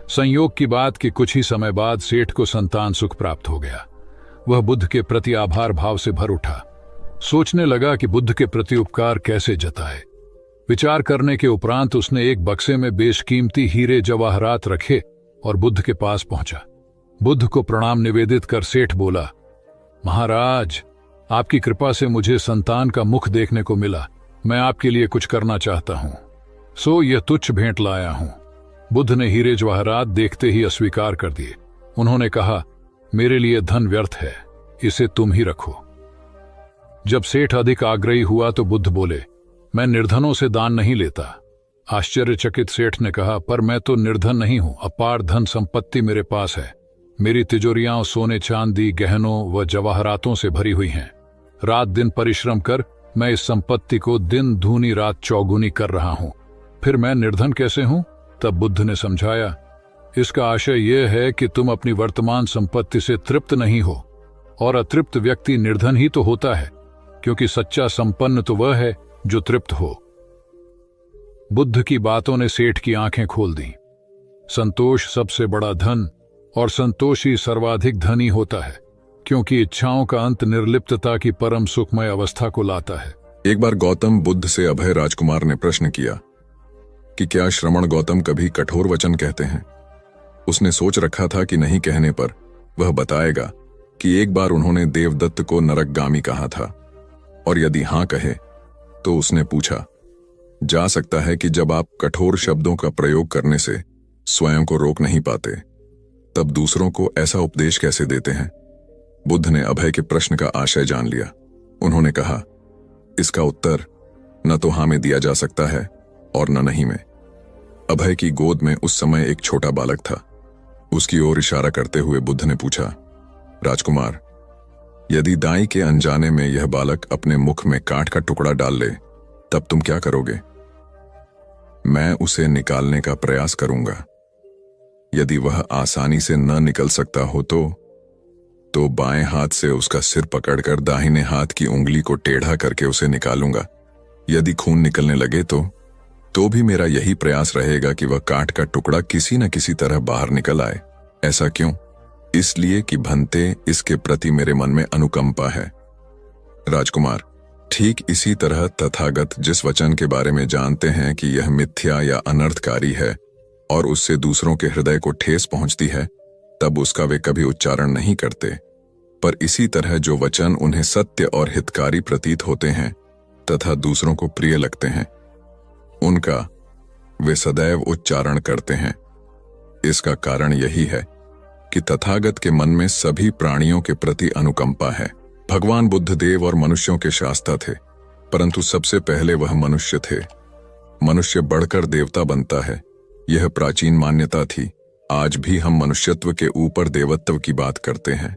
संयोग की बात कि कुछ ही समय बाद सेठ को संतान सुख प्राप्त हो गया। वह बुद्ध के प्रति आभार भाव से भर उठा। सोचने लगा कि बुद्ध के प्रति उपकार कैसे जताए। विचार करने के उपरांत उसने एक बक्से में बेशकीमती हीरे जवाहरात रखे और बुद्ध के पास पहुंचा। बुद्ध को प्रणाम निवेदित कर सेठ बोला, महाराज, आपकी कृपा से मुझे संतान का मुख देखने को मिला। मैं आपके लिए कुछ करना चाहता हूं, सो यह तुच्छ भेंट लाया हूं। बुद्ध ने हीरे जवाहरात देखते ही अस्वीकार कर दिए। उन्होंने कहा, मेरे लिए धन व्यर्थ है, इसे तुम ही रखो। जब सेठ अधिक आग्रही हुआ तो बुद्ध बोले, मैं निर्धनों से दान नहीं लेता। आश्चर्यचकित सेठ ने कहा, पर मैं तो निर्धन नहीं हूं, अपार धन संपत्ति मेरे पास है। मेरी तिजोरियां सोने चांदी, गहनों व जवाहरातों से भरी हुई हैं। रात दिन परिश्रम कर मैं इस संपत्ति को दिन दूनी रात चौगुनी कर रहा हूं, फिर मैं निर्धन कैसे हूं? तब बुद्ध ने समझाया, इसका आशय यह है कि तुम अपनी वर्तमान संपत्ति से तृप्त नहीं हो, और अतृप्त व्यक्ति निर्धन ही तो होता है, क्योंकि सच्चा संपन्न तो वह है जो तृप्त हो। बुद्ध की बातों ने सेठ की आंखें खोल दी। संतोष सबसे बड़ा धन और संतोषी सर्वाधिक धनी होता है, क्योंकि इच्छाओं का अंत निर्लिप्तता की परम सुखमय अवस्था को लाता है। एक बार गौतम बुद्ध से अभय राजकुमार ने प्रश्न किया कि क्या श्रमण गौतम कभी कठोर वचन कहते हैं। उसने सोच रखा था कि नहीं कहने पर वह बताएगा कि एक बार उन्होंने देवदत्त को नरकगामी कहा था, और यदि हां कहे तो उसने पूछा, जा सकता है कि जब आप कठोर शब्दों का प्रयोग करने से स्वयं को रोक नहीं पाते, तब दूसरों को ऐसा उपदेश कैसे देते हैं। बुद्ध ने अभय के प्रश्न का आशय जान लिया। उन्होंने कहा, इसका उत्तर न तो हां में दिया जा सकता है और न नहीं में। अभय की गोद में उस समय एक छोटा बालक था। उसकी ओर इशारा करते हुए बुद्ध ने पूछा, राजकुमार, यदि दाई के अनजाने में यह बालक अपने मुख में कांट का टुकड़ा डाल ले, तब तुम क्या करोगे? मैं उसे निकालने का प्रयास करूंगा। यदि वह आसानी से न निकल सकता हो तो बाएं हाथ से उसका सिर पकड़कर दाहिने हाथ की उंगली को टेढ़ा करके उसे निकालूंगा। यदि खून निकलने लगे तो भी मेरा यही प्रयास रहेगा कि वह कांट का टुकड़ा किसी न किसी तरह बाहर निकल आए। ऐसा क्यों? इसलिए कि भंते इसके प्रति मेरे मन में अनुकंपा है। राजकुमार, ठीक इसी तरह तथागत जिस वचन के बारे में जानते हैं कि यह मिथ्या या अनर्थकारी है और उससे दूसरों के हृदय को ठेस पहुंचती है, तब उसका वे कभी उच्चारण नहीं करते। पर इसी तरह जो वचन उन्हें सत्य और हितकारी प्रतीत होते हैं तथा दूसरों को प्रिय लगते हैं, उनका वे सदैव उच्चारण करते हैं। इसका कारण यही है कि तथागत के मन में सभी प्राणियों के प्रति अनुकंपा है। भगवान बुद्ध देव और मनुष्यों के शास्ता थे, परंतु सबसे पहले वह मनुष्य थे। मनुष्य बढ़कर देवता बनता है, यह प्राचीन मान्यता थी। आज भी हम मनुष्यत्व के ऊपर देवत्व की बात करते हैं,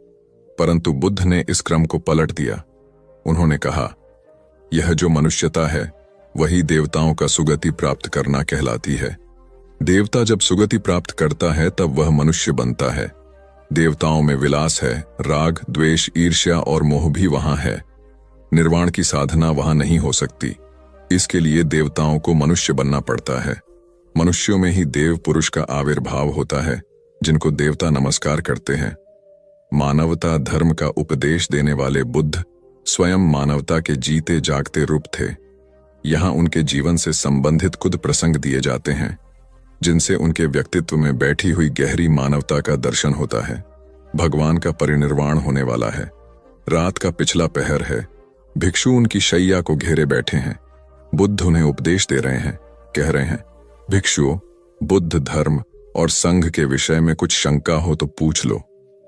परंतु बुद्ध ने इस क्रम को पलट दिया। उन्होंने कहा, यह जो मनुष्यता है वही देवताओं का सुगति प्राप्त करना कहलाती है। देवता जब सुगति प्राप्त करता है तब वह मनुष्य बनता है। देवताओं में विलास है, राग, द्वेष, ईर्ष्या और मोह भी वहां है। निर्वाण की साधना वहां नहीं हो सकती। इसके लिए देवताओं को मनुष्य बनना पड़ता है। मनुष्यों में ही देव पुरुष का आविर्भाव होता है, जिनको देवता नमस्कार करते हैं। मानवता धर्म का उपदेश देने वाले बुद्ध स्वयं मानवता के जीते जागते रूप थे। यहाँ उनके जीवन से संबंधित खुद प्रसंग दिए जाते हैं, जिनसे उनके व्यक्तित्व में बैठी हुई गहरी मानवता का दर्शन होता है। भगवान का परिनिर्वाण होने वाला है। रात का पिछला पहर है। भिक्षु उनकी शैया को घेरे बैठे हैं। बुद्ध उन्हें उपदेश दे रहे हैं। कह रहे हैं, भिक्षुओं, बुद्ध धर्म और संघ के विषय में कुछ शंका हो तो पूछ लो।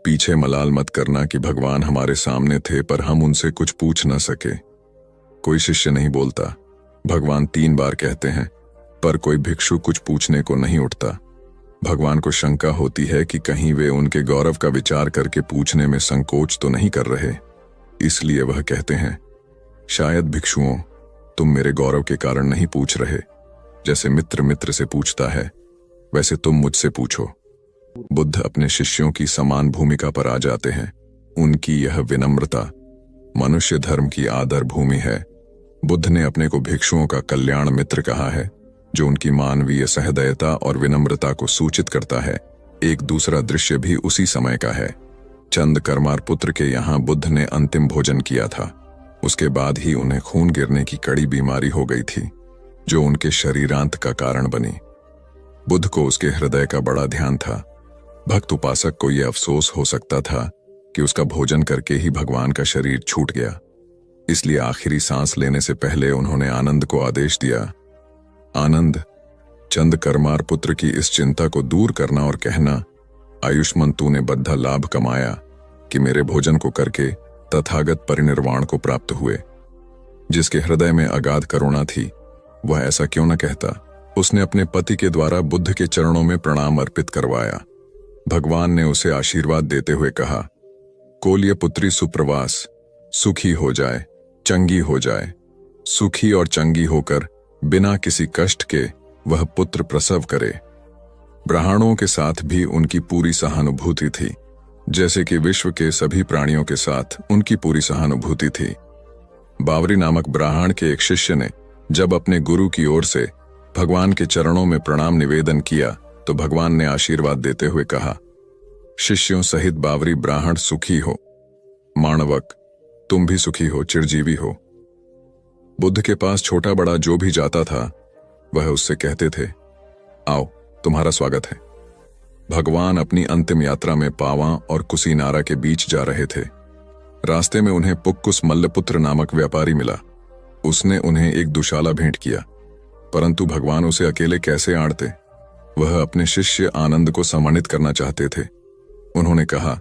पीछे मलाल मत करना कि भगवान हमारे सामने थे पर हम उनसे कुछ पूछ न सके। कोई शिष्य नहीं बोलता। भगवान 3 बार कहते हैं, पर कोई भिक्षु कुछ पूछने को नहीं उठता। भगवान को शंका होती है कि कहीं वे उनके गौरव का विचार करके पूछने में संकोच तो नहीं कर रहे। इसलिए वह कहते हैं, शायद भिक्षुओं, तुम मेरे गौरव के कारण नहीं पूछ रहे। जैसे मित्र मित्र से पूछता है, वैसे तुम मुझसे पूछो। बुद्ध अपने शिष्यों की समान भूमिका पर आ जाते हैं। उनकी यह विनम्रता मनुष्य धर्म की आदर भूमि है। बुद्ध ने अपने को भिक्षुओं का कल्याण मित्र कहा है, जो उनकी मानवीय सहृदयता और विनम्रता को सूचित करता है। एक दूसरा दृश्य भी उसी समय का है। चंद कर्मार पुत्र के यहाँ बुद्ध ने अंतिम भोजन किया था। उसके बाद ही उन्हें खून गिरने की कड़ी बीमारी हो गई थी, जो उनके शरीरांत का कारण बनी। बुद्ध को उसके हृदय का बड़ा ध्यान था। भक्त उपासक को यह अफसोस हो सकता था कि उसका भोजन करके ही भगवान का शरीर छूट गया। इसलिए आखिरी सांस लेने से पहले उन्होंने आनंद को आदेश दिया, आनंद, चंद कर्मार पुत्र की इस चिंता को दूर करना और कहना, आयुष्मान तूने बद्धा लाभ कमाया कि मेरे भोजन को करके तथागत परिनिर्वाण को प्राप्त हुए। जिसके हृदय में अगाध करुणा थी, वह ऐसा क्यों न कहता। उसने अपने पति के द्वारा बुद्ध के चरणों में प्रणाम अर्पित करवाया। भगवान ने उसे आशीर्वाद देते हुए कहा, कोल्य पुत्री सुप्रवास, सुखी हो जाए, चंगी हो जाए। सुखी और चंगी होकर बिना किसी कष्ट के वह पुत्र प्रसव करे। ब्राह्मणों के साथ भी उनकी पूरी सहानुभूति थी, जैसे कि विश्व के सभी प्राणियों के साथ उनकी पूरी सहानुभूति थी। बावरी नामक ब्राह्मण के एक शिष्य ने जब अपने गुरु की ओर से भगवान के चरणों में प्रणाम निवेदन किया, तो भगवान ने आशीर्वाद देते हुए कहा, शिष्यों सहित बावरी ब्राह्मण सुखी हो। माणवक, तुम भी सुखी हो, चिरजीवी हो। बुद्ध के पास छोटा बड़ा जो भी जाता था, वह उससे कहते थे, आओ, तुम्हारा स्वागत है। भगवान अपनी अंतिम यात्रा में पावा और कुसीनारा के बीच जा रहे थे। रास्ते में उन्हें पुक्कुस मल्लपुत्र नामक व्यापारी मिला। उसने उन्हें एक दुशाला भेंट किया, परंतु भगवान उसे अकेले कैसे आड़ते। वह अपने शिष्य आनंद को सम्मानित करना चाहते थे। उन्होंने कहा,